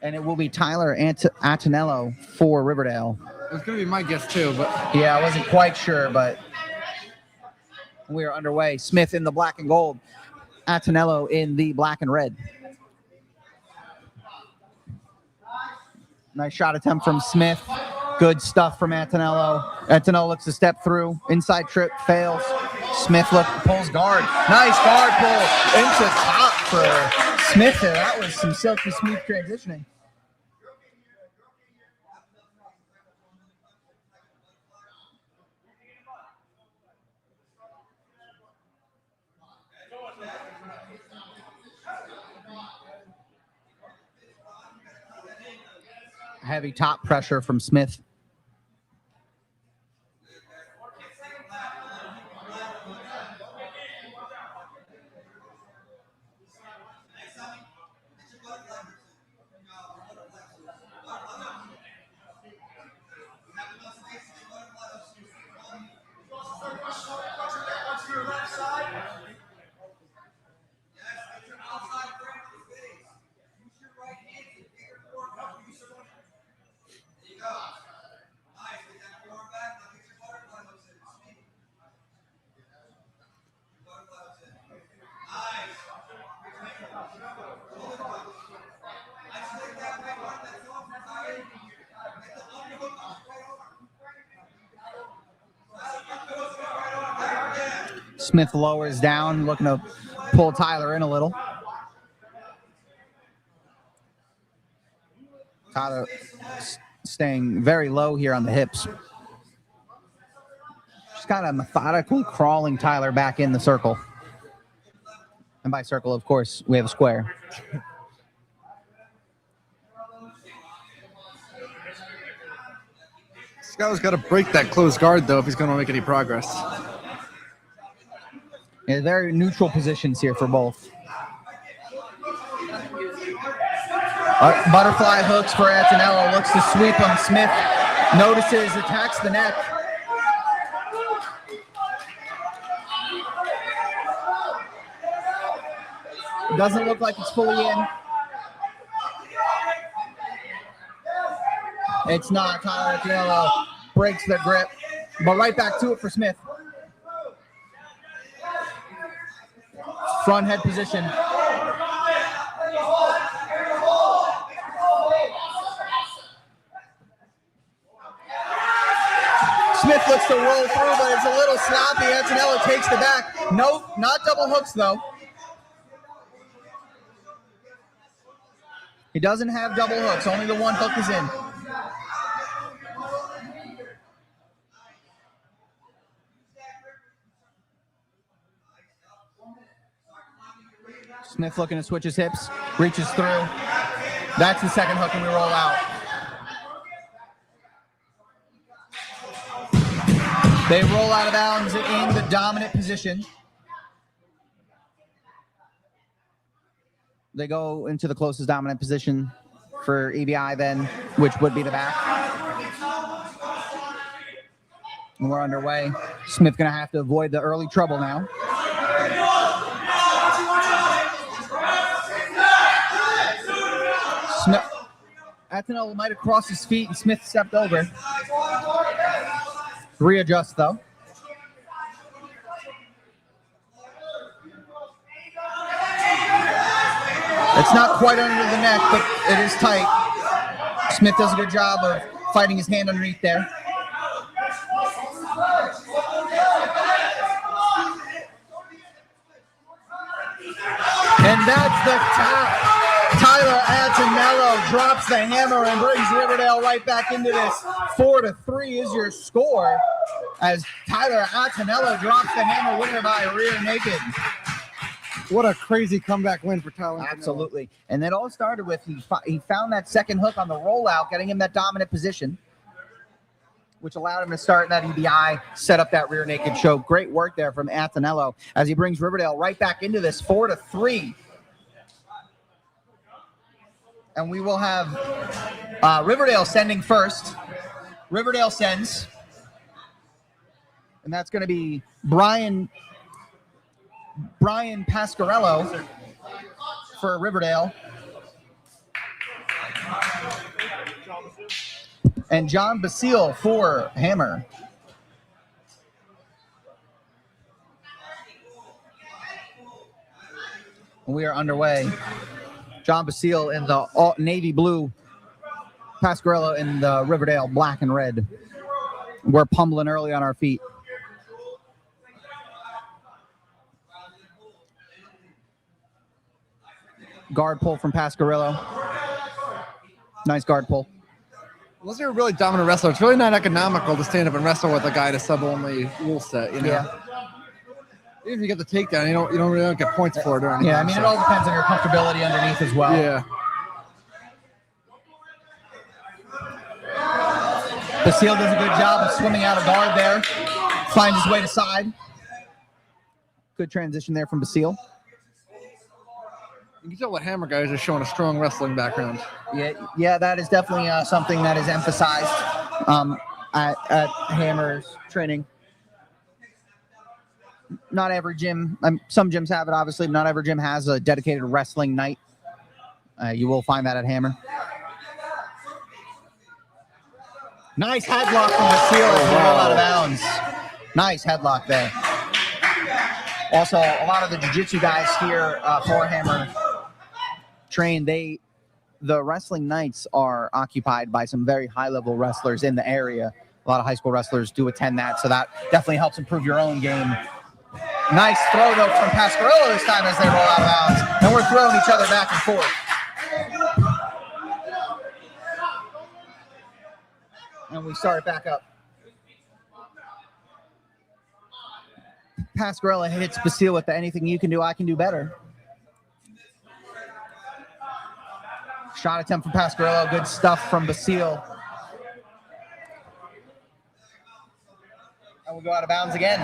And it will be Tyler Antonello for Riverdale. It was going to be my guess too, but yeah, I wasn't quite sure, but we are underway. Smith in the black and gold. Antonello in the black and red. Nice shot attempt from Smith. Good stuff from Antonello. Antonello looks to step through. Inside trip, fails. Smith pulls guard. Nice guard pull into top for Smith there. That was some silky smooth transitioning. Heavy top pressure from Smith. Smith lowers down, looking to pull Tyler in a little. Tyler staying very low here on the hips. Just kind of methodically crawling Tyler back in the circle. And by circle, of course, we have a square. Skylar's got to break that closed guard, though, if he's going to make any progress. Yeah, very neutral positions here for both. Butterfly hooks for Antonello. Looks to sweep him. Smith notices, attacks the neck. Doesn't look like it's fully in. It's not. Tyler Angelina breaks the grip, but right back to it for Smith. Front head position. Smith looks to roll through, but it's a little sloppy. Antonello takes the back. Nope, not double hooks though. He doesn't have double hooks. Only the one hook is in. Smith looking to switch his hips, reaches through. That's the second hook, and we roll out. They roll out of bounds in the dominant position. They go into the closest dominant position for EBI then, which would be the back. And we're underway. Smith gonna have to avoid the early trouble now. Smith, Antonello might have crossed his feet and Smith stepped over. Readjust though. It's not quite under the neck, but it is tight. Smith does a good job of fighting his hand underneath there. And that's the tap. Tyler Antonello drops the hammer and brings Riverdale right back into this. 4-3 is your score as Tyler Antonello drops the hammer, winner by rear naked. What a crazy comeback win for Tyler. Absolutely. And it all started with he found that second hook on the rollout, getting him that dominant position, which allowed him to start in that EBI, set up that rear naked choke. Great work there from Antonello as he brings Riverdale right back into this 4-3. And we will have Riverdale sending first. Riverdale sends. And that's going to be Brian Pasquarello for Riverdale. And John Basile for Hammer. We are underway. John Basile in the navy blue, Pasquarello in the Riverdale black and red. We're pummeling early on our feet. Guard pull from Pasquarello. Nice guard pull. Unless you're a really dominant wrestler, it's really not economical to stand up and wrestle with a guy to sub-only rule set, you know? Yeah. Even if you get the takedown, you don't really get points for it or anything. Yeah, I mean, it all depends on your comfortability underneath as well. Yeah. Basile does a good job of swimming out of guard there. Finds his way to side. Good transition there from Basile. You can tell what Hammer guys are showing a strong wrestling background. Yeah, that is definitely something that is emphasized at Hammer's training. Not every gym, some gyms have it, obviously, but not every gym has a dedicated wrestling night. You will find that at Hammer. Nice headlock from Basile as we roll out of bounds. Nice headlock there. Also, a lot of the jiu-jitsu guys here for Hammer train, the wrestling nights are occupied by some very high-level wrestlers in the area. A lot of high school wrestlers do attend that, so that definitely helps improve your own game. Nice throw, though, from Pasquarello this time as they roll out of bounds. And we're throwing each other back and forth. And we start back up. Pasquarello hits Basile with the anything you can do, I can do better. Shot attempt from Pasquarello. Good stuff from Basile. And we go out of bounds again.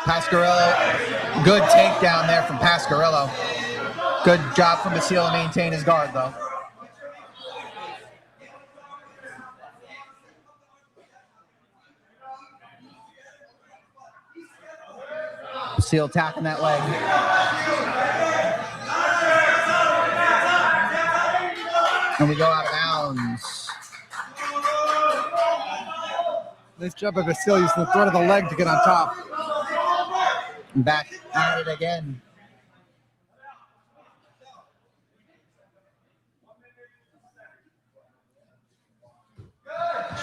Pasquarello, good takedown there from Pasquarello. Good job from Basile to maintain his guard, though. Seal attacking that leg. And we go out of bounds. Nice job by Basile using the threat of the leg to get on top. Back at it again.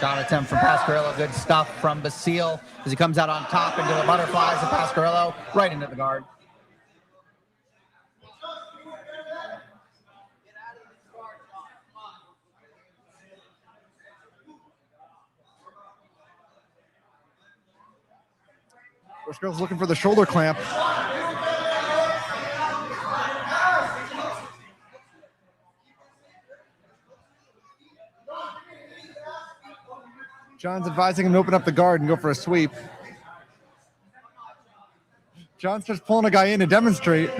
Shot attempt from Pasquarello. Good stuff from Basile as he comes out on top into the butterflies of Pasquarello right into the guard. This girl's looking for the shoulder clamp. John's advising him to open up the guard and go for a sweep. John starts pulling a guy in to demonstrate.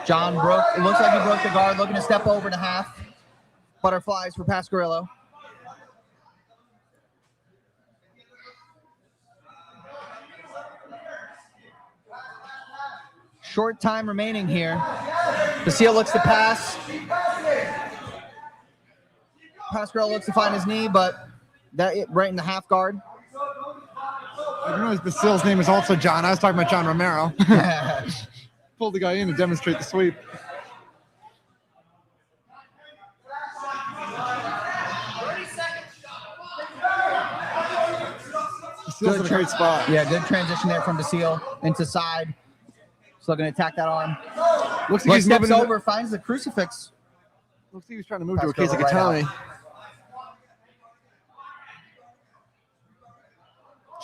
John broke, it looks like he broke the guard, looking to step over to half. Butterflies for Pasquarello. Short time remaining here. Basile looks to pass. Pasquarello looks to find his knee, but that right in the half guard. I didn't realize Basile's name is also John. I was talking about John Romero. Pulled the guy in to demonstrate the sweep. Basile's in a great spot. Yeah, good transition there from Basile into side. Still going to attack that arm. Looks like he's steps moving over, finds the crucifix. Looks like he was trying to move to a case of Pasquarello right Katami.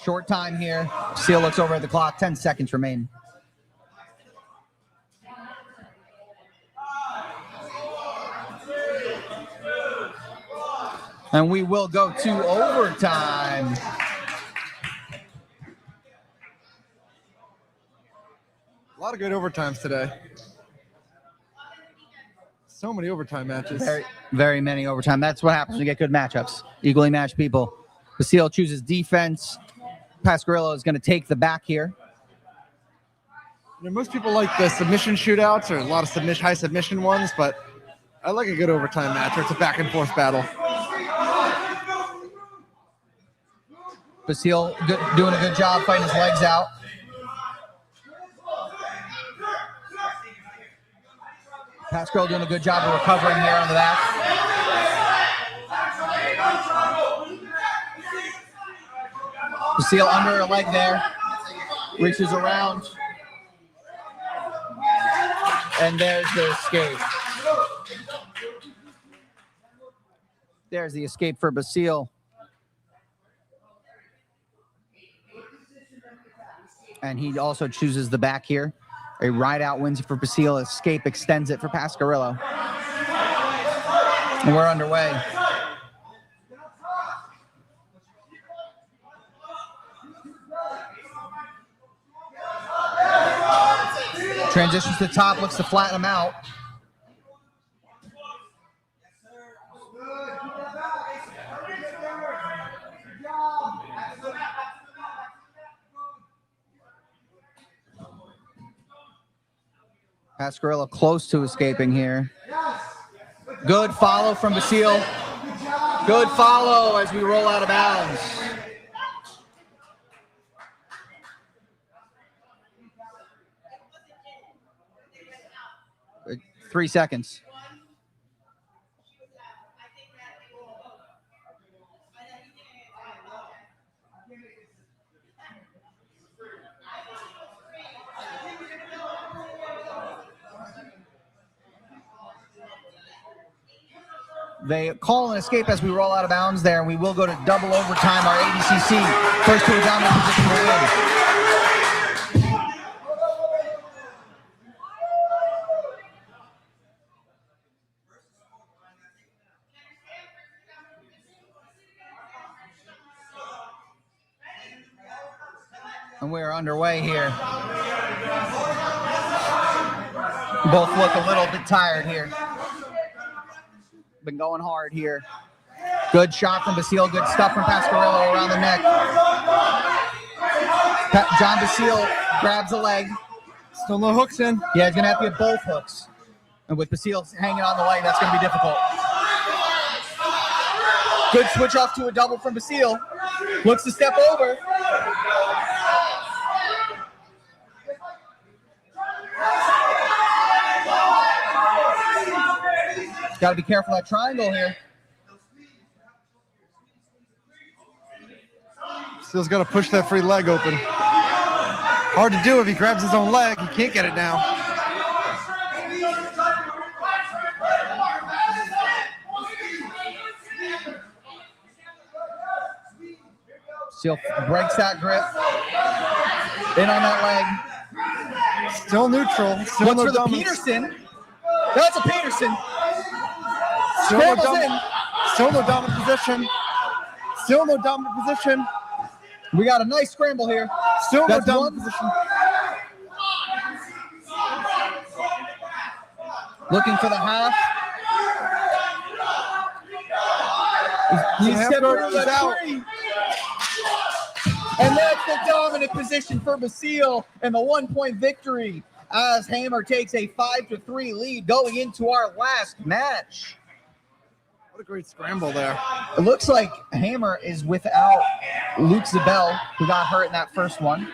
Short time here. Basile looks over at the clock. 10 seconds remain. And we will go to overtime. A lot of good overtimes today. So many overtime matches. Very, very many overtime. That's what happens when you get good matchups. Equally matched people. Basile chooses defense. Pasquarello is going to take the back here. You know, most people like the submission shootouts or a lot of high submission ones, but I like a good overtime match where it's a back and forth battle. Basile doing a good job fighting his legs out. Pasquarello doing a good job of recovering here on the back. Basile under a leg there. Reaches around. And there's the escape. There's the escape for Basile. And he also chooses the back here. A ride out wins it for Basile. Escape extends it for Pasquarello. And we're underway. Transitions to the top, looks to flatten him out. Pasquarello close to escaping here. Good follow from Basile. Good follow as we roll out of bounds. Uh, 3 seconds. They call an escape as we roll out of bounds there, and we will go to double overtime. Our ADCC first to a dominant position to win. And we're underway here. Both look a little bit tired here. Been going hard here. Good shot from Basile. Good stuff from Pasquarello around the neck. John Basile grabs a leg. Still no hooks in. Yeah, he's going to have to get both hooks. And with Basile hanging on the leg, that's going to be difficult. Good switch off to a double from Basile. Looks to step over. Got to be careful of that triangle here. Basile's got to push that free leg open. Hard to do if he grabs his own leg. He can't get it now. Basile breaks that grip. In on that leg. Still neutral. Still Looks no for the dominance. Peterson. That's a Peterson. Still no Scrambles in. Still no dominant position. Still no dominant position. We got a nice scramble here. Still no That's dominant one. position. Looking for the half. He's half stepping guard through is the out. tree. And that's the dominant position for Basile and the 1-point victory as Hammer takes a 5-3 lead going into our last match. What a great scramble there. It looks like Hammer is without Luke Zabel, who got hurt in that first one.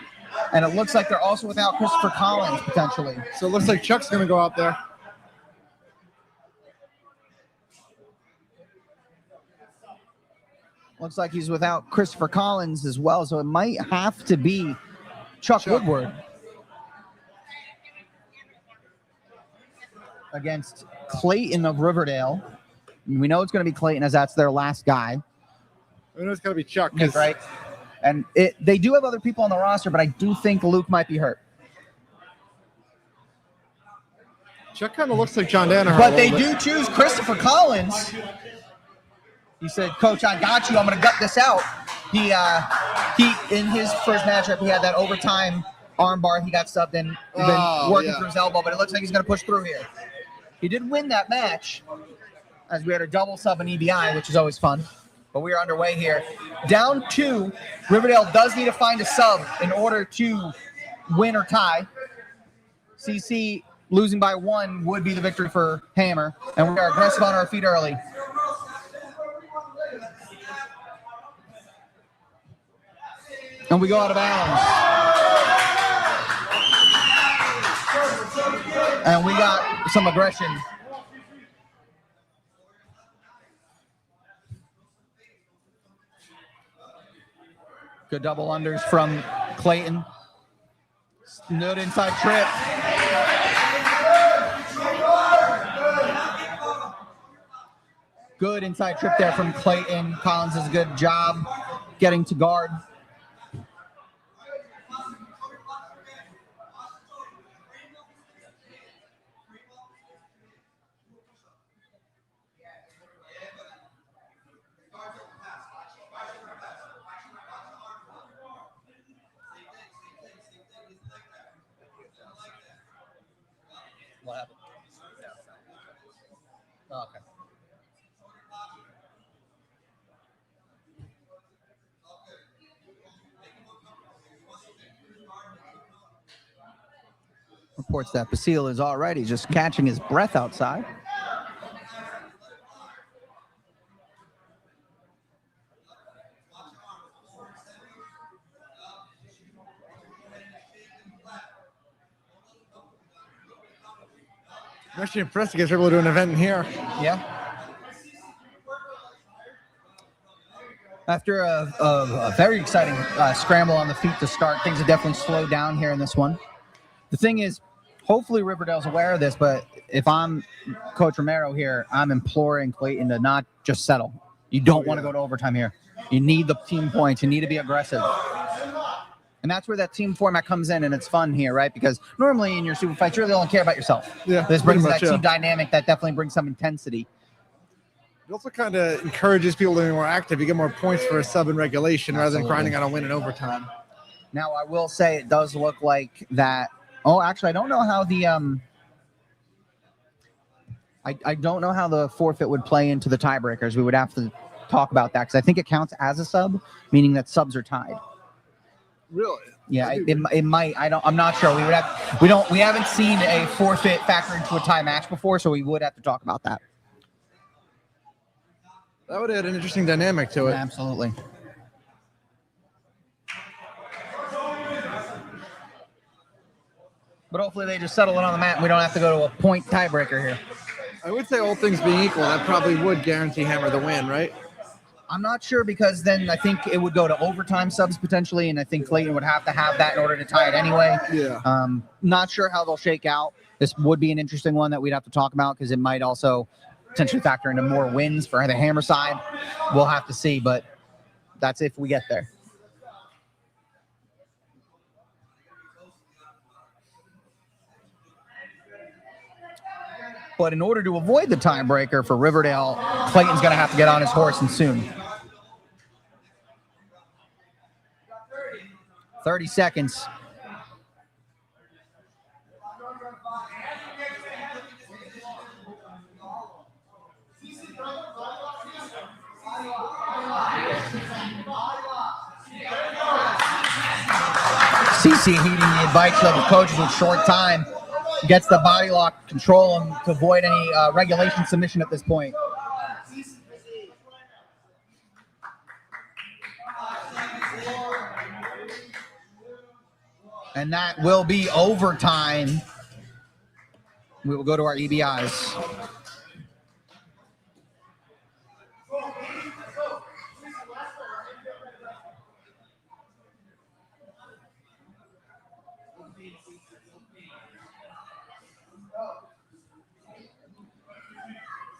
And it looks like they're also without Christopher Collins, potentially. So it looks like Chuck's going to go out there. Looks like he's without Christopher Collins as well, so it might have to be Chuck Woodward against Clayton of Riverdale. We know it's going to be Clayton as that's their last guy. We know it's got to be Chuck. That's right. And they do have other people on the roster, but I do think Luke might be hurt. Chuck kind of looks like John Danaher. But they do choose Christopher Collins. He said, "Coach, I got you. I'm going to gut this out." He in his first matchup, he had that overtime armbar. He got subbed and been working through his elbow, but it looks like he's going to push through here. He did win that match, as we had a double sub in EBI, which is always fun. But we are underway here. Down 2, Riverdale does need to find a sub in order to win or tie. CC losing by 1 would be the victory for Hammer, and we are aggressive on our feet early. And we go out of bounds. And we got some aggression. Good double unders from Clayton. Good inside trip. Good inside trip there from Clayton. Collins does a good job getting to guard. What happened? Oh, okay. Reports that Basile is already just catching his breath outside. I'm actually impressed you guys are able to do an event in here. Yeah. After a very exciting scramble on the feet to start, things have definitely slowed down here in this one. The thing is, hopefully Riverdale's aware of this, but if I'm Coach Romero here, I'm imploring Clayton to not just settle. You don't want to go to overtime here. You need the team points. You need to be aggressive. And that's where that team format comes in, and it's fun here, right? Because normally in your super fights, you really only care about yourself. Yeah, this brings pretty that much, team dynamic that definitely brings some intensity. It also kind of encourages people to be more active. You get more points for a sub in regulation rather than grinding out a win in overtime. Now, I will say it does look like that. Oh, actually, I don't know how the I don't know how the forfeit would play into the tiebreakers. We would have to talk about that because I think it counts as a sub, meaning that subs are tied. Really? Yeah, it might. I'm not sure. We haven't seen a forfeit factor into a tie match before, so we would have to talk about that. That would add an interesting dynamic to it. Absolutely. But hopefully they just settle it on the mat and we don't have to go to a point tiebreaker here. I would say all things being equal, that probably would guarantee Hammer the win, right? I'm not sure because then I think it would go to overtime subs potentially, and I think Clayton would have to have that in order to tie it anyway. Yeah. Not sure how they'll shake out. This would be an interesting one that we'd have to talk about because it might also potentially factor into more wins for the Hammer side. We'll have to see, but that's if we get there. But in order to avoid the tiebreaker for Riverdale, Clayton's going to have to get on his horse and soon. 30 seconds. CC heeding the advice of the coaches with short time. Gets the body lock, control him to avoid any regulation submission at this point. And that will be overtime. We will go to our EBIs.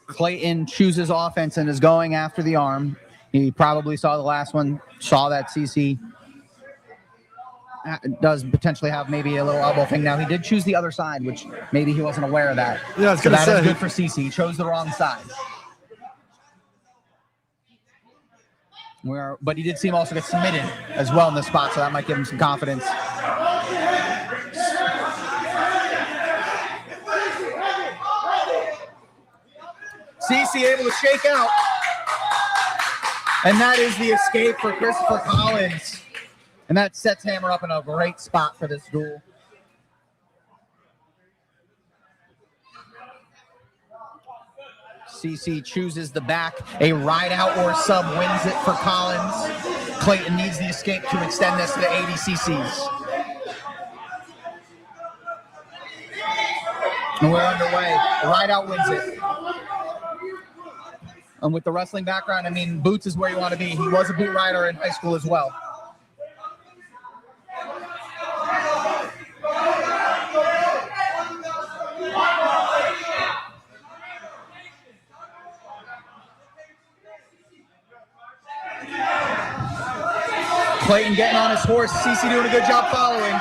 Clayton chooses offense and is going after the arm. He probably saw the last one, saw that CC does potentially have maybe a little elbow thing. Now, he did choose the other side, which maybe he wasn't aware of that. Yeah, I was so gonna say. That is good for CC. He chose the wrong side. But he did see him also get submitted as well in this spot, so that might give him some confidence. CC able to shake out. And that is the escape for Christopher Collins. And that sets Hammer up in a great spot for this duel. CC chooses the back. A ride out or sub wins it for Collins. Clayton needs the escape to extend this to the 80 CCs. And we're underway. Ride out wins it. And with the wrestling background, I mean, boots is where you want to be. He was a boot rider in high school as well. Clayton getting on his horse. CC doing a good job following.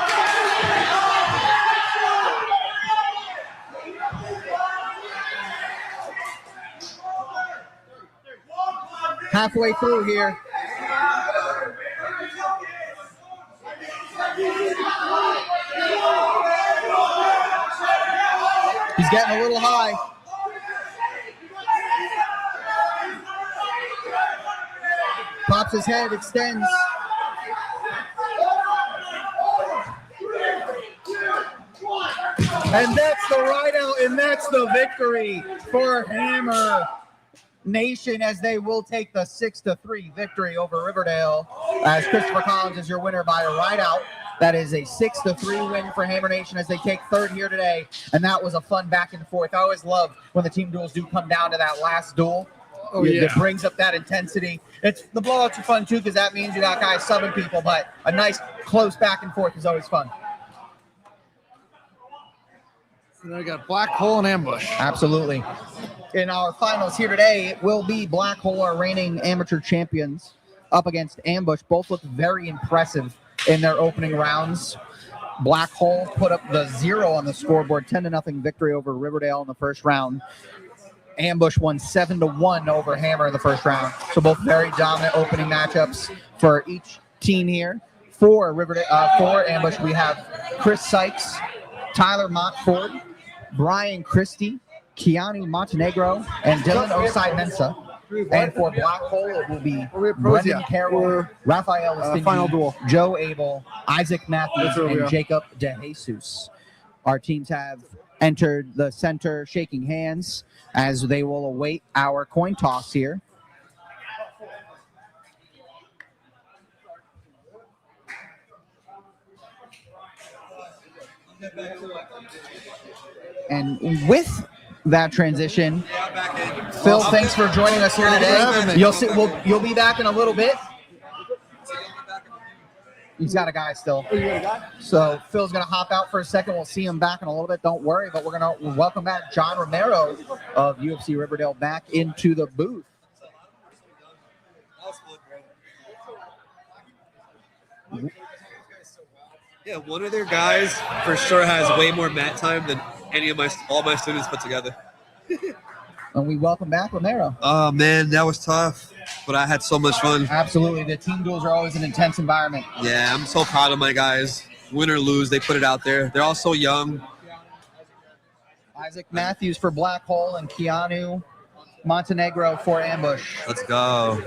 Halfway through here. He's getting a little high. Pops his head, extends. And that's the ride out, and that's the victory for Hammer Nation as they will take the 6-3 victory over Riverdale. As Christopher Collins is your winner by a ride out. That is a 6-3 win for Hammer Nation as they take third here today. And that was a fun back and forth. I always love when the team duels do come down to that last duel. Oh, yeah. It brings up that intensity. The blowouts are fun too because that means you got guys subbing people, but a nice close back and forth is always fun. And I got Black Hole and Ambush. Absolutely. In our finals here today, it will be Black Hole, our reigning amateur champions, up against Ambush. Both look very impressive in their opening rounds. Black Hole put up the 0 on the scoreboard, 10-0 victory over Riverdale in the first round. Ambush won 7-1 over Hammer in the first round. So both very dominant opening matchups for each team here. For Ambush, we have Chris Sykes, Tyler Montford, Brian Christie, Kiani Montenegro, and Dylan Osai Mensa. And for Black Hole, it will be Pros, Brendan yeah. Carroll, Rafael Estingi, final duel. Joe Abel, Isaac Matthews, That's where we and are. Jacob DeJesus. Our teams have entered the center shaking hands as they will await our coin toss here. And with that transition, Phil, thanks for joining us here today. You'll be back in a little bit. He's got a guy still. So Phil's gonna hop out for a second. We'll see him back in a little bit. Don't worry, but we're gonna welcome back John Romero of UFC Riverdale back into the booth. Yeah, one of their guys for sure has way more mat time than all my students put together. And we welcome back Romero. Oh man, that was tough, but I had so much fun. Absolutely, the team duels are always an intense environment. Yeah, I'm so proud of my guys. Win or lose, they put it out there. They're all so young. Isaac Matthews for Black Hole and Keanu Montenegro for Ambush. Let's go.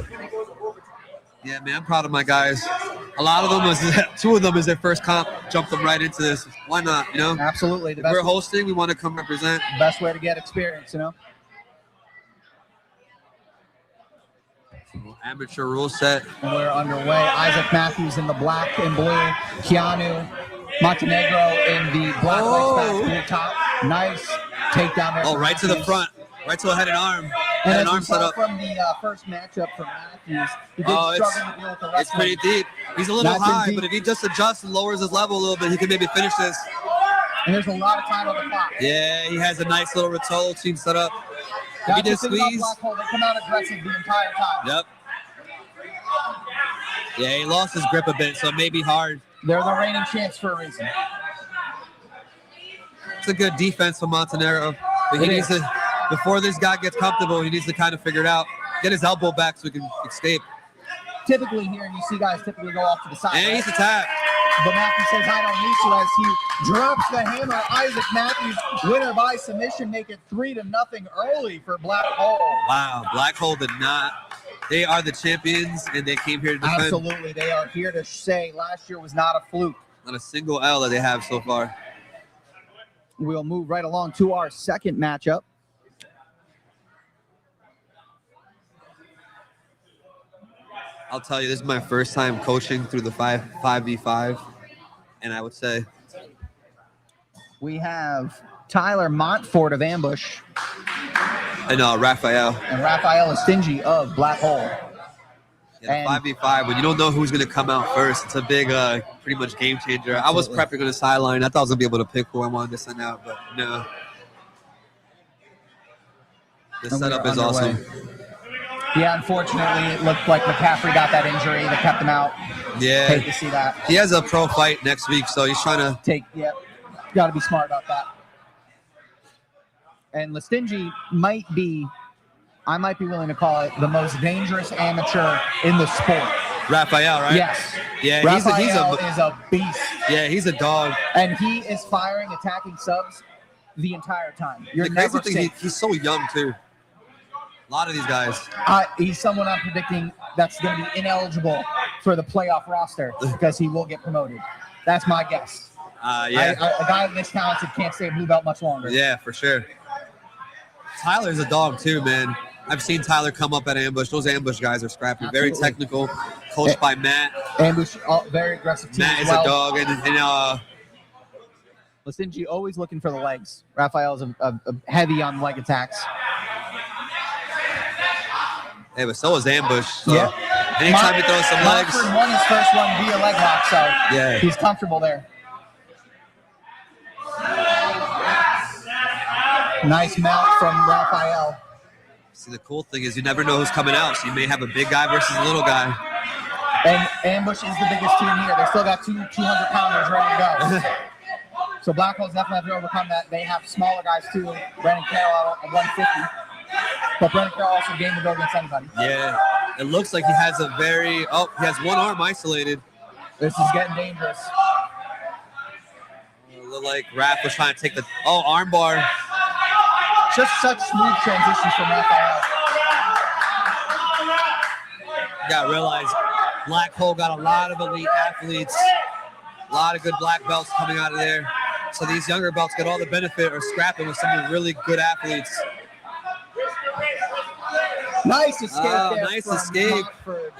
Yeah, man, I'm proud of my guys. A lot of them two of them is their first comp. Jumped them right into this. Why not? You know. Absolutely. If we're hosting, we want to come represent. Best way to get experience, you know. Amateur rule set. And we're underway. Isaac Matthews in the black and blue. Keanu Montenegro in the black blue top. Nice takedown there. Oh, right to the front. Right to a head and arm. And Head as and we arm set saw up. from the first matchup for Matthews, he did Oh, struggle to deal with the it's pretty deep. He's a little Nice and high, deep. but if he just adjusts and lowers his level a little bit, he can maybe finish this. And there's a lot of time on the clock. Yeah, he has a nice little Rotolo team set up. If he That's did the thing about squeeze. Black Hole. They come out aggressive the entire time. Yep. Yeah, he lost his grip a bit, so it may be hard. They're the reigning champs for a reason. It's a good defense from Montenegro, but he It needs is. to, before this guy gets comfortable, he needs to kind of figure it out. Get his elbow back so he can escape. Typically here, you see guys typically go off to the side. And right? he's attacked. But Matthews says, I don't need to, as he drops the hammer. Isaac Matthews, winner by submission, make it 3-0 early for Black Hole. Wow, Black Hole did not. They are the champions, and they came here to defend. Absolutely. They are here to say last year was not a fluke. Not a single L that they have so far. We'll move right along to our second matchup. I'll tell you, this is my first time coaching through the 5v5, and I would say We have Tyler Montfort of Ambush and Raphael. and Rafael Estingi of Black Hole. Yeah, the 5v5, when you don't know who's going to come out first, it's a big, pretty much game changer. I was prepping on the sideline. I thought I was going to be able to pick who I wanted to send out, but no. The And we setup are is underway. awesome. Yeah, unfortunately, it looked like McCaffrey got that injury that kept him out. Yeah. Hate to see that. He has a pro fight next week, so he's trying to Got to be smart about that. And Listingi might be, I might be willing to call it the most dangerous amateur in the sport. Raphael, right? Yes. Yeah, Rafael is a beast. Yeah, he's a dog. And he is firing, attacking subs the entire time. You're The crazy never thing, safe. he's so young too. A lot of these guys. He's someone I'm predicting that's going to be ineligible for the playoff roster because he will get promoted. That's my guess. Yeah. A guy this talented can't stay a blue belt much longer. Yeah, for sure. Tyler's a dog too, man. I've seen Tyler come up at ambush. Those ambush guys are scrappy. Very Absolutely. technical. Coached by Matt. Ambush, very aggressive team. Matt as is well. a dog, and Listingi always looking for the legs. Rafael's a heavy on leg attacks. yeah, but so is ambush. So Yeah. anytime he throws some legs, Montfort won his first one via leg lock, so Yeah. he's comfortable there. Nice mount from Rafael. see the cool thing is you never know who's coming out. So you may have a big guy versus a little guy. And Ambush is the biggest team here. They still got two 200-pounders ready to go. So Black Holes definitely have to overcome that. They have smaller guys too. Brendan Carroll at 150. But Brendan Carroll also game to go against anybody. Yeah, it looks like he has a very. He has one arm isolated. This is getting dangerous. It looked like Raph was trying to take the arm bar. Just such smooth transitions from Rafael. You gotta realize Black Hole got a lot of elite athletes, a lot of good black belts coming out of there. So these younger belts get all the benefit or scrapping with some of the really good athletes. Nice escape there. Nice from escape. Montford.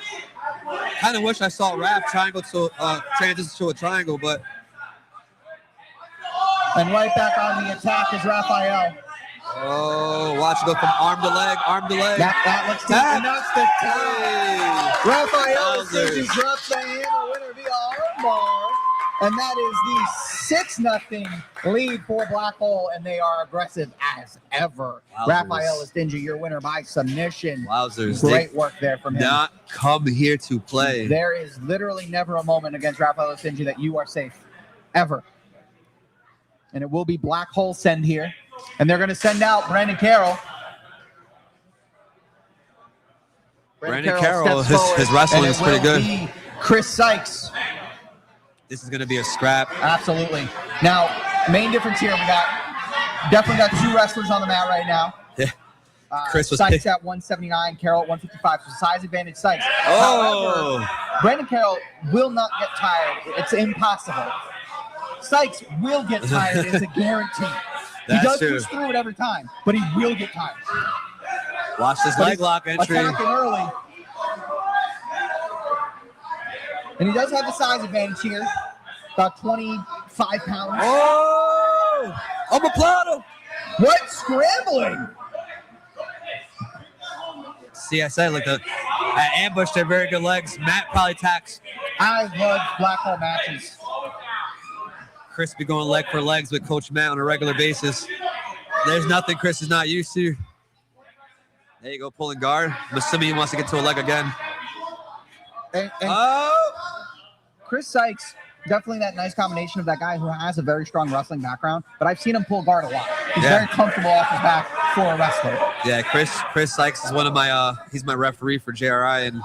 Kind of wish I saw Raph triangle to transition to a triangle, but And right back on the attack is Raphael. oh, watch it go from arm to leg, arm to leg. That looks Tap. and that's the tap. Raphael Wowzers. drops the hammer winner via armbar. And that is the 6-0 lead for Black Hole, and they are aggressive as ever. Wowzers. Raphael is Stingy, your winner by submission. Wowzers. Great work there from him. Not come here to play. There is literally never a moment against Raphael Stingy that you are safe, ever. And it will be Black Hole send here. And they're going to send out Brandon Carroll. Brandon Carroll, steps forward, his wrestling and is it pretty will good. be Chris Sykes. This is going to be a scrap. Absolutely. Now, main difference here, we definitely got two wrestlers on the mat right now. Yeah. Chris was Sykes picked. at 179, Carroll at 155. So size advantage Sykes. Oh. However, Brandon Carroll will not get tired. It's impossible. Sykes will get tired. It's a guarantee. He That's does true. push through it every time, but he will get tired. Watch this But leg he's lock entry. attacking early. And he does have the size advantage here. About 25 pounds. Oh! Omoplata! What? Scrambling! See, I said like at ambush, they're very good legs. Matt probably tacks. I love Black Hole matches. Chris be going leg for legs with Coach Matt on a regular basis. There's nothing Chris is not used to. There you go, pulling guard. I'm assuming he wants to get to a leg again. And Oh! Chris Sykes, definitely that nice combination of that guy who has a very strong wrestling background, but I've seen him pull guard a lot. He's Yeah. very comfortable off his back for a wrestler. Yeah, Chris Sykes is one of my he's my referee for JRI, and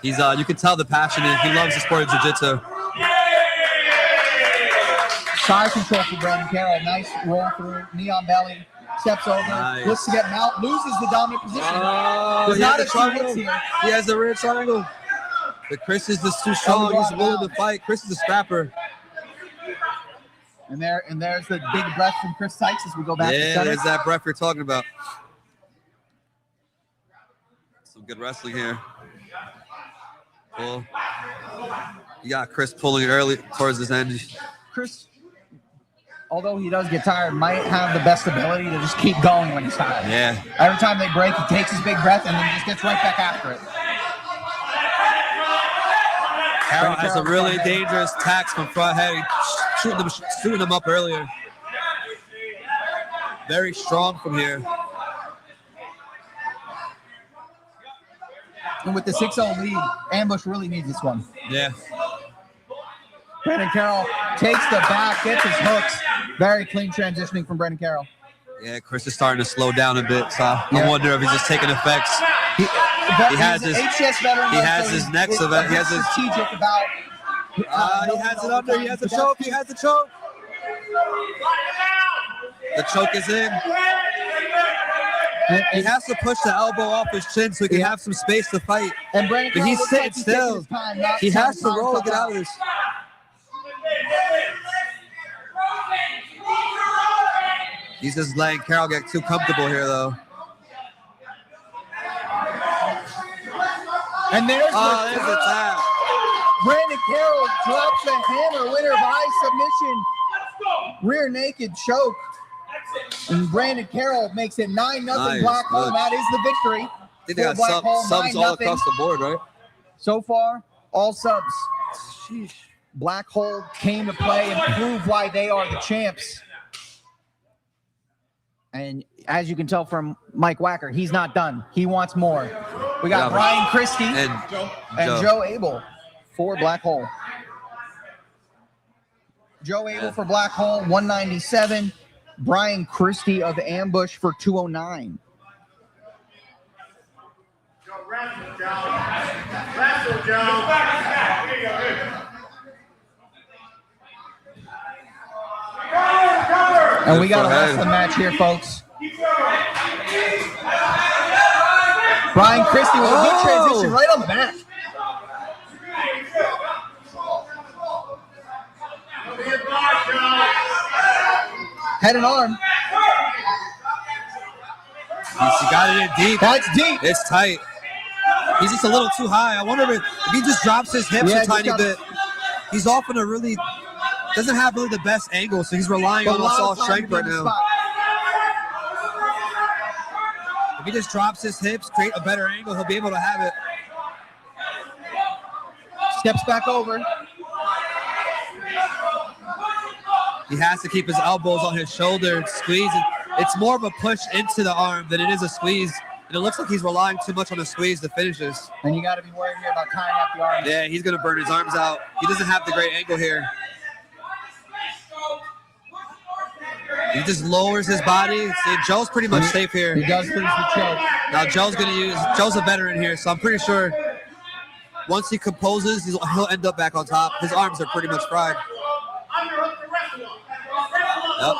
he's you can tell the passion and he loves the sport of jiu-jitsu. Side control for Brandon Carroll. Nice roll through, knee on belly, steps over, Nice. looks to get him out, loses the dominant position. Oh, There's he not has a the few triangle. hits here. He has the rear triangle. But Chris is just too strong. He's willing to fight. Chris is a scrapper. And there's the big breath from Chris Sykes as we go back to Yeah, center. there's that breath you're talking about. Some good wrestling here. Cool. You got Chris pulling it early towards this end. Chris, although he does get tired, might have the best ability to just keep going when he's tired. Yeah. Every time they break, he takes his big breath and then just gets right back after it. Carroll has a really dangerous tax from front head, shooting them up earlier. Very strong from here. And with the 6-0 lead, Ambush really needs this one. Yeah. Brandon Carroll takes the back, gets his hooks. Very clean transitioning from Brandon Carroll. Yeah, Chris is starting to slow down a bit, so I Yeah. wonder if he's just taking effects. He has he's his- an HCS veteran. he has so his he's- next event. He has his- strategic about. He has it under. He has the choke. He has the choke. The choke is in. He has to push the elbow off his chin so he can have some space to fight. And Brandon But Carroll he's looks sitting like he's taking still. his time, not He trying has to time roll and get himself out of this. He's just letting Carroll get too comfortable here, though. And there's There's the tap. Brandon Carroll drops the hammer, winner by submission. Rear naked choke. And Brandon Carroll makes it 9-0 Nice, Black Hole. good. That is the victory. I think they for got Black Hole, subs all 9-0. across the board, right? So far, all subs. Black Hole came to play and prove why they are the champs. And as you can tell from Mike Wacker, he's not done. He wants more. We got Yeah, Brian Christie and and Joe Abel for Black Hole. Joe Abel for Black Hole, 197. Brian Christie of Ambush for 209. And we got a wrestling match here, folks. Brian Christie with a good transition right on the back. Head and arm. He got it in deep. That's deep. It's tight. He's just a little too high. I wonder if he just drops his hips a tiny bit. He's off in a really, doesn't have really the best angle, so he's relying on all strength right now. If he just drops his hips, create a better angle, he'll be able to have it. Steps back over. He has to keep his elbows on his shoulder, squeeze. It's more of a push into the arm than it is a squeeze. And it looks like he's relying too much on the squeeze to finish this. And you got to be worried here about tying up the arms. Yeah, he's going to burn his arms out. He doesn't have the great angle here. He just lowers his body. See, Joe's pretty much safe here. He does lose the choke. Now Joe's a veteran here, so I'm pretty sure once he composes, he'll end up back on top. His arms are pretty much fried. Yep.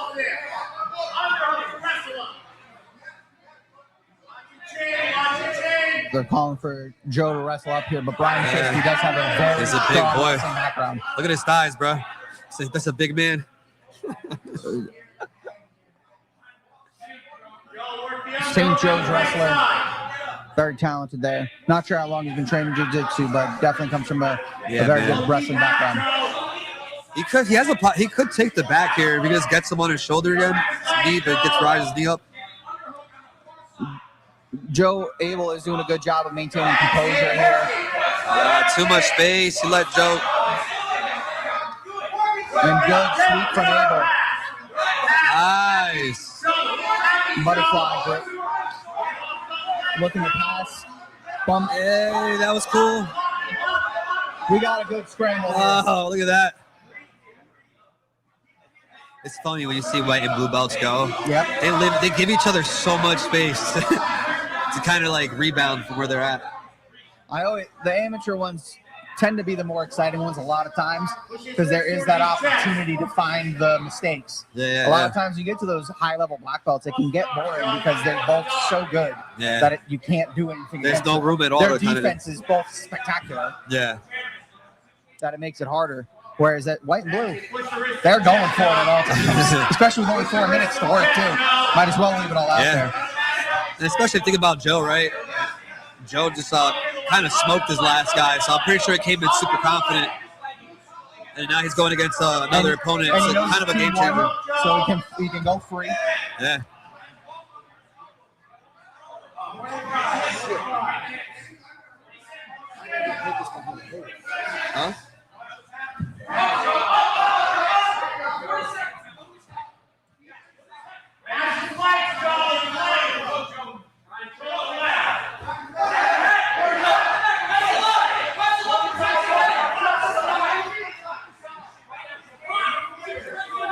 They're calling for Joe to wrestle up here, but Brian says he does have a very He's a big strong boy. wrestling background. Look at his thighs, bro. That's a big man. St. Joe's wrestler. Very talented there. Not sure how long he's been training jiu-jitsu, but definitely comes from a very good wrestling background. He could take the back here if he just gets him on his shoulder again. His knee, but gets his knee up. Joe Abel is doing a good job of maintaining composure here. Too much space. He let Joe. And good sweep from Abel. Nice. Butterfly grip. Looking to pass. Bump. Hey, that was cool. We got a good scramble. Oh, look at that. It's funny when you see white and blue belts go. Yep. They give each other so much space to kind of like rebound from where they're at. The amateur ones tend to be the more exciting ones a lot of times because there is that opportunity to find the mistakes. A lot of times you get to those high-level black belts, it can get boring because they're both so good that you can't do anything. There's no room at all. Their defense is both spectacular. Yeah. That it makes it harder. Whereas at white and blue, they're going for it at all times, especially with only 4 minutes to work too. Might as well leave it all out there. And especially think about Joe, right? Joe just kind of smoked his last guy, so I'm pretty sure he came in super confident. And now he's going against another opponent. It's kind of a game changer. So he can go free. Yeah. Huh?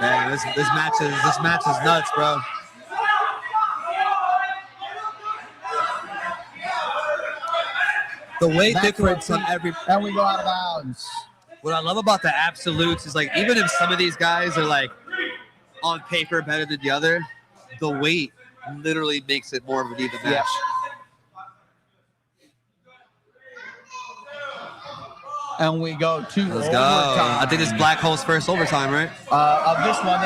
Man, this match is nuts, bro. The weight difference on every. And we go out of bounds. What I love about the absolutes is like even if some of these guys are like on paper better than the other, the weight literally makes it more of an even match. And we go to Let's go. I think it's Black Hole's first overtime, right? Of this one,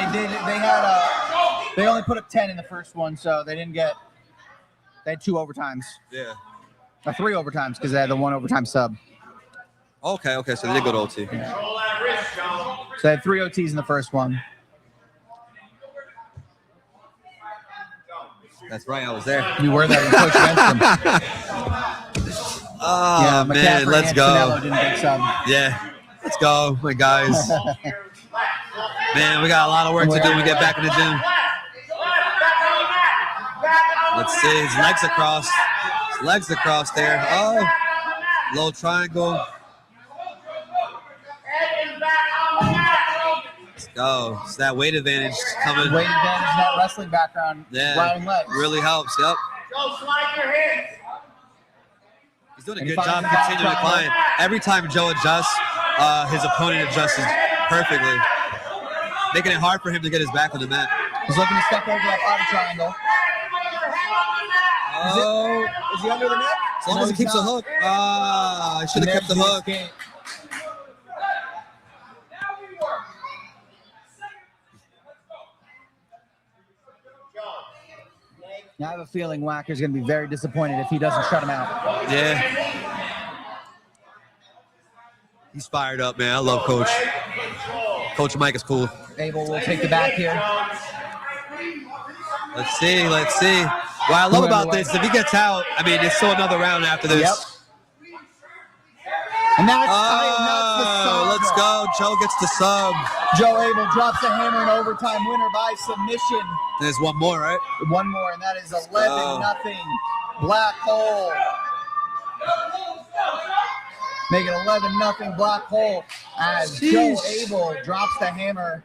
they only put up 10 in the first one, so they had 2 overtimes. Yeah. 3 overtimes because they had the 1 overtime sub. Okay, so they did go to OT. Yeah. So they had 3 OTs in the first one. That's right, I was there. You were there. You coached against them. Oh, man, let's go. Didn't get sub. Yeah, let's go, my guys. Man, we got a lot of work to do when we get back in the gym. Let's see, his legs across. His legs across there. Oh, low triangle. Let's go. It's that weight advantage coming. Weight advantage, that wrestling background. Yeah, riding legs. really helps. Yep. He's doing a good job continuing to climb. Every time Joe adjusts, his opponent adjusts perfectly, making it hard for him to get his back on the mat. He's looking to step over that bottom triangle. Oh, Is he under the net? long as he keeps the hook. I should have kept the hook. I have a feeling Wacker's going to be very disappointed if he doesn't shut him out. Yeah. He's fired up, man. I love Coach. Coach Mike is cool. Abel will take the back here. Let's see. Let's see. What I love about this, if he gets out, I mean, it's still another round after this. Yep. And that's the sub. Let's go. Joe gets the sub. Joe Abel drops the hammer in overtime winner by submission. There's one more, right? One more, and that is 11-0. Black Hole. Make it 11-0 Black Hole as Joe Abel drops the hammer.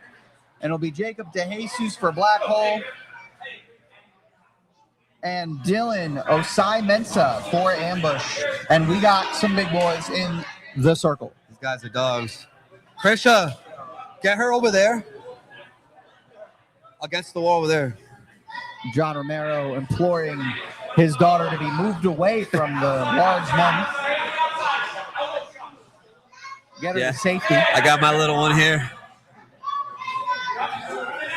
And it'll be Jacob DeJesus for Black Hole. And Dylan Osai Mensa for Ambush. And we got some big boys in the circle. These guys are dogs. Krisha, get her over there. Against the wall over there. John Romero imploring his daughter to be moved away from the large men. Get her to safety. I got my little one here.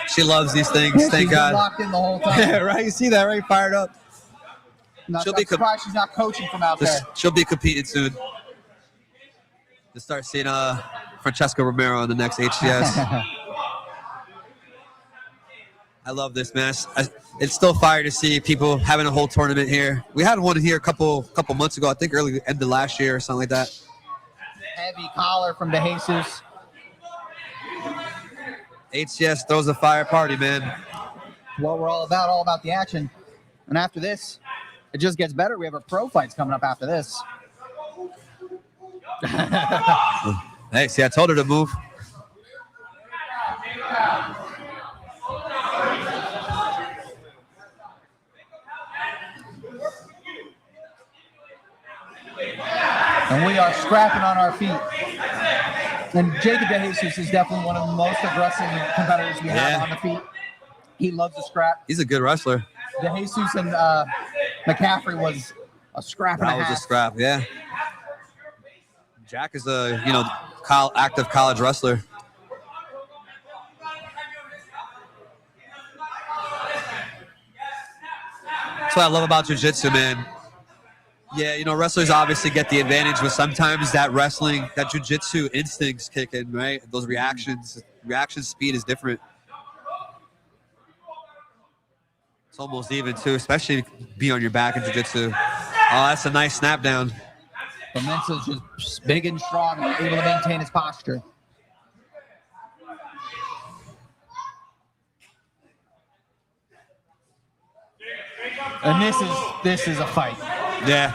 She loves these things. Thank God. Locked in the whole time. Yeah, right. You see that, right? Fired up. I'm surprised she's not coaching from out there. She'll be competing soon. To start seeing Francesca Romero in the next HCS. I love this, man. It's still fire to see people having a whole tournament here. We had one here a couple months ago, I think early end of last year or something like that. Heavy collar from DeJesus. HCS throws a fire party, man. What we're all about the action. And after this, it just gets better. We have our pro fights coming up after this. Hey, see, I told her to move. And we are scrapping on our feet. And Jacob DeJesus is definitely one of the most aggressive competitors we have on the feet. He loves to scrap. He's a good wrestler. DeJesus and McCaffrey was a scrap and a half. That was a scrap, yeah. Jack is a, active college wrestler. That's what I love about jiu-jitsu, man. Yeah, wrestlers obviously get the advantage, but sometimes that wrestling, that jiu-jitsu instincts kick in, right? Those reaction speed is different. It's almost even, too, especially be on your back in jiu-jitsu. Oh, that's a nice snap down. But Mensa's just big and strong, able to maintain his posture. And this is a fight. Yeah.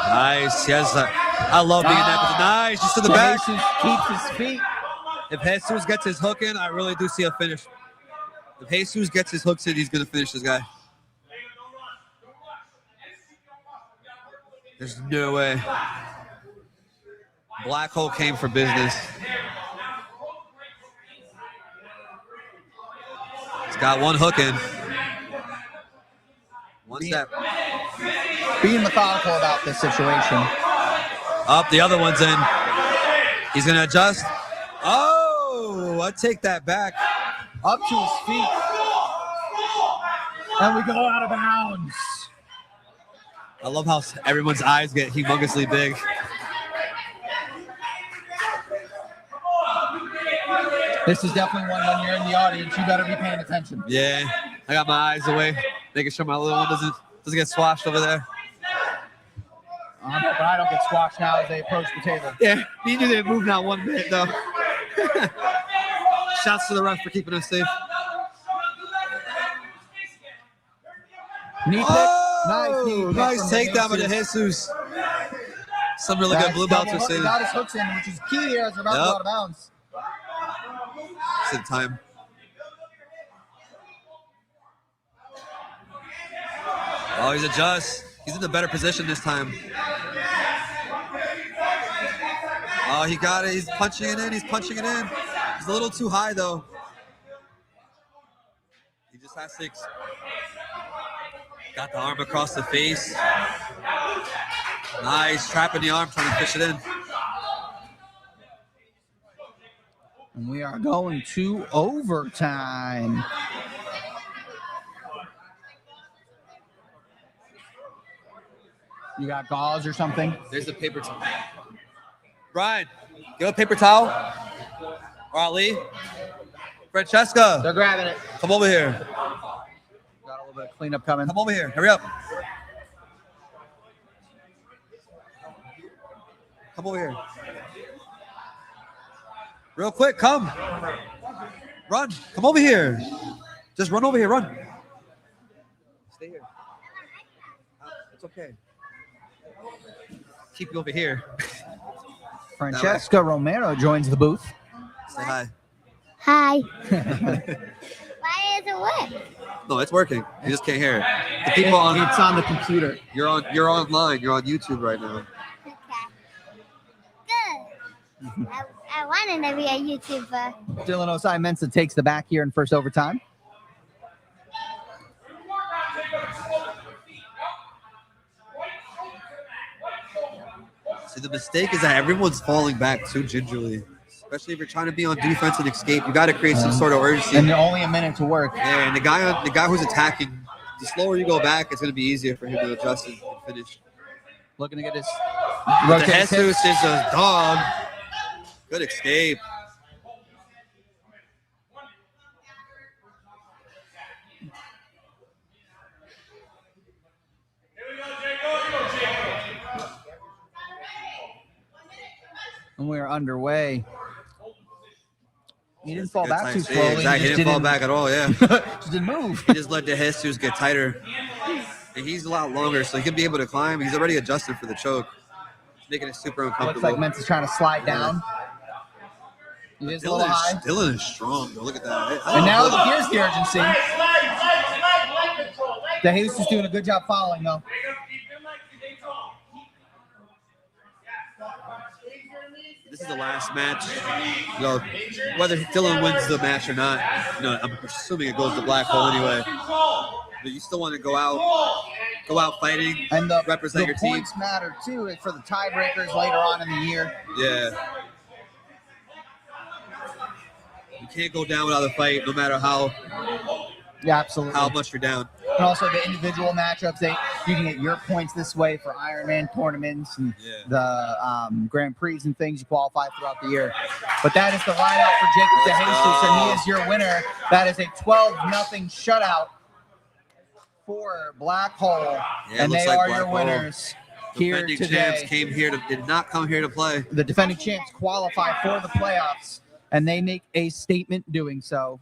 Nice. Yes, I love being that. Nice. Just to the back. Jesus keeps his feet. If Jesus gets his hook in, I really do see a finish. If Jesus gets his hooks in, he's going to finish this guy. There's no way. Black Hole came for business. He's got one hook in. One step. Being methodical about this situation. Up, the other one's in. He's going to adjust. Oh, I take that back. Up to his feet. And we go out of bounds. I love how everyone's eyes get humongously big. This is definitely one when you're in the audience, you better be paying attention. Yeah, I got my eyes away, making sure my little one doesn't get swashed over there. But I don't get squashed now as they approach the table. Yeah, neither didn't move now one bit though. Shouts to the ref for keeping us safe. Knee pick. Nice takedown by DeJesus. Some really good blue belts are saying. Got his hooks in, which is key here as they're about to go out of bounds. It's in time. Oh, he's adjust. He's in a better position this time. Oh, he got it. He's punching it in. He's punching it in. He's a little too high, though. He just has to... Got the arm across the face. Nice. Trapping the arm, trying to fish it in. And we are going to overtime. You got gauze or something? There's a paper towel. Brian, you have a paper towel? Or Ali? Francesca. They're grabbing it. Come over here. Got a little bit of cleanup coming. Come over here. Hurry up. Come over here. Real quick, come. Run. Come over here. Just run over here. Run. Stay here. It's okay. Keep you over here. Francesca Romero joins the booth. Say hi. Hi. Why is it work? No, it's working. You just can't hear it. The people on It's on the computer. You're online. You're on YouTube right now. Good. I wanted to be a YouTuber. Dylan Osai Mensa takes the back here in first overtime. See, the mistake is that everyone's falling back too gingerly. Especially if you're trying to be on defense and escape, you got to create some sort of urgency. And only a minute to work. Yeah, and the guy who's attacking, the slower you go back, it's going to be easier for him to adjust and finish. Looking to get his The Jesus is a dog. Good escape. And we are underway. He didn't fall back too Yeah, slowly. exactly. He didn't fall back at all, yeah. Just didn't move. He just let the Jesus get tighter. And he's a lot longer, so he could be able to climb. He's already adjusted for the choke. Making it super uncomfortable. Looks like Mensa's trying to slide down. He is a little high. Dylan is strong, though. Look at that. And now here's the urgency. De Jesus is doing a good job following, though. This is the last match. You know, whether Dylan wins the match or not, you know, I'm assuming it goes to black hole anyway. But you still want to go out fighting, and represent your team. The points matter too for the tiebreakers later on in the year. Yeah. You can't go down without a fight, no matter how. Yeah, absolutely. How much you're down. And also the individual matchups, you can get your points this way for Ironman tournaments and the Grand Prix and things you qualify throughout the year. But that is the lineout for Jacob De Jesus, and he is your winner. That is a 12-0 shutout for Black Hole, and they are your winners here Defending today. champs did not come here to play. The defending champs qualify for the playoffs, and they make a statement doing so.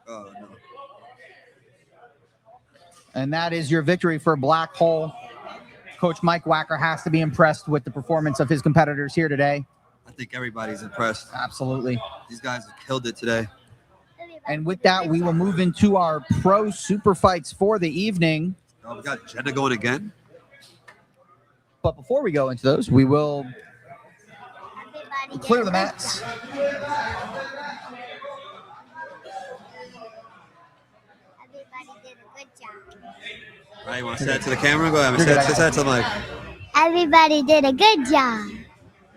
Oh, no. And that is your victory for Black Hole. Coach Mike Wacker has to be impressed with the performance of his competitors here today. I think everybody's impressed. Absolutely. These guys have killed it today. And with that, we will move into our pro super fights for the evening. Oh, we got Jenna going again. But before we go into those, we will clear the mats. All right, you want to say that to the camera? Go ahead. Say that to the mic. Everybody did a good job.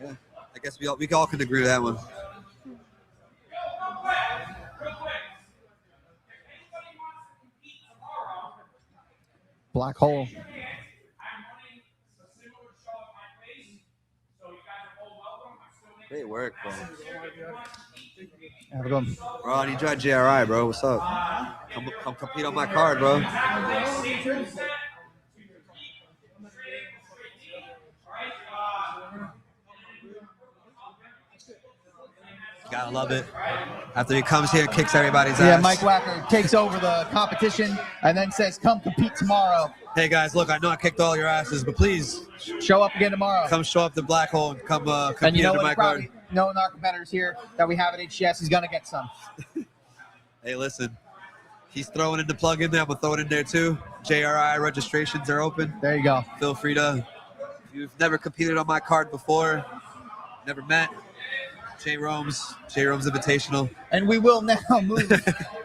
Yeah, I guess we all can agree with that one. Black Hole. Great work, bro. Have a good one. Bro, I need you at JRI, bro. What's up? Come compete on my card, bro. Gotta love it. After he comes here and kicks everybody's ass. Yeah, Mike Wacker takes over the competition and then says, come compete tomorrow. Hey, guys, look, I know I kicked all your asses, but please show up again tomorrow. Come show up to Black Hole and come compete and you know under my card. Knowing our competitors here that we have at HCS, he's going to get some. Hey, listen, He's throwing in the plug in there. I'm going to throw it in there too. JRI registrations are open. There you go. Feel free to, if you've never competed on my card before, never met, J-Rome's Invitational. And we will now move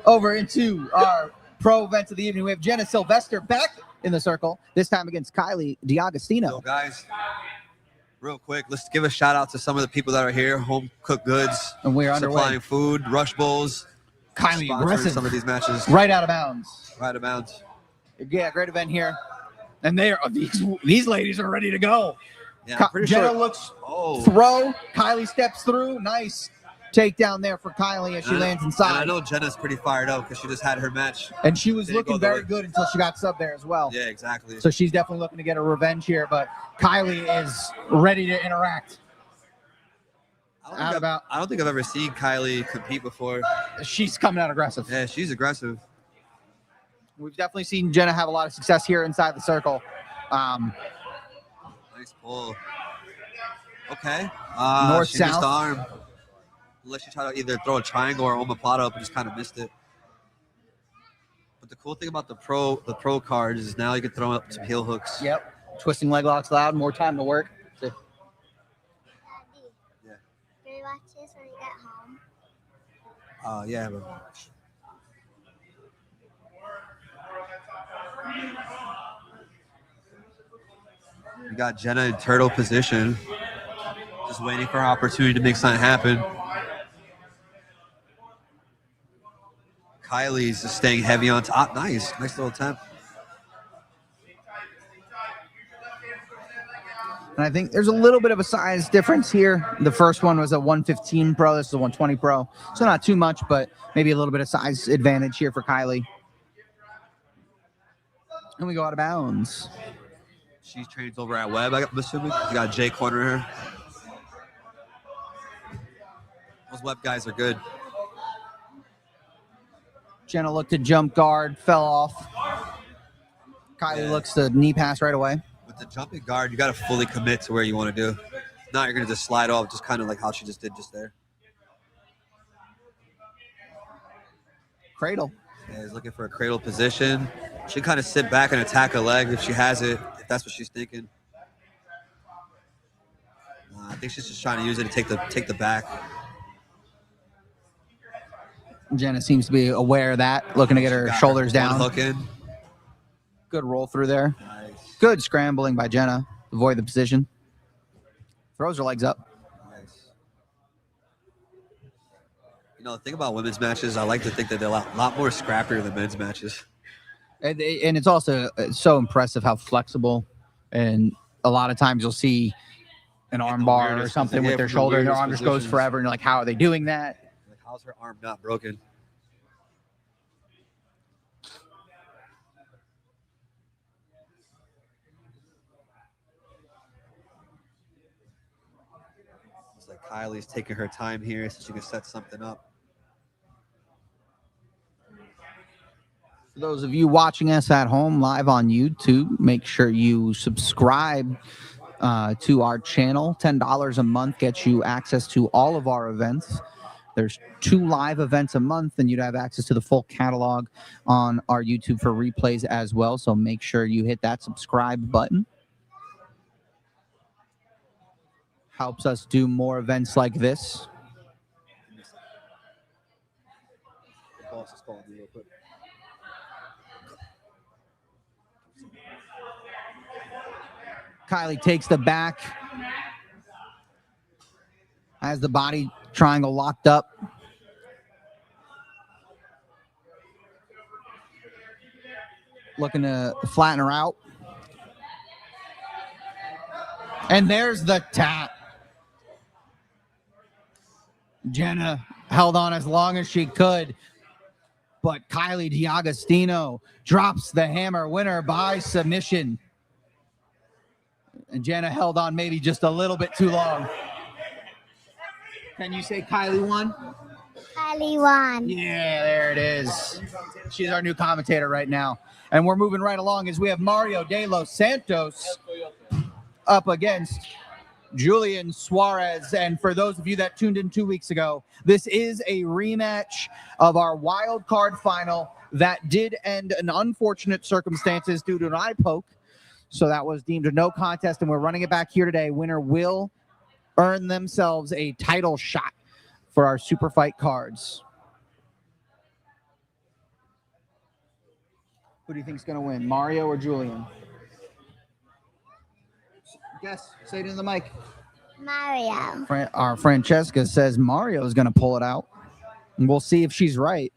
over into our pro events of the evening. We have Jenna Sylvester back in the circle, this time against Kylie Diagostino. So guys, real quick, let's give a shout out to some of the people that are here. Home Cooked Goods. And we're underway. Supplying food, Rush Bowls. Kylie sponsoring aggressive. some of these matches. Right out of bounds. Right out of bounds. Yeah, great event here. And they are these ladies are ready to go. Yeah, I'm pretty Jenna sure. looks Oh. throw. Kylie steps through. Nice takedown there for Kylie as she lands inside. And I know Jenna's pretty fired up because she just had her match. And she was Didn't looking go the very way- good until she got subbed there as well. Yeah, exactly. So she's definitely looking to get a revenge here, but Kylie is ready to interact. I don't think I've ever seen Kylie compete before. She's coming out aggressive. Yeah, she's aggressive. We've definitely seen Jenna have a lot of success here inside the circle. Nice pull. Okay. North, she missed south. the arm. Unless you try to either throw a triangle or omoplata up and just kind of missed it. But the cool thing about the pro cards is now you can throw up some heel hooks. Yep. Twisting leg locks loud, more time to work. So- Can we watch this when we get home? Yeah. But we got Jenna in turtle position. Just waiting for her opportunity to make something happen. Kylie's just staying heavy on top. Nice little attempt. And I think there's a little bit of a size difference here. The first one was a 115 Pro. This is a 120 Pro. So not too much, but maybe a little bit of size advantage here for Kylie. And we go out of bounds. She trains over at Webb, I'm assuming. You got Jay corner her. Those Webb guys are good. Jenna looked to jump guard, fell off. Kylie looks to knee pass right away. With the jumping guard, you got to fully commit to where you want to do. If not, you're going to just slide off, just kind of like how she just did just there. Cradle. Yeah, he's looking for a cradle position. She kind of sit back and attack a leg if she has it, if that's what she's thinking. I think she's just trying to use it to take the back. Jenna seems to be aware of that, looking to get her shoulders down. Hook in. Good roll through there. Nice. Good scrambling by Jenna. Avoid the position. Throws her legs up. Nice. You know, the thing about women's matches, I like to think that they're a lot more scrappier than men's matches. And it's also so impressive how flexible, and a lot of times you'll see an arm bar or something with their shoulder and their arm just goes forever, and you're like, how are they doing that? Like, how's her arm not broken? It's like Kylie's taking her time here so she can set something up. For those of you watching us at home live on YouTube, make sure you subscribe to our channel. $10 a month gets you access to all of our events. There's 2 live events a month, and you'd have access to the full catalog on our YouTube for replays as well. So make sure you hit that subscribe button. Helps us do more events like this. The boss is calling you real quick. Kylie takes the back. Has the body triangle locked up. Looking to flatten her out. And there's the tap. Jenna held on as long as she could, but Kylie Diagostino drops the hammer, winner by submission. And Jenna held on maybe just a little bit too long. Can you say Kylie won? Kylie won. Yeah, there it is. She's our new commentator right now. And we're moving right along as we have Mario de los Santos up against Julian, Suarez. And for those of you that tuned in 2 weeks ago, this is a rematch of our wild card final that did end in unfortunate circumstances due to an eye poke. So that was deemed a no contest, and we're running it back here today. Winner will earn themselves a title shot for our super fight cards. Who do you think is going to win, Mario or Julian? Guess. Say it in the mic. Mario. Our Francesca says Mario is going to pull it out, and we'll see if she's right.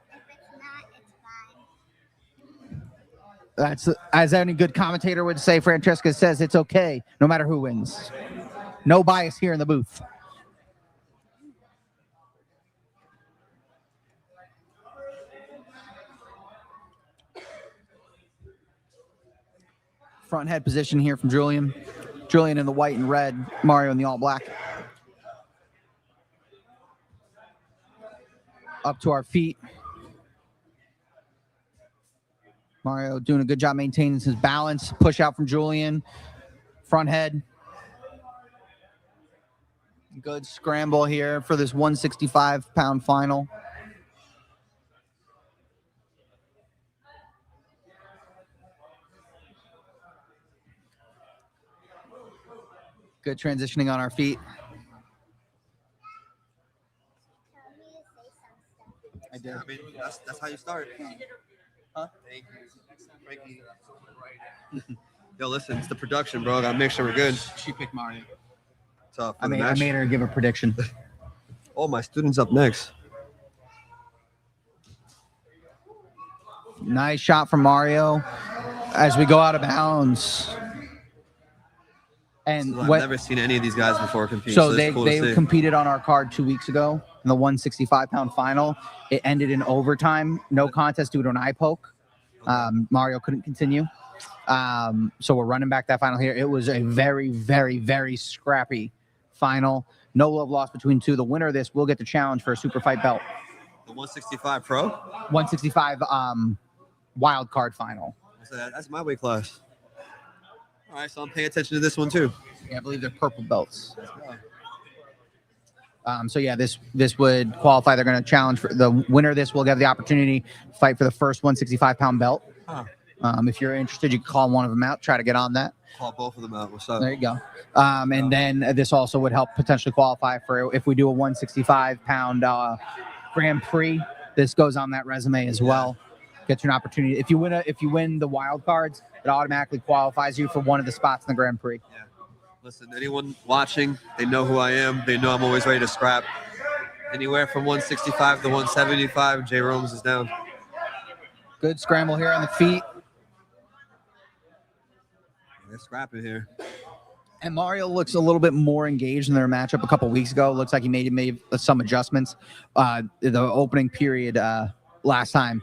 If it's not, it's fine. That's as any good commentator would say. Francesca says it's okay, no matter who wins. No bias here in the booth. Front head position here from Julian. Julian in the white and red, Mario in the all black. Up to our feet. Mario doing a good job maintaining his balance. Push out from Julian. Front head. Good scramble here for this 165-pound final. Good transitioning on our feet. I did. I mean, that's how you start. Huh? Thank you. Frankie. Yo, listen, it's the production, bro. Gotta make sure we're good. She picked Mario. Tough. I made her give a prediction. Oh, my student's up next. Nice shot from Mario as we go out of bounds. And I've never seen any of these guys before compete. So it's cool to they see. competed on our card 2 weeks ago in the 165-pound final. It ended in overtime, no contest due to an eye poke. Mario couldn't continue. So we're running back that final here. It was a very, very, very scrappy final. No love lost between two. The winner of this will get the challenge for a super fight belt. The 165 pro? 165 wild card final. So that's my weight class. All right, so I'm paying attention to this one too. Yeah, I believe they're purple belts. So yeah, this would qualify. They're going to challenge for the winner of this will get the opportunity to fight for the first 165-pound belt. Huh. If you're interested, you can call one of them out. Try to get on that. Call both of them out. What's up? There you go. And then this also would help potentially qualify for if we do a 165-pound Grand Prix. This goes on that resume as well. Gets you an opportunity. If you win the wild cards, it automatically qualifies you for one of the spots in the Grand Prix. Yeah. Listen, anyone watching, they know who I am. They know I'm always ready to scrap. Anywhere from 165 to 175, J. Rome's is down. Good scramble here on the feet. They're scrapping here. And Mario looks a little bit more engaged in their matchup a couple weeks ago. Looks like he made some adjustments. The opening period last time.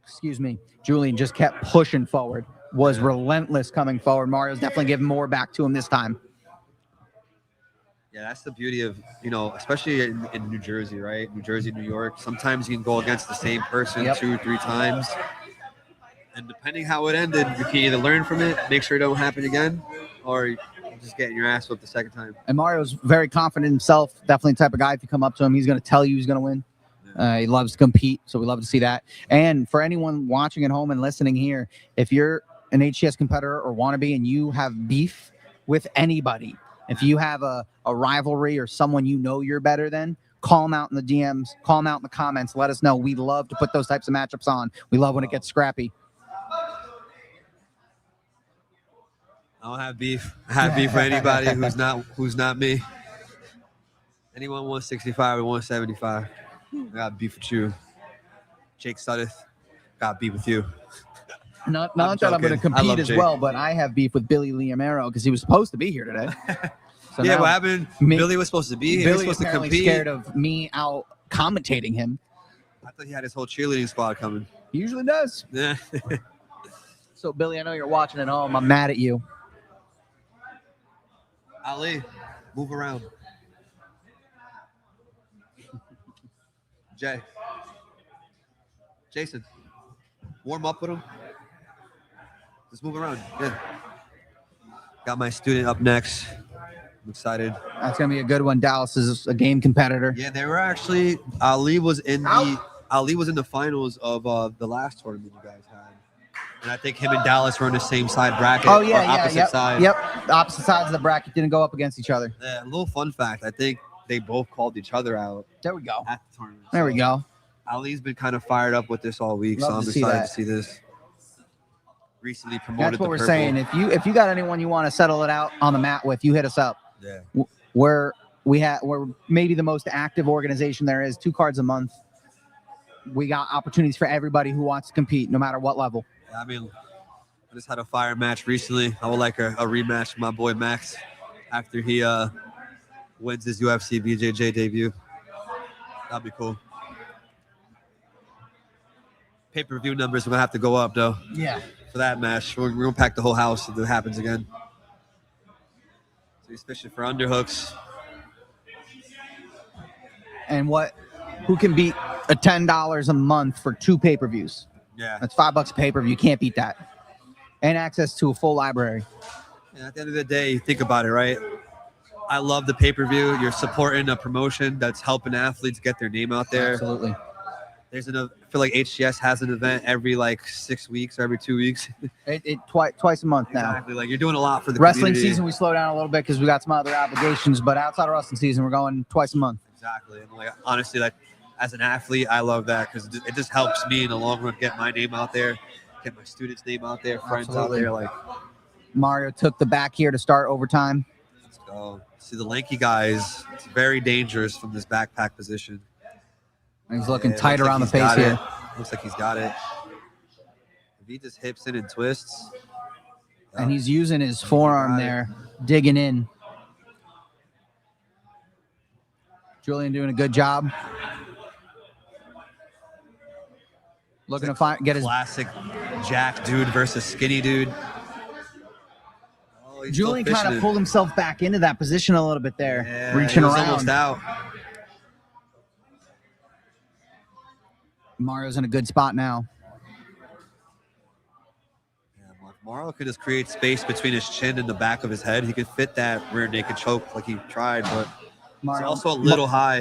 Excuse me. Julian just kept pushing forward. Was relentless coming forward. Mario's definitely giving more back to him this time. Yeah, that's the beauty of, especially in New Jersey, right? New Jersey, New York. Sometimes you can go against the same person 2 or 3 times. And depending how it ended, you can either learn from it, make sure it don't happen again, or you just getting your ass whipped the second time. And Mario's very confident in himself. Definitely the type of guy, if you come up to him, he's going to tell you he's going to win. He loves to compete, so we love to see that. And for anyone watching at home and listening here, if you're an HCS competitor or wannabe and you have beef with anybody, if you have a rivalry or someone you're better than, call them out in the DMs, call them out in the comments, let us know. We love to put those types of matchups on. We love when it gets scrappy. I don't have beef. I have beef for anybody who's not me. Anyone 165 or 175. I got beef with you. Jake Suddeth, got beef with you. Not that I'm going to compete as well, but I have beef with Billy Liamero because he was supposed to be here today. So yeah, what happened? Billy was supposed to be here. Billy was supposed to compete. Scared of me out commentating him. I thought he had his whole cheerleading squad coming. He usually does. Yeah. So, Billy, I know you're watching at home. I'm mad at you. Ali, move around. Jason, warm up with him. Just move around. Good. Got my student up next. I'm excited. That's gonna be a good one. Dallas is a game competitor. Yeah, they were actually. Ali was in the finals of the last tournament you guys had, and I think him and Dallas were on the same side bracket. Oh yeah, or opposite yep, side. Yep. The opposite sides of the bracket didn't go up against each other. Yeah, a little fun fact. I think they both called each other out. There we go. At the tournament. There we go. Ali's been kind of fired up with this all week, Love so I'm to see excited that. to see this. Recently promoted. That's what the we're purple. saying. If you got anyone you want to settle it out on the mat with, you hit us up. Yeah. We're maybe the most active organization there is. 2 cards a month. We got opportunities for everybody who wants to compete, no matter what level. Yeah, I mean, I just had a fire match recently. I would like a rematch with my boy Max after he wins his UFC BJJ debut. That'd be cool. Pay-per-view numbers are gonna have to go up though. Yeah. For that match, we're gonna pack the whole house if it happens again. So he's fishing for underhooks. And who can beat a $10 a month for 2 pay-per-views? Yeah. That's $5 a pay-per-view. You can't beat that. And access to a full library. And at the end of the day, think about it, right? I love the pay-per-view. You're supporting a promotion that's helping athletes get their name out there. Absolutely. I feel like HCS has an event every 6 weeks or every 2 weeks. Twice a month now. Exactly. Like you're doing a lot for the Wrestling community. season, we slow down a little bit because we got some other obligations. But outside of wrestling season, we're going twice a month. Exactly. And honestly, as an athlete, I love that because it just helps me in the long run get my name out there, get my students' name out there, friends Absolutely. out there. Mario took the back here to start overtime. Let's go. See the lanky guys. It's very dangerous from this backpack position. And he's looking tight looks around like the he's face got here. it. Looks like he's got it. If he just hips in and twists. And he's using his forearm there, digging in. Julian doing a good job. Looking to get his classic jack dude versus skinny dude. Oh, he's Julian still kind fishing of it. pulled himself back into that position a little bit there, Yeah, reaching he was around. almost out. Mario's in a good spot now. Yeah, if Mario could just create space between his chin and the back of his head, he could fit that rear naked choke like he tried, but Mario, it's also a little high.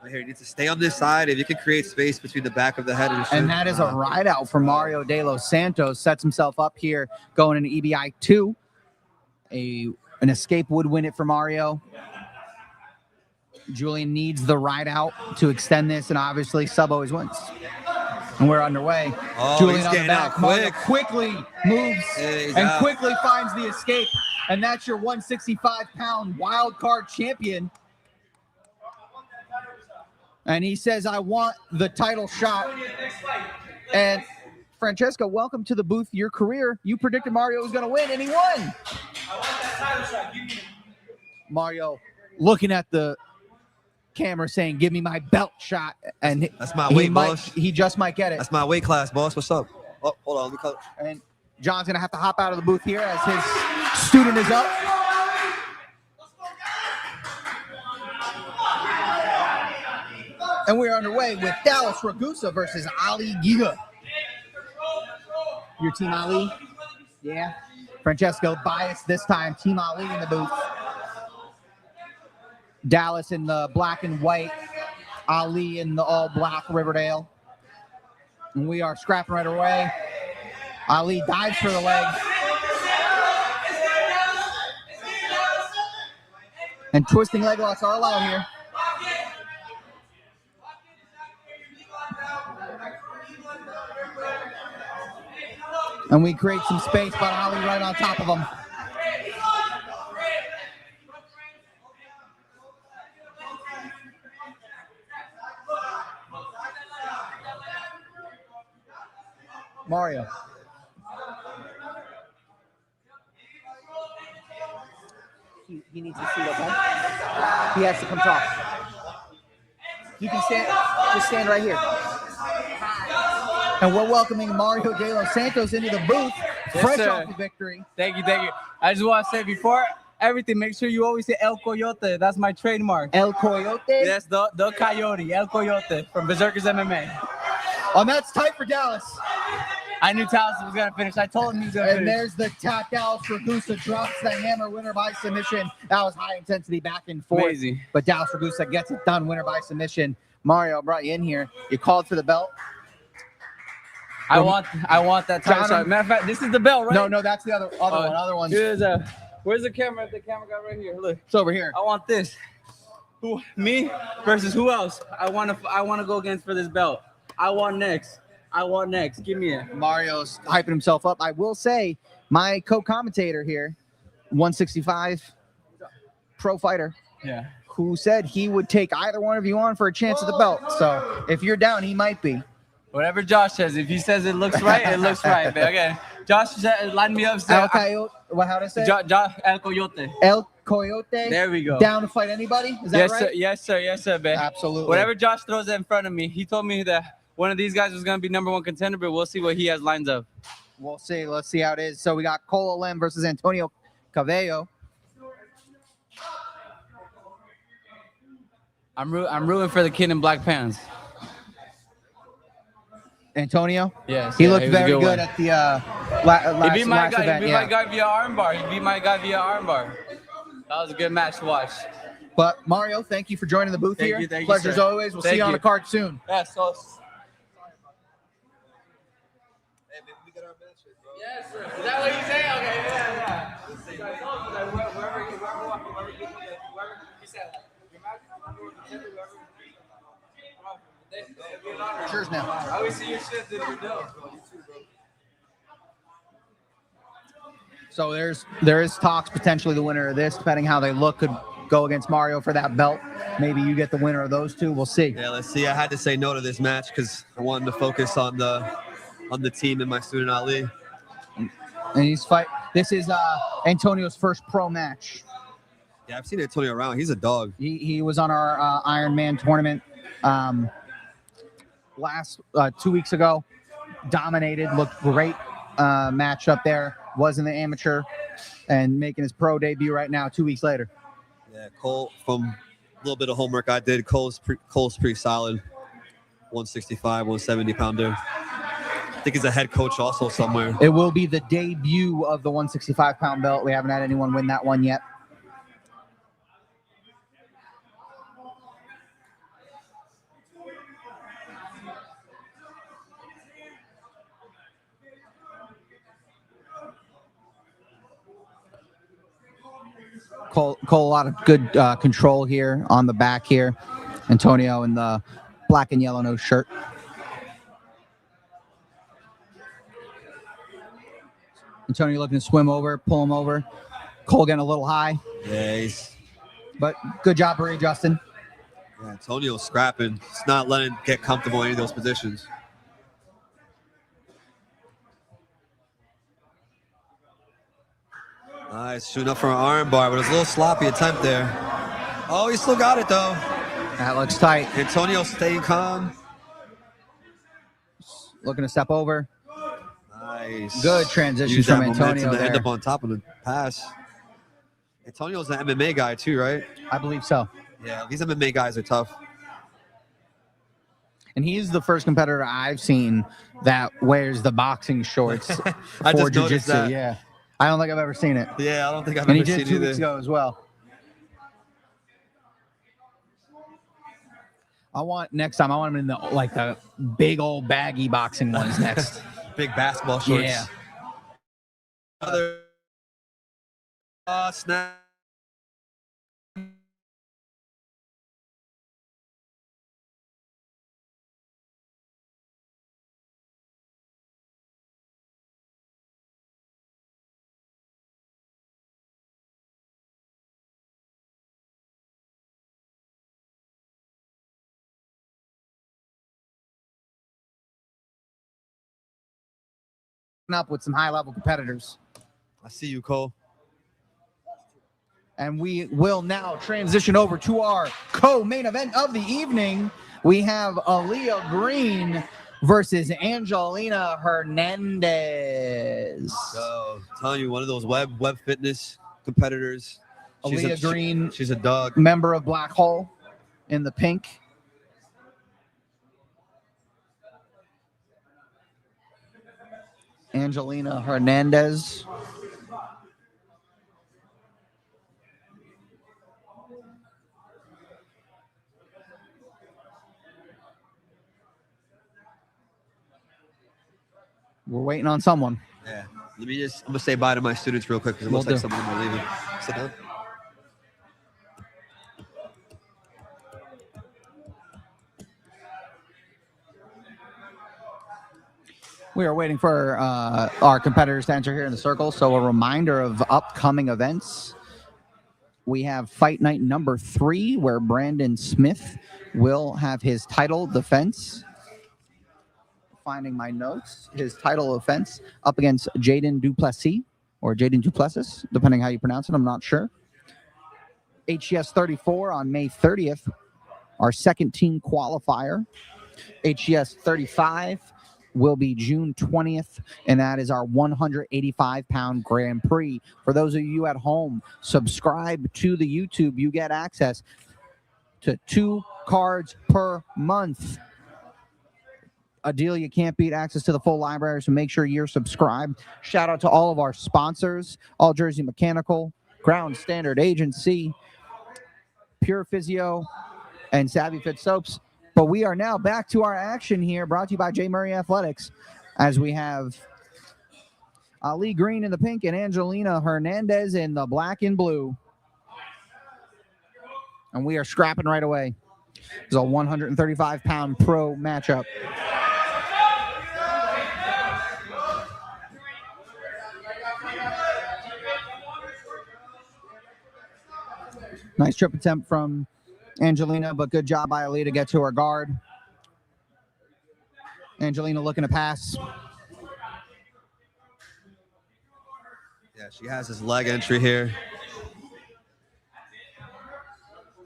Right here, he needs to stay on this side. If you can create space between the back of the head and his chin. And that is a ride out for Mario de los Santos. Sets himself up here going into EBI 2. An escape would win it for Mario. Julian needs the ride out to extend this, and obviously sub always wins. And we're underway. Oh, Julian he's on the getting back. out Mario quick. quickly moves Yeah, he's and out. quickly finds the escape. And that's your 165-pound wild card champion. And he says, I want the title shot. And Francesco, welcome to the booth. Your career, you predicted Mario was going to win, and he won. Mario looking at the camera saying, give me my belt shot. And That's my weight, boss. He just might get it. That's my weight class, boss. What's up? Oh, hold on. Let me cut. And John's going to have to hop out of the booth here as his student is up. And we're underway with Dallas Ragusa versus Ali Giga. Your team Ali? Yeah. Francesco biased this time. Team Ali in the booth. Dallas in the black and white. Ali in the all black Riverdale. And we are scrapping right away. Ali dives for the leg. And twisting leg locks are allowed here. And we create some space, but Ali right on top of him. Mario. He needs to see, okay? He has to come talk. You can stand, just stand right here. And we're welcoming Mario de los Santos into the booth, fresh off the victory. Thank you, thank you. I just want to say before everything, make sure you always say El Coyote. That's my trademark. El Coyote? Yes, the Coyote, El Coyote from Berserkers MMA. And that's tight for Dallas. I knew Talos was gonna finish. I told him he was gonna And finish. there's the tap Dallas Ragusa drops the hammer, winner by submission. That was high intensity back and forth. Amazing. But Dallas Ragusa gets it done, winner by submission. Mario brought you in here. You called for the belt. I want that title John- shot. Matter of fact, this is the belt, right? No, that's the other one. Other one. Where's the camera? The camera guy right here. Look. It's over here. I want this. Who? Me versus who else? I want to go against for this belt. I want next. Give me it. Mario's hyping himself up. I will say, my co-commentator here, 165 pro fighter, Yeah. who said he would take either one of you on for a chance at the belt. So if you're down, he might be. Whatever Josh says. If he says it looks right, it looks right. But okay. Josh line me up. El Coyote. How to say? El Coyote. El Coyote. There we go. Down to fight anybody? Is that Yes, right? sir. Yes, sir, man. Absolutely. Whatever Josh throws in front of me, he told me that one of these guys was gonna be #1 contender, but we'll see what he has lines up. We'll see. Let's see how it is. So we got Cole Lem versus Antonio Caveo. I'm rooting for the kid in black pants. Antonio? Yes. He yeah, looked was a very good one. at the last, He beat my last guy. event. He beat Yeah. my guy via armbar. That was a good match to watch. But Mario, thank you for joining the booth here. Thank you, Pleasure as sir. always. We'll see Thank you on you. the card soon. Yeah, so. Hey, maybe we get our matches, bro. Yes, sir. Is that what you say? Okay, yeah. Wherever he said, your match is #1 contender, Cheers now. I always see your shit in your dough. So there is talks potentially the winner of this, depending how they look, could go against Mario for that belt. Maybe you get the winner of those two. We'll see. Yeah, let's see. I had to say no to this match because I wanted to focus on the team and my student Ali. And he's fight. This is Antonio's first pro match. Yeah, I've seen Antonio around. He's a dog. He was on our Iron Man tournament last 2 weeks ago. Dominated, looked great match up there. Was in the amateur and making his pro debut right now 2 weeks later. Yeah, Cole, from a little bit of homework I did, Cole's pretty solid. 165, 170 pounder. I think he's a head coach also somewhere. It will be the debut of the 165-pound belt. We haven't had anyone win that one yet. Cole, a lot of good control here on the back here. Antonio in the black and yellow nose shirt. Antonio looking to swim over, pull him over. Cole getting a little high. Yeah, But good job, Marie Justin. yeah, Antonio's scrapping. It's not letting him get comfortable in any of those positions. Nice, shooting up for an arm bar, but it was a little sloppy attempt there. Oh, he still got it though. That looks tight. Antonio staying calm. Looking to step over. Nice. Good transition Use from that momentum Antonio to there. end up on top of the pass. Antonio's an MMA guy too, right? I believe so. Yeah, these MMA guys are tough. And he's the first competitor I've seen that wears the boxing shorts I for just noticed jiu-jitsu. that. Yeah. I don't think I've ever seen it. Yeah, I don't think I've And he ever did seen 2 either. weeks ago as well. Next time I want him in the big old baggy boxing ones next. Big basketball shorts. Yeah. Another snap. Up with some high-level competitors. I see you, Cole. And we will now transition over to our co-main event of the evening. We have Aaliyah Green versus Angelina Hernandez. So, I'm telling you, one of those web fitness competitors. Aaliyah Green, she's a dog. member of Black Hole in the pink. Angelina Hernandez. We're waiting on someone. Yeah. I'm gonna say bye to my students real quick because it looks like some of them are leaving. Sit down. We are waiting for our competitors to enter here in the circle. So a reminder of upcoming events. We have fight night number 3, where Brandon Smith will have his title defense. Finding my notes, his title defense up against Jaden Duplessis, or Jaden Duplessis, depending how you pronounce it. I'm not sure. HCS 34 on May 30th, our second team qualifier. HCS 35 will be June 20th, and that is our 185-pound Grand Prix. For those of you at home, subscribe to the YouTube. You get access to 2 cards per month. A deal you can't beat, access to the full library, so make sure you're subscribed. Shout out to all of our sponsors, All Jersey Mechanical, Ground Standard Agency, Pure Physio, and Savvy Fit Soaps. But we are now back to our action here, brought to you by J. Murray Athletics, as we have Ali Green in the pink and Angelina Hernandez in the black and blue. And we are scrapping right away. It's a 135-pound pro matchup. Nice trip attempt from Angelina, but good job by Aaliyah to get to her guard. Angelina looking to pass. Yeah, she has his leg entry here.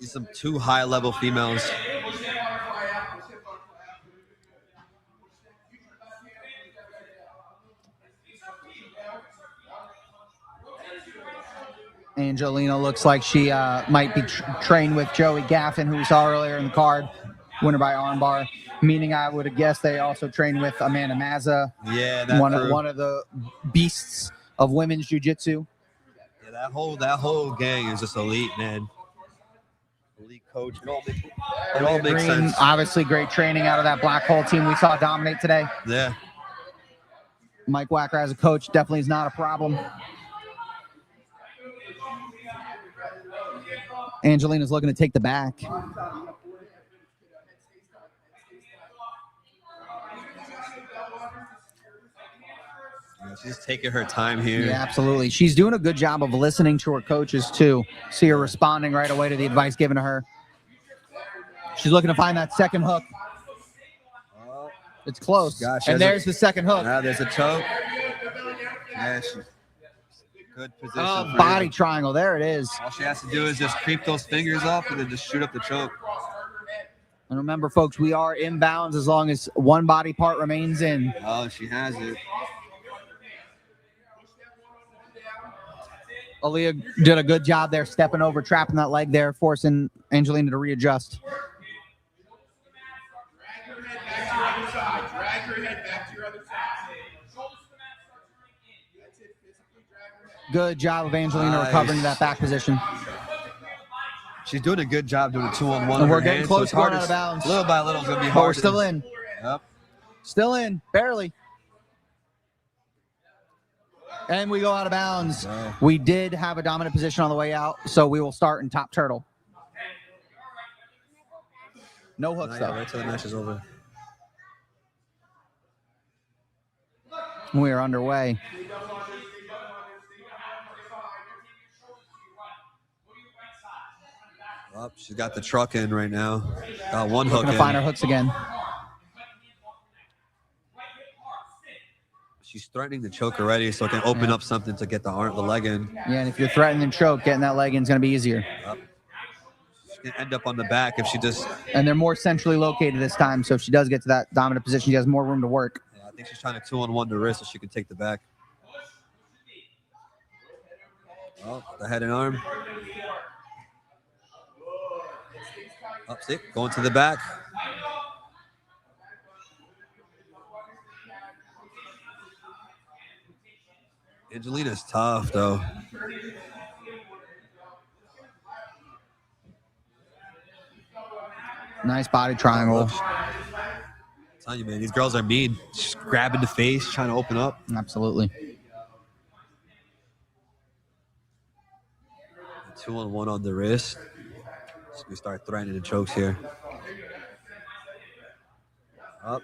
These some 2 high-level females. Angelina looks like she might be trained with Joey Gaffin, who we saw earlier in the card, winner by armbar. Meaning I would have guessed they also trained with Amanda Mazza. Yeah, that one of the beasts of women's jiu-jitsu. Yeah, that whole gang is just elite, man. Elite coach. It all makes sense. Obviously, great training out of that Black Hole team we saw dominate today. Yeah. Mike Wacker as a coach definitely is not a problem. Angelina's looking to take the back. She's taking her time here. Yeah, absolutely. She's doing a good job of listening to her coaches, too. See her responding right away to the advice given to her. She's looking to find that second hook. It's close. And there's the second hook. Now there's a choke. Yeah, she's good position. Body triangle. There it is. All she has to do is just creep those fingers up and then just shoot up the choke. And remember, folks, we are inbounds as long as one body part remains in. Oh, she has it. Aaliyah did a good job there, stepping over, trapping that leg there, forcing Angelina to readjust. Drag your head back to your other side. Good job of Angelina recovering to that back position. She's doing a good job doing a 2-on-1. And we're getting close, going out of bounds. Little by little, it's going to be But hard. we're still in. Yep. Still in, barely. And we go out of bounds. Wow. We did have a dominant position on the way out, so we will start in top turtle. No hooks, though. Right till the match is over. We are underway. Oh, she's got the truck in right now. Got one hook Looking to in. find her hooks again. She's threatening to choke already, so it can open up something to get the leg in. Yeah, and if you're threatening to choke, getting that leg in is going to be easier. She can end up on the back if she just... And they're more centrally located this time, so if she does get to that dominant position, she has more room to work. Yeah, I think she's trying to 2-on-1 the wrist so she can take the back. Oh, the head and arm. Oh, see, going to the back. Angelina's tough, though. Nice body triangle. I'm telling you, man, these girls are mean. Just grabbing the face, trying to open up. Absolutely. 2-on-1 on the wrist. So we start threatening the chokes here. Up.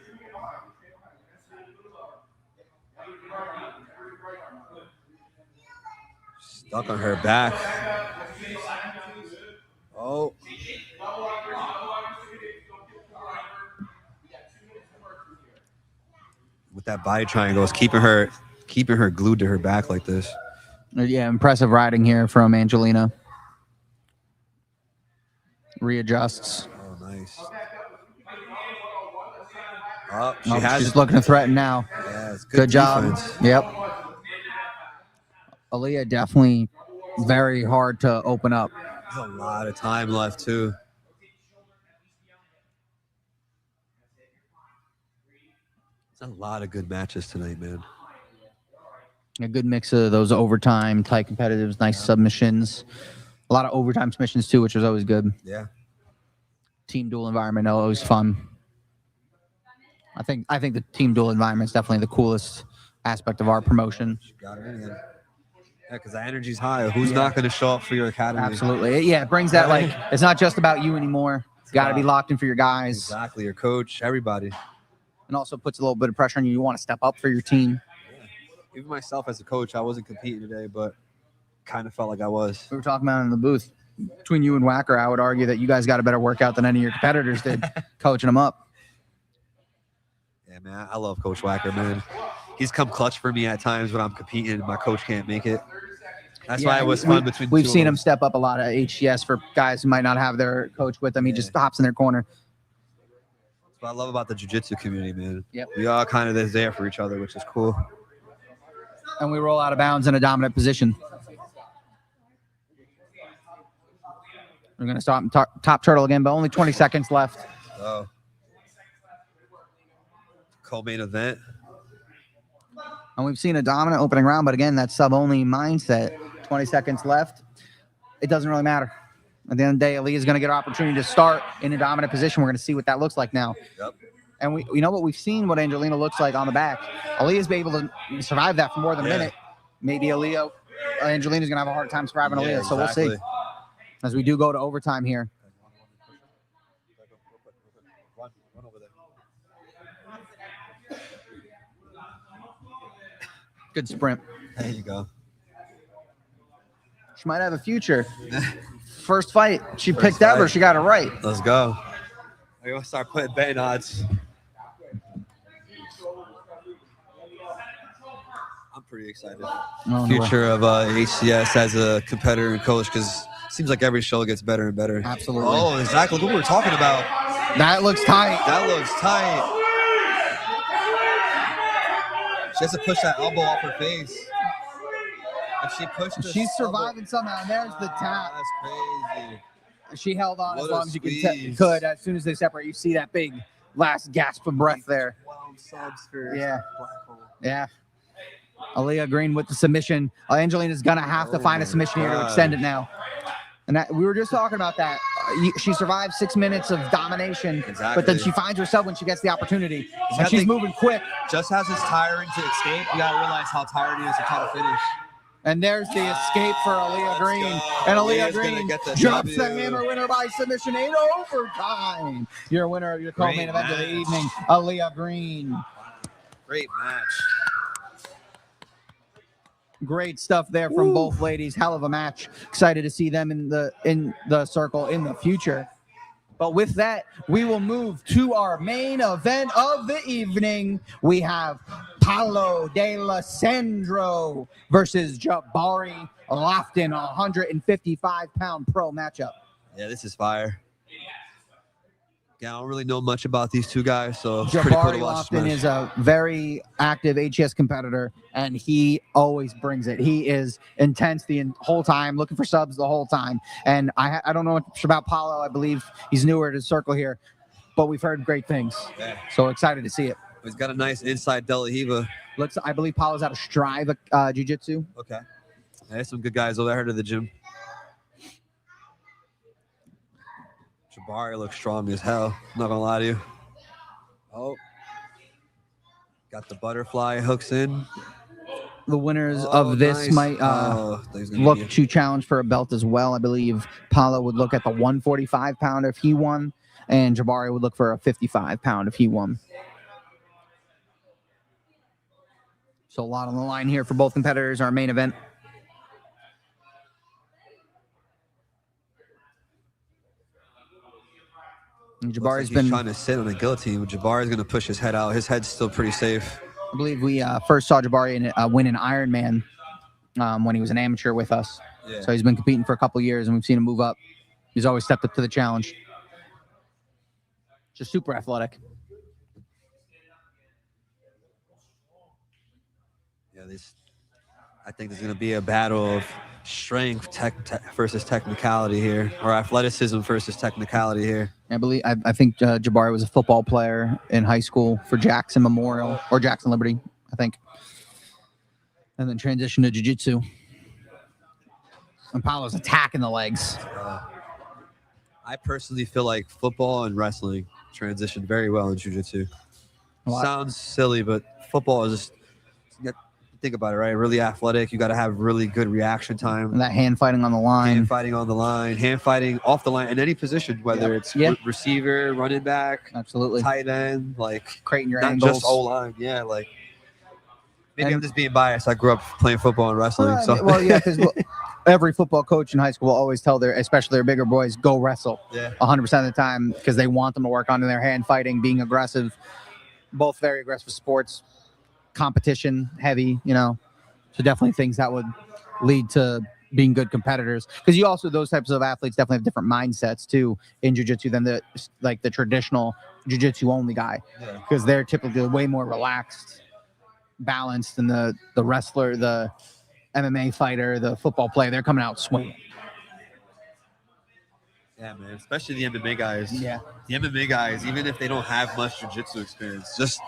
Stuck on her back. Oh. With that body triangle, it's keeping her glued to her back like this. Yeah, impressive riding here from Angelina. Readjusts. Oh, nice. Oh, She's looking to threaten now. Yeah, it's good job. defense. Yep. Aaliyah definitely very hard to open up. There's a lot of time left, too. It's a lot of good matches tonight, man. A good mix of those overtime tight competitives, nice submissions. A lot of overtime submissions, too, which was always good. Yeah. Team duel environment, always fun. I think the team duel environment is definitely the coolest aspect of our promotion. Got it in again. Yeah, because the energy's high. Who's not going to show up for your academy? Absolutely. Yeah, it brings that, like, it's not just about you anymore. It's got to be locked in for your guys. Exactly. Your coach, everybody. And also puts a little bit of pressure on you. You want to step up for your team. Yeah. Even myself as a coach, I wasn't competing today, but kind of felt like I was. We were talking about it in the booth. Between you and Wacker, I would argue that you guys got a better workout than any of your competitors did, coaching them up. Yeah, man, I love Coach Wacker, man. He's come clutch for me at times when I'm competing and my coach can't make it. That's why it was fun between the We've two seen of him step up a lot at HCS for guys who might not have their coach with them. He just hops in their corner. That's what I love about the jiu-jitsu community, man. Yep. We all kind of there for each other, which is cool. And we roll out of bounds in a dominant position. We're going to stop top turtle again, but only 20 seconds left. Oh. Co-main event. And we've seen a dominant opening round, but again, that sub-only mindset. 20 seconds left. It doesn't really matter. At the end of the day, Aaliyah is going to get an opportunity to start in a dominant position. We're going to see what that looks like now. Yep. And we know what we've seen, what Angelina looks like on the back. Aaliyah's been able to survive that for more than a minute. Maybe Angelina's going to have a hard time surviving Aaliyah, so we'll see. As we do go to overtime here. Good sprint. There you go. She might have a future. First fight she picked ever. She got it right. Let's go. I'm going to start putting betting odds. I'm pretty excited. Future of HCS as a competitor and coach, because it seems like every show gets better and better. Absolutely. Oh, exactly what we were talking about. That looks tight. That looks tight. She has to push that elbow off her face. If she pushed this She's surviving somehow. And there's the tap. That's crazy. She held on What as a long as you squeeze. could. As soon as they separate, you see that big last gasp of breath there. 12 subs for Yeah. Black Hole. Yeah. Aaliyah Green with the submission. Angelina's going to have to find a submission here to extend it now. And that, we were just talking about that. She survived 6 minutes of domination, but then she finds herself when she gets the opportunity. And she's moving quick. Just as it's tiring to escape, you got to realize how tired it is to try to finish. And there's the escape for Aaliyah Green. And Aaliyah Green drops the hammer, winner by submission, 8 overtime. Your winner of your co-main event of the evening, Aaliyah Green. Great match. Great stuff there from both ladies. Hell of a match. Excited to see them in the circle in the future. But with that, we will move to our main event of the evening. We have Paulo de Lendro versus Jabari Loftton, a 155-pound pro matchup. Yeah, this is fire. Yeah, I don't really know much about these two guys, so it's pretty cool Jabari to watch. Loftton is a very active HCS competitor, and he always brings it. He is intense the whole time, looking for subs the whole time. And I don't know much about Paulo. I believe he's newer to the circle here, but we've heard great things. Yeah. So excited to see it. He's got a nice inside De La Riva. I believe Paulo's out of Strive Jiu-Jitsu. Okay. There's some good guys over there to the gym. Jabari looks strong as hell. I'm not gonna lie to you. Oh. Got the butterfly hooks in. The winners of this might look to challenge for a belt as well. I believe Paulo would look at the 145 pounder if he won, and Jabari would look for a 55 pound if he won. So a lot on the line here for both competitors, our main event. And Jabari's been trying to sit on a guillotine, but Jabari's going to push his head out. His head's still pretty safe. I believe we first saw Jabari win an Ironman when he was an amateur with us. Yeah. So he's been competing for a couple of years, and we've seen him move up. He's always stepped up to the challenge. Just super athletic. Yeah, I think there's going to be a battle of strength versus technicality here, or athleticism versus technicality here. I think Jabari was a football player in high school for Jackson Memorial or Jackson Liberty, I think, and then transitioned to jiu-jitsu. And Paulo's attacking the legs. I personally feel like football and wrestling transitioned very well in jiu-jitsu. Sounds silly, but football is just, think about it, right? Really athletic. You got to have really good reaction time. And that hand fighting on the line. Hand fighting on the line, hand fighting off the line, in any position, whether it's receiver, running back, absolutely, tight end, like creating your not angles. just O-line. Yeah, like maybe I'm just being biased. I grew up playing football and wrestling. Well, yeah, because every football coach in high school will always tell especially their bigger boys, go wrestle. Yeah. 100% of the time, because they want them to work on their hand fighting, being aggressive. Both very aggressive sports. Competition heavy, so definitely things that would lead to being good competitors, because you also, those types of athletes definitely have different mindsets too in jiu-jitsu than the traditional jiu-jitsu only guy, because they're typically way more relaxed, balanced than the wrestler, the MMA fighter, the football player. They're coming out swinging. Yeah, man, especially the MMA guys. Yeah, the MMA guys, even if they don't have much jiu-jitsu experience, just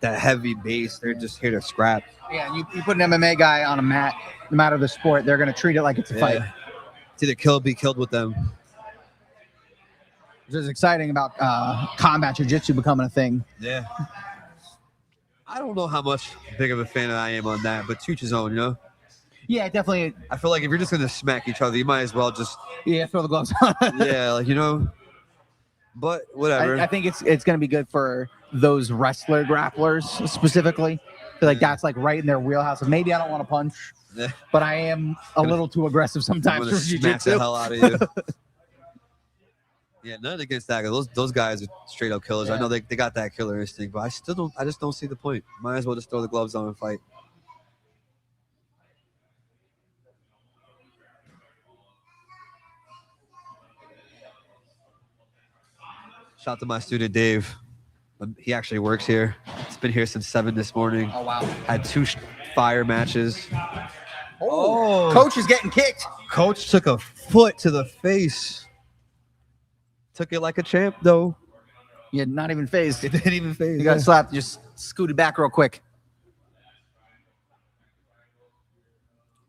that heavy base, they're just here to scrap. Yeah, and you put an MMA guy on a mat, no matter the sport, they're going to treat it like it's a fight. It's either be killed with them. Which is exciting about combat jiu-jitsu becoming a thing. Yeah. I don't know how much big of a fan I am on that, but to each his own, Yeah, definitely. I feel like if you're just going to smack each other, you might as well just... Yeah, throw the gloves on. Yeah, but whatever. I think it's going to be good for those wrestler grapplers specifically. I feel like that's like right in their wheelhouse. Maybe I don't want to punch, but I am a little too aggressive sometimes for jiu-jitsu. Smack the hell out of you. Yeah, nothing against that. Those guys are straight up killers. Yeah. I know they got that killer instinct, but I just don't see the point. Might as well just throw the gloves on and fight. Shout out to my student Dave. He actually works here. He's been here since 7 this morning. Oh wow! Had 2 fire matches. Oh, coach is getting kicked. Coach took a foot to the face. Took it like a champ, though. Yeah, not even phased. It didn't even phase. You got slapped. Just scooted back real quick.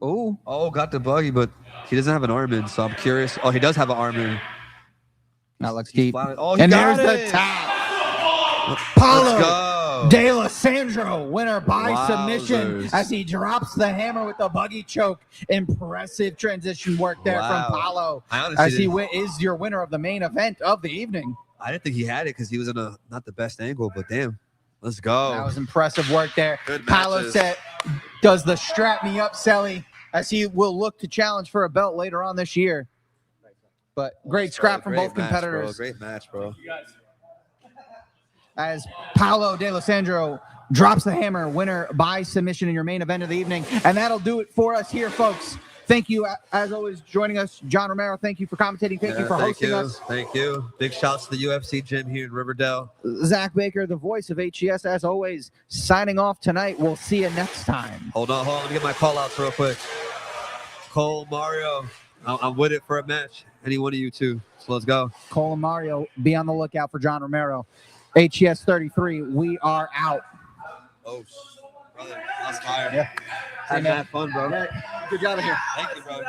Oh, got the buggy, but he doesn't have an arm in, so I'm curious. Oh, he does have an arm in. Now let's keep. Oh, he and got there's it. the tap. Paulo De La Sandro, winner by submission as he drops the hammer with the buggy choke. Impressive transition work there from Paulo. As he is your winner of the main event of the evening. I didn't think he had it because he was in not the best angle, but damn. Let's go. That was impressive work there. Good Paulo matches. said, does the strap me up, Selly, as he will look to challenge for a belt later on this year. But great scrap from both competitors. Great match, bro. As Paulo De La Sandro drops the hammer, winner by submission in your main event of the evening. And that'll do it for us here, folks. Thank you, as always, joining us. John Romero, thank you for commentating. Thank you for hosting us. Thank you. Big shouts to the UFC gym here in Riverdale. Zach Baker, the voice of HCS, as always, signing off tonight. We'll see you next time. Hold on. Let me get my call-outs real quick. Cole, Mario, I'm with it for a match. Any one of you two. So let's go. Cole and Mario, be on the lookout for John Romero. HCS 33, we are out. Oh, Brother, that's fire. Yeah. Had that fun, bro. Good job in here. Thank you, bro.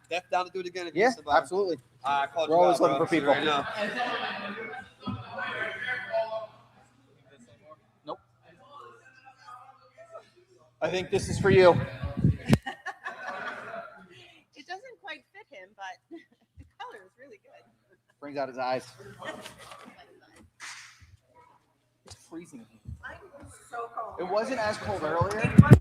Def down to do it again. If you Yeah, miss about it. absolutely. I called We're you always out, looking bro. for people. Right now. Nope. I think this is for you. It doesn't quite fit him, but the color is really good. Brings out his eyes. It's freezing. I'm so cold. It wasn't as cold earlier. It was